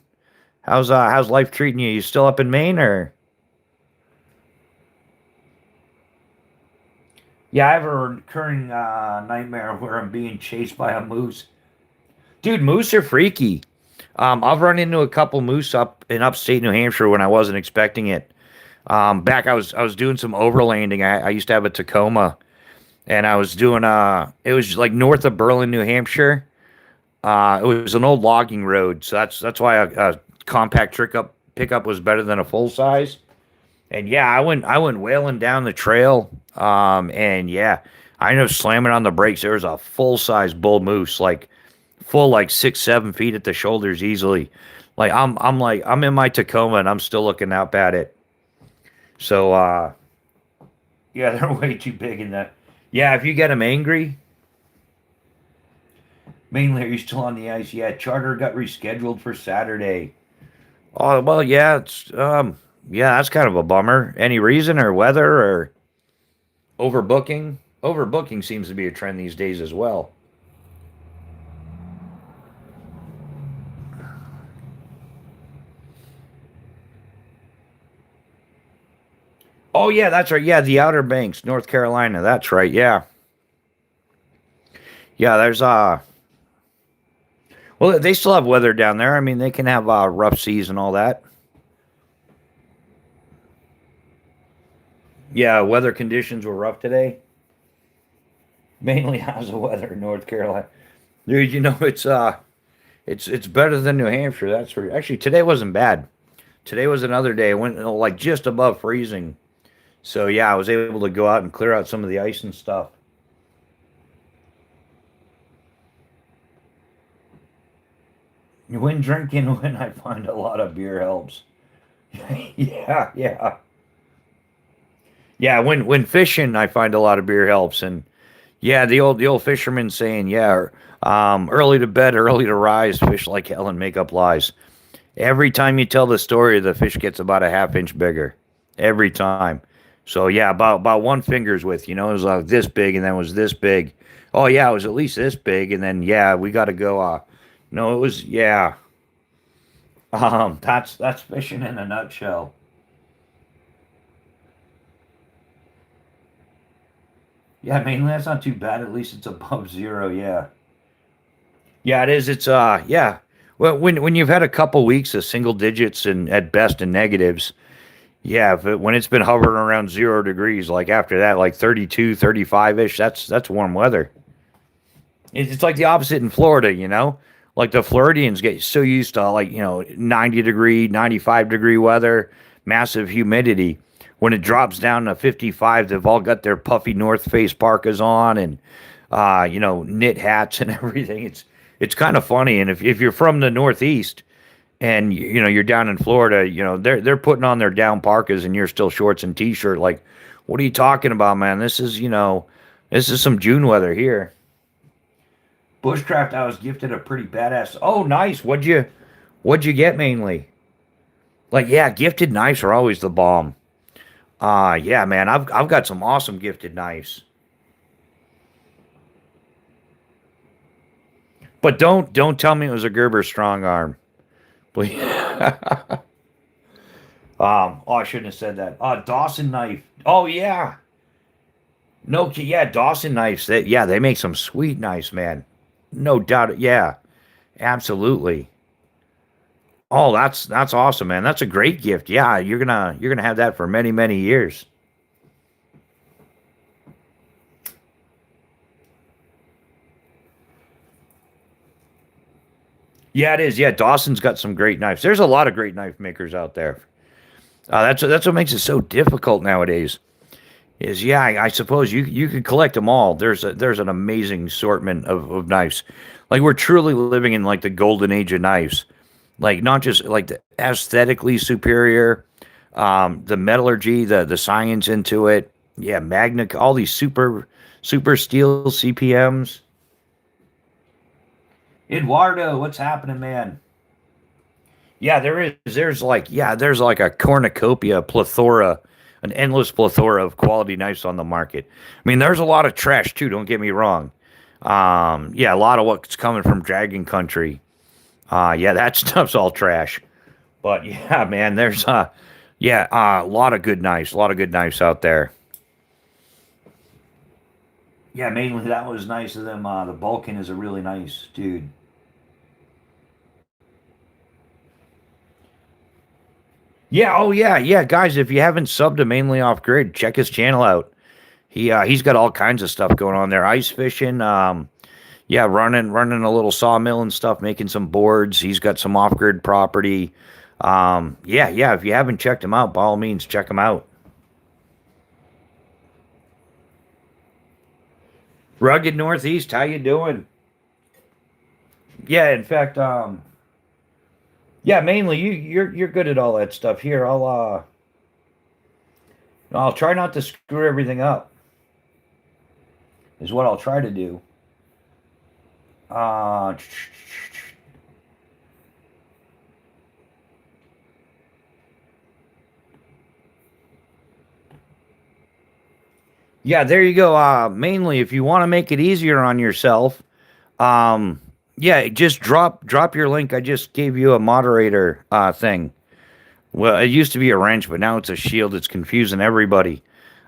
How's life treating you? You still up in Maine or? Yeah, I have a recurring nightmare where I'm being chased by a moose. Dude, moose are freaky. I've run into a couple moose up in upstate New Hampshire when I wasn't expecting it. Back I was doing some overlanding. I used to have a Tacoma, and I was doing it was like north of Berlin, New Hampshire. It was an old logging road, so that's why a compact trick up pickup was better than a full size. And yeah, I went wailing down the trail. And yeah, I ended up slamming on the brakes. There was a full size bull moose, like full like 6, 7 feet at the shoulders easily. Like I'm in my Tacoma and I'm still looking up at it. So yeah, they're way too big in that. Yeah, if you get them angry, mainly are you still on the ice? Yeah, charter got rescheduled for Saturday. Oh well, yeah, it's yeah, that's kind of a bummer. Any reason or weather or overbooking? Overbooking seems to be a trend these days as well. Oh yeah, that's right. Yeah, the Outer Banks, North Carolina. That's right. Yeah. Yeah, there's well, they still have weather down there. I mean, they can have rough seas and all that. Yeah, weather conditions were rough today. Mainly how's the weather in North Carolina? Dude, it's better than New Hampshire. That's for actually today wasn't bad. Today was another day. It went like just above freezing. So yeah, I was able to go out and clear out some of the ice and stuff. When drinking, when I find a lot of beer helps. Yeah, yeah, yeah. When fishing, I find a lot of beer helps, and yeah, the old fisherman saying, yeah, early to bed, early to rise, fish like hell and make up lies. Every time you tell the story, the fish gets about a half inch bigger. Every time. So yeah, about one finger's width. It was this big, and then it was this big. Oh yeah, it was at least this big, and then yeah, we got to go. No, it was yeah. That's fishing in a nutshell. Yeah, mainly that's not too bad. At least it's above zero. Yeah, yeah, it is. It's yeah. Well, when you've had a couple weeks of single digits and at best and negatives, yeah, when it's been hovering around 0 degrees, like after that, like 32, 35 ish, that's warm weather. It's like the opposite in Florida. Like the Floridians get so used to like, 90-degree, 95-degree weather, massive humidity. When it drops down to 55, they've all got their puffy North Face parkas on and knit hats and everything. It's kind of funny. And if you're from the Northeast and you're down in Florida, they're putting on their down parkas and you're still shorts and t-shirt. Like, what are you talking about, man? This is some June weather here. Bushcraft, I was gifted a pretty badass. Oh, nice. What'd you get mainly? Like, yeah, gifted knives are always the bomb. Yeah, man, I've got some awesome gifted knives. But don't tell me it was a Gerber strong arm, please. Oh, I shouldn't have said that. Dawson knife. Oh yeah, no, yeah, Dawson knives. Yeah, they make some sweet knives, man. No doubt. Yeah, absolutely. Oh, that's awesome, man. That's a great gift. Yeah, you're gonna have that for many many years. Yeah, it is. Yeah, Dawson's got some great knives. There's a lot of great knife makers out there. That's what makes it so difficult nowadays. Is yeah, I suppose you could collect them all. There's an amazing assortment of knives. Like we're truly living in like the golden age of knives. Like not just like the aesthetically superior, The metallurgy, the science into it. Yeah, Magna, all these super steel CPMs. Eduardo, what's happening, man? Yeah, there's like a cornucopia, plethora, an endless plethora of quality knives on the market. I mean, there's a lot of trash too. Don't get me wrong. Yeah, a lot of what's coming from Dragon Country. Yeah, that stuff's all trash. But yeah, man, there's yeah, a lot of good knives, a lot of good knives out there. Yeah, mainly that was nice of them. The Vulcan is a really nice dude. Yeah, oh yeah, guys. If you haven't subbed to Mainly Off Grid, check his channel out. He's got all kinds of stuff going on there. Ice fishing, yeah, running a little sawmill and stuff, making some boards. He's got some off grid property. Yeah. If you haven't checked him out, by all means, check him out. Rugged Northeast, how you doing? Yeah, in fact, yeah, mainly you're good at all that stuff. Here, I'll try not to screw everything up. Is what I'll try to do. Uh, yeah, there you go. Mainly, if you want to make it easier on yourself, yeah, just drop your link. I just gave you a moderator thing. Well, it used to be a wrench, but now it's a shield. It's confusing everybody.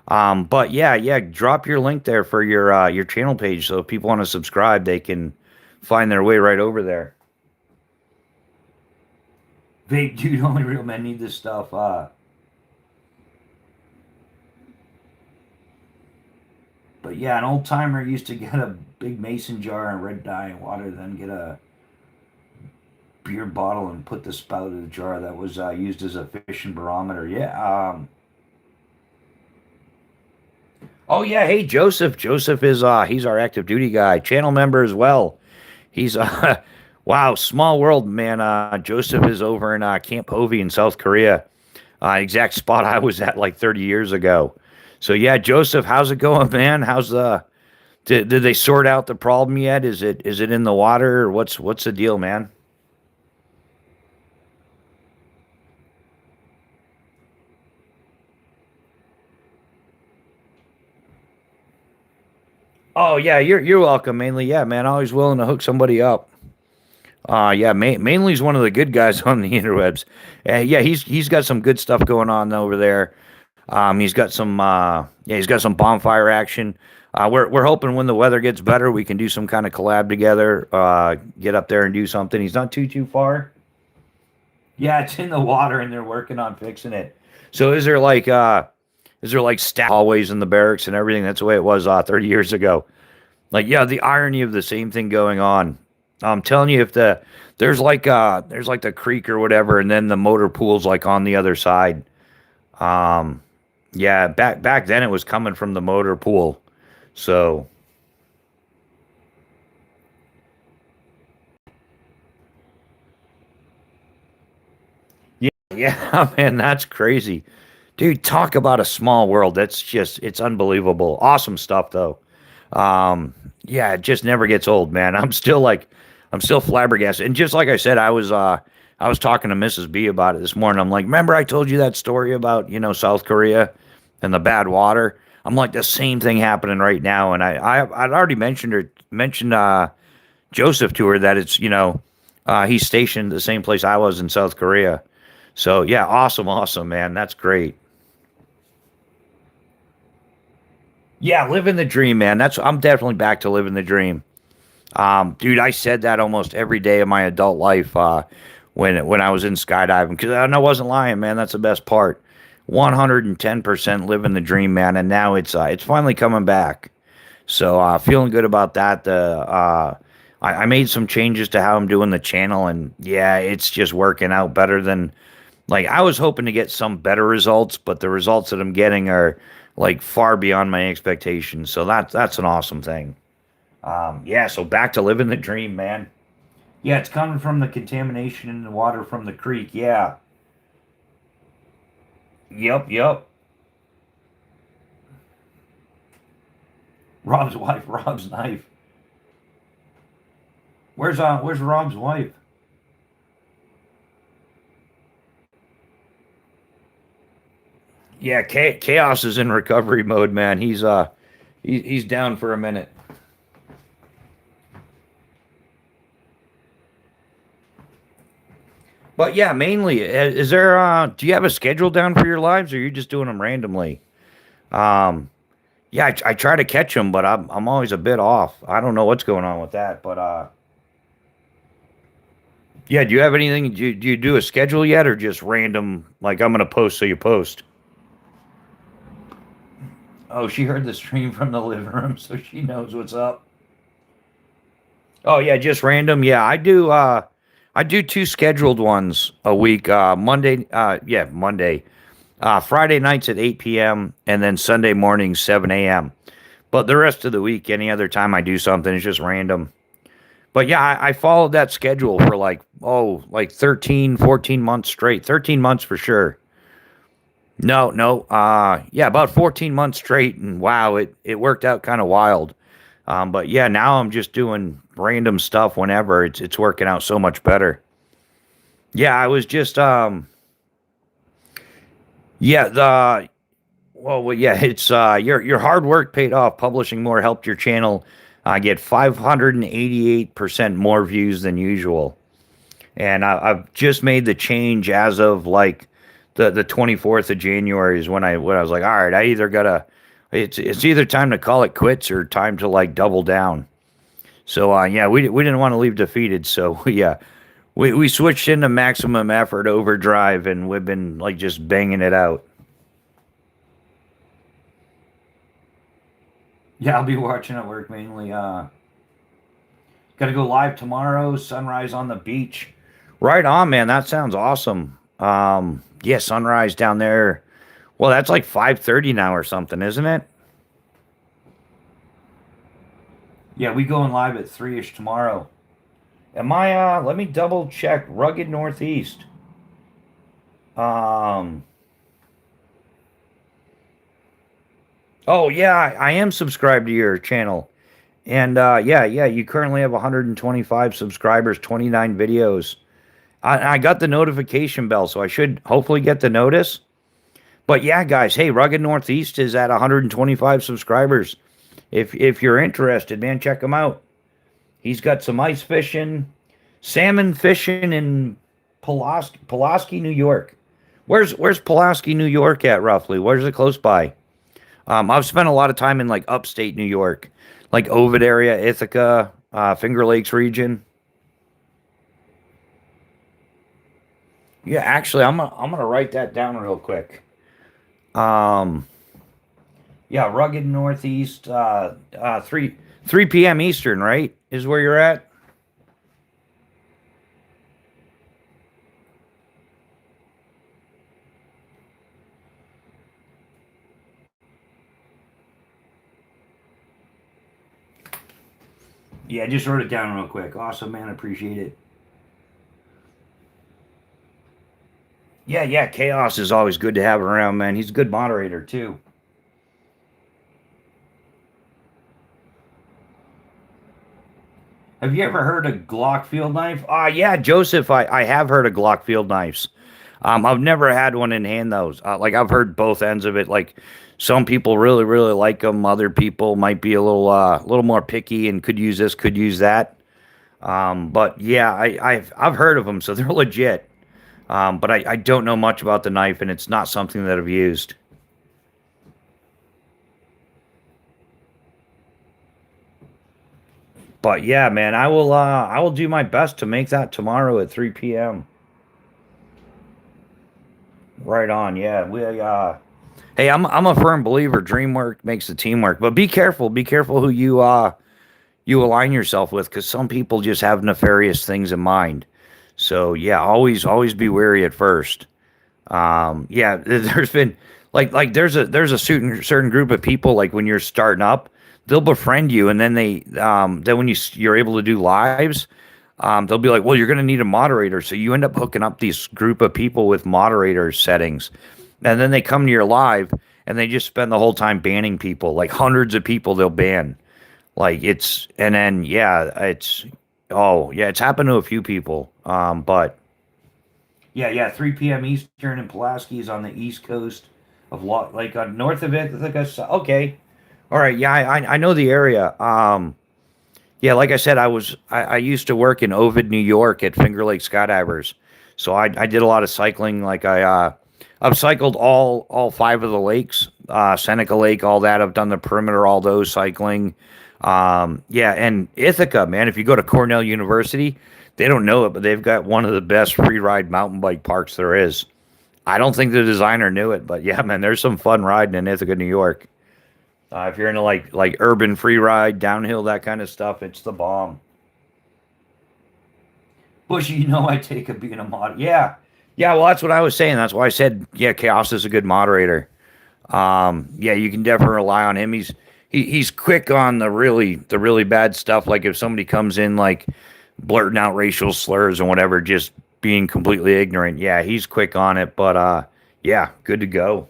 But yeah, drop your link there for your channel page, so if people want to subscribe, they can find their way right over there. Vape, dude, only real men need this stuff. But yeah, an old timer used to get a big mason jar and red dye and water, then get a beer bottle and put the spout of the jar that was used as a fishing barometer. Yeah. Oh yeah. Hey, Joseph. Joseph is he's our active duty guy, channel member as well. He's wow, small world, man. Joseph is over in Camp Hovey in South Korea. Exact spot I was at like 30 years ago. So yeah, Joseph, how's it going, man? How's the did they sort out the problem yet? Is it in the water or what's the deal, man? Oh yeah, you're welcome. Mainly, yeah, man. Always willing to hook somebody up. Yeah, mainly he's one of the good guys on the interwebs. Yeah, he's got some good stuff going on over there. He's got some yeah, he's got some bonfire action. We're hoping when the weather gets better, we can do some kind of collab together. Get up there and do something. He's not too far. Yeah, it's in the water, and they're working on fixing it. So is there like staff hallways in the barracks and everything? That's the way it was 30 years ago. Like, yeah, the irony of the same thing going on. I'm telling you, if there's like the creek or whatever, and then the motor pool's like on the other side. Um, yeah, back then it was coming from the motor pool. So yeah, yeah, man, that's crazy, dude. Talk about a small world. It's unbelievable. Awesome stuff though. Yeah, it just never gets old, man. I'm still flabbergasted. And just like I said, I was talking to Mrs. B about it this morning. I'm like, remember I told you that story about, South Korea and the bad water? I'm like, the same thing happening right now. And I'd already mentioned Joseph to her that it's, he's stationed the same place I was in South Korea. So yeah, awesome, man. That's great. Yeah, living the dream, man. I'm definitely back to living the dream. Dude, I said that almost every day of my adult life when I was in skydiving because I wasn't lying, man. That's the best part. 110% living the dream, man. And now it's finally coming back. So feeling good about that. I made some changes to how I'm doing the channel, and yeah, it's just working out better than like I was hoping to get some better results, but the results that I'm getting are like far beyond my expectations. So that's an awesome thing. Yeah, so back to living the dream, man. Yeah, it's coming from the contamination in the water from the creek. Yeah. Yep. Rob's wife, Rob's knife. Where's Rob's wife? Yeah, Chaos is in recovery mode, man. He's down for a minute. But yeah, mainly, is there? Do you have a schedule down for your lives, or are you just doing them randomly? Um, yeah, I try to catch them, but I'm always a bit off. I don't know what's going on with that, but yeah. Do you have anything? Do you do a schedule yet, or just random? Like I'm gonna post, so you post. Oh, she heard the stream from the living room, so she knows what's up. Oh yeah, just random. Yeah, I do two scheduled ones a week. Monday, yeah, Monday. Friday nights at 8 p.m. and then Sunday mornings 7 a.m. But the rest of the week, any other time I do something, it's just random. But yeah, I followed that schedule for like 13, 14 months straight. 13 months for sure. No. Yeah, about 14 months straight, and wow, it worked out kind of wild. But yeah, now I'm just doing random stuff whenever. It's working out so much better. Yeah, I was just yeah, yeah, it's your hard work paid off. Publishing more helped your channel get 588% more views than usual. And I've just made the change as of like the 24th of January is when I was like, all right, I either gotta it's either time to call it quits or time to like double down. So yeah, we didn't want to leave defeated, so yeah, we switched into maximum effort overdrive, and we've been like just banging it out. Yeah, I'll be watching at work mainly. Gotta go live tomorrow, sunrise on the beach. Right on, man. That sounds awesome. Yeah, sunrise down there. Well, that's like 5:30 now or something, isn't it? Yeah, we going live at 3ish tomorrow. Am I let me double check. Rugged Northeast. Um Oh yeah, I am subscribed to your channel. And yeah, you currently have 125 subscribers, 29 videos. I got the notification bell, so I should hopefully get the notice. But yeah, guys, hey, Rugged Northeast is at 125 subscribers. If you're interested, man, check him out. He's got some ice fishing, salmon fishing in Pulaski, New York. Where's Pulaski, New York at roughly? Where's it close by? I've spent a lot of time in like upstate New York, like Ovid area, Ithaca, Finger Lakes region. Yeah, actually, I'm gonna write that down real quick. Um, yeah, Rugged Northeast, 3 p.m. Eastern, right? Is where you're at. Yeah, I just wrote it down real quick. Awesome, man. Appreciate it. Yeah. Chaos is always good to have around, man. He's a good moderator too. Have you ever heard of Glock field knife? Yeah, Joseph. I have heard of Glock field knives. I've never had one in hand though. Like I've heard both ends of it. Like some people really like them. Other people might be a little more picky and could use this, could use that. But yeah, I've heard of them, so they're legit. But I don't know much about the knife, and it's not something that I've used. But yeah, man, I will do my best to make that tomorrow at 3 p.m. Right on. Yeah, hey, I'm a firm believer dream work makes the team work. But be careful. Be careful who you align yourself with, because some people just have nefarious things in mind. So yeah, always be wary at first. Yeah, there's been there's a certain group of people, like when you're starting up, they'll befriend you, and then when you're able to do lives, they'll be like, well, you're gonna need a moderator, so you end up hooking up these group of people with moderator settings, and then they come to your live and they just spend the whole time banning people, like hundreds of people they'll ban. Like it's and then yeah, it's oh yeah, it's happened to a few people. But yeah, 3 p.m. Eastern in Pulaski's on the East Coast of like north of it. Like okay, all right, yeah, I know the area. Yeah, like I said, I used to work in Ovid, New York at Finger Lake Skydivers, so I did a lot of cycling. Like I've cycled all five of the lakes, Seneca Lake, all that. I've done the perimeter, all those cycling. Yeah, and Ithaca, man. If you go to Cornell University, they don't know it, but they've got one of the best free ride mountain bike parks there is. I don't think the designer knew it, but yeah, man, there's some fun riding in Ithaca, New York. If you're into like urban free ride, downhill, that kind of stuff, it's the bomb. Bushy, I take a being a mod. Yeah, yeah. Well, that's what I was saying. That's why I said yeah, Chaos is a good moderator. Yeah, you can definitely rely on him. He's quick on the really bad stuff. Like if somebody comes in like blurting out racial slurs and whatever, just being completely ignorant. Yeah, he's quick on it. But yeah, good to go.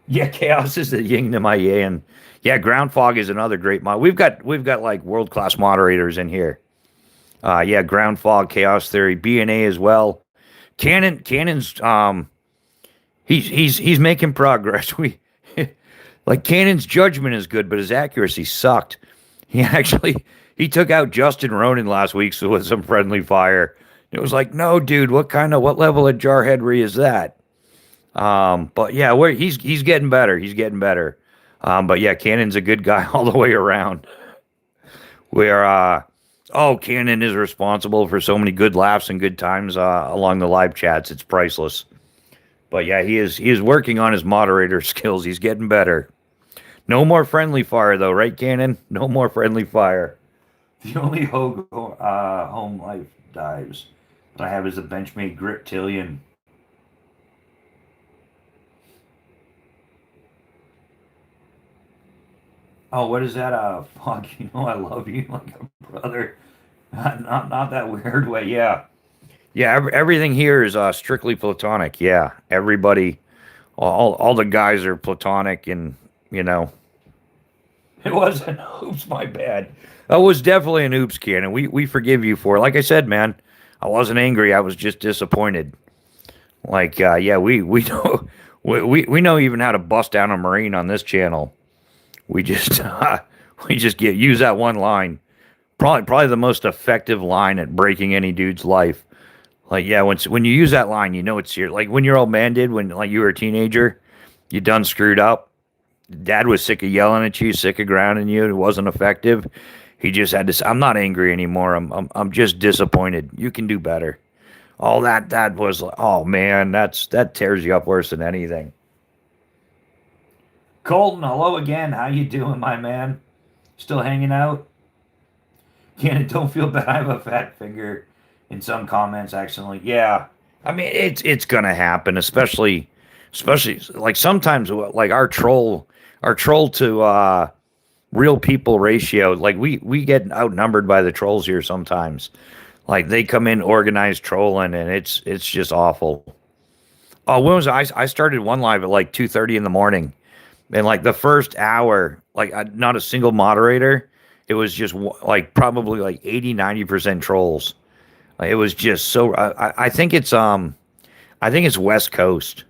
Yeah, Chaos is the yin to my yang. Yeah, Ground Fog is another great mod. We've got like world class moderators in here. Yeah, Ground Fog, Chaos Theory, BNA as well. Cannon's he's making progress. We like Cannon's judgment is good, but his accuracy sucked. He actually he took out Justin Ronan last week so with some friendly fire. It was like, no, dude, what level of jarheadry is that? But yeah, he's getting better. He's getting better. But yeah, Cannon's a good guy all the way around. Where Cannon is responsible for so many good laughs and good times along the live chats. It's priceless. But yeah, he is working on his moderator skills. He's getting better. No more friendly fire though, right, Cannon? No more friendly fire. The only home life dives that I have is a Benchmade Griptilian. Oh, what is that? Fuck, I love you like a brother. Not that weird way. Yeah, yeah. Everything here is strictly platonic. Yeah, everybody, all the guys are platonic, and you know, it was an oops, my bad. That was definitely an oops, Cannon. We forgive you for it. Like I said, man, I wasn't angry. I was just disappointed. Like, yeah, we know we know even how to bust down a marine on this channel. We just we just get use that one line. Probably the most effective line at breaking any dude's life. Like yeah, when you use that line, you know it's your like when your old man did when like you were a teenager, you done screwed up. Dad was sick of yelling at you, sick of grounding you. It wasn't effective. He just had to say, I'm not angry anymore. I'm just disappointed. You can do better. All that was oh man, that tears you up worse than anything. Colton, hello again. How you doing, my man? Still hanging out? Cannon, don't feel bad. I have a fat finger in some comments accidentally. Yeah. I mean it's gonna happen, especially like sometimes like our troll to real people ratio, like we get outnumbered by the trolls here sometimes. Like they come in organized trolling and it's just awful. Oh, when was I started one live at like 2:30 in the morning. And like the first hour, like not a single moderator. It was just like probably like 80-90% trolls. Like, it was just so. I think it's West Coast.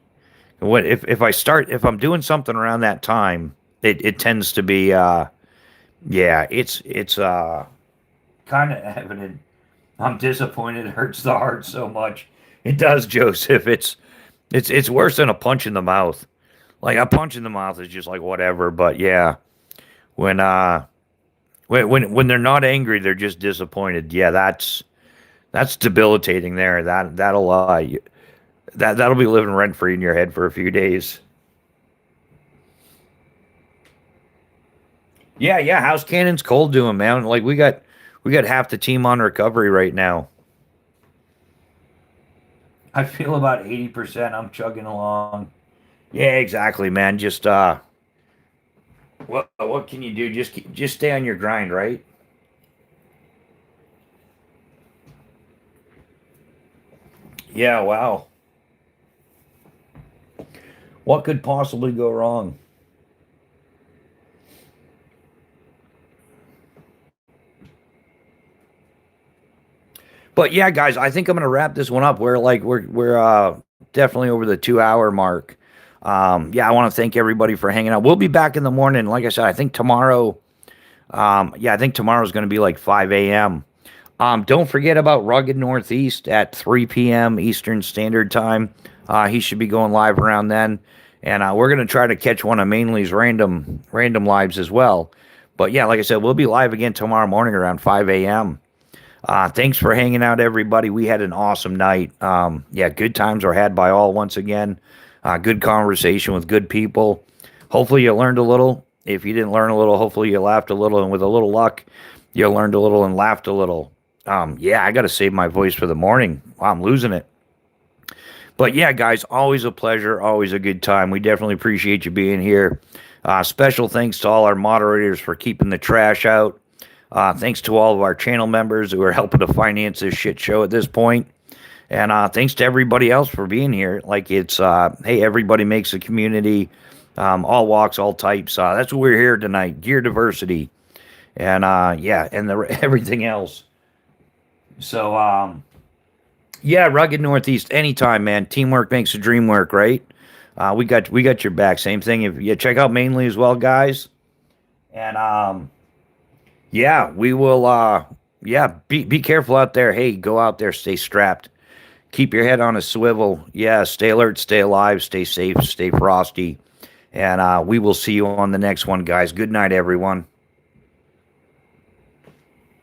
What if I'm doing something around that time, it tends to be yeah, it's kind of evident. I'm disappointed. It hurts the heart so much. It does, Joseph. It's worse than a punch in the mouth. Like a punch in the mouth is just like whatever, but yeah, when when they're not angry, they're just disappointed. Yeah, that's debilitating there. That'll be living rent free in your head for a few days. Yeah, yeah. How's Cannon's Cold doing, man? Like we got half the team on recovery right now. I feel about 80%. I'm chugging along. Yeah, exactly, man. Just what can you do? Just stay on your grind, right? Yeah, wow. What could possibly go wrong? But yeah, guys, I think I'm gonna wrap this one up. We're definitely over the 2 hour mark. Yeah, I want to thank everybody for hanging out. We'll be back in the morning. Like I said, I think tomorrow. Yeah, I think tomorrow's gonna be like 5 a.m. Don't forget about Rugged Northeast at 3 p.m. Eastern Standard Time. He should be going live around then, and we're gonna try to catch one of Mainly's random lives as well. But yeah, like I said, we'll be live again tomorrow morning around 5 a.m. Thanks for hanging out, everybody. We had an awesome night. Yeah, good times are had by all once again. Good conversation with good people. Hopefully, you learned a little. If you didn't learn a little, hopefully you laughed a little. And with a little luck, you learned a little and laughed a little. Yeah, I got to save my voice for the morning. Wow, I'm losing it. But yeah, guys, always a pleasure, always a good time. We definitely appreciate you being here. Special thanks to all our moderators for keeping the trash out. Thanks to all of our channel members who are helping to finance this shit show at this point. And thanks to everybody else for being here. Like it's, hey, everybody makes a community, all walks, all types. That's what we're here tonight, gear diversity. And yeah, and everything else. So, yeah, Rugged Northeast, anytime, man. Teamwork makes the dream work, right? We got your back. Same thing. If you check out Mainly as well, guys. And yeah, we will yeah, be careful out there. Hey, go out there, stay strapped. Keep your head on a swivel. Yeah, stay alert, stay alive, stay safe, stay frosty. And we will see you on the next one, guys. Good night, everyone.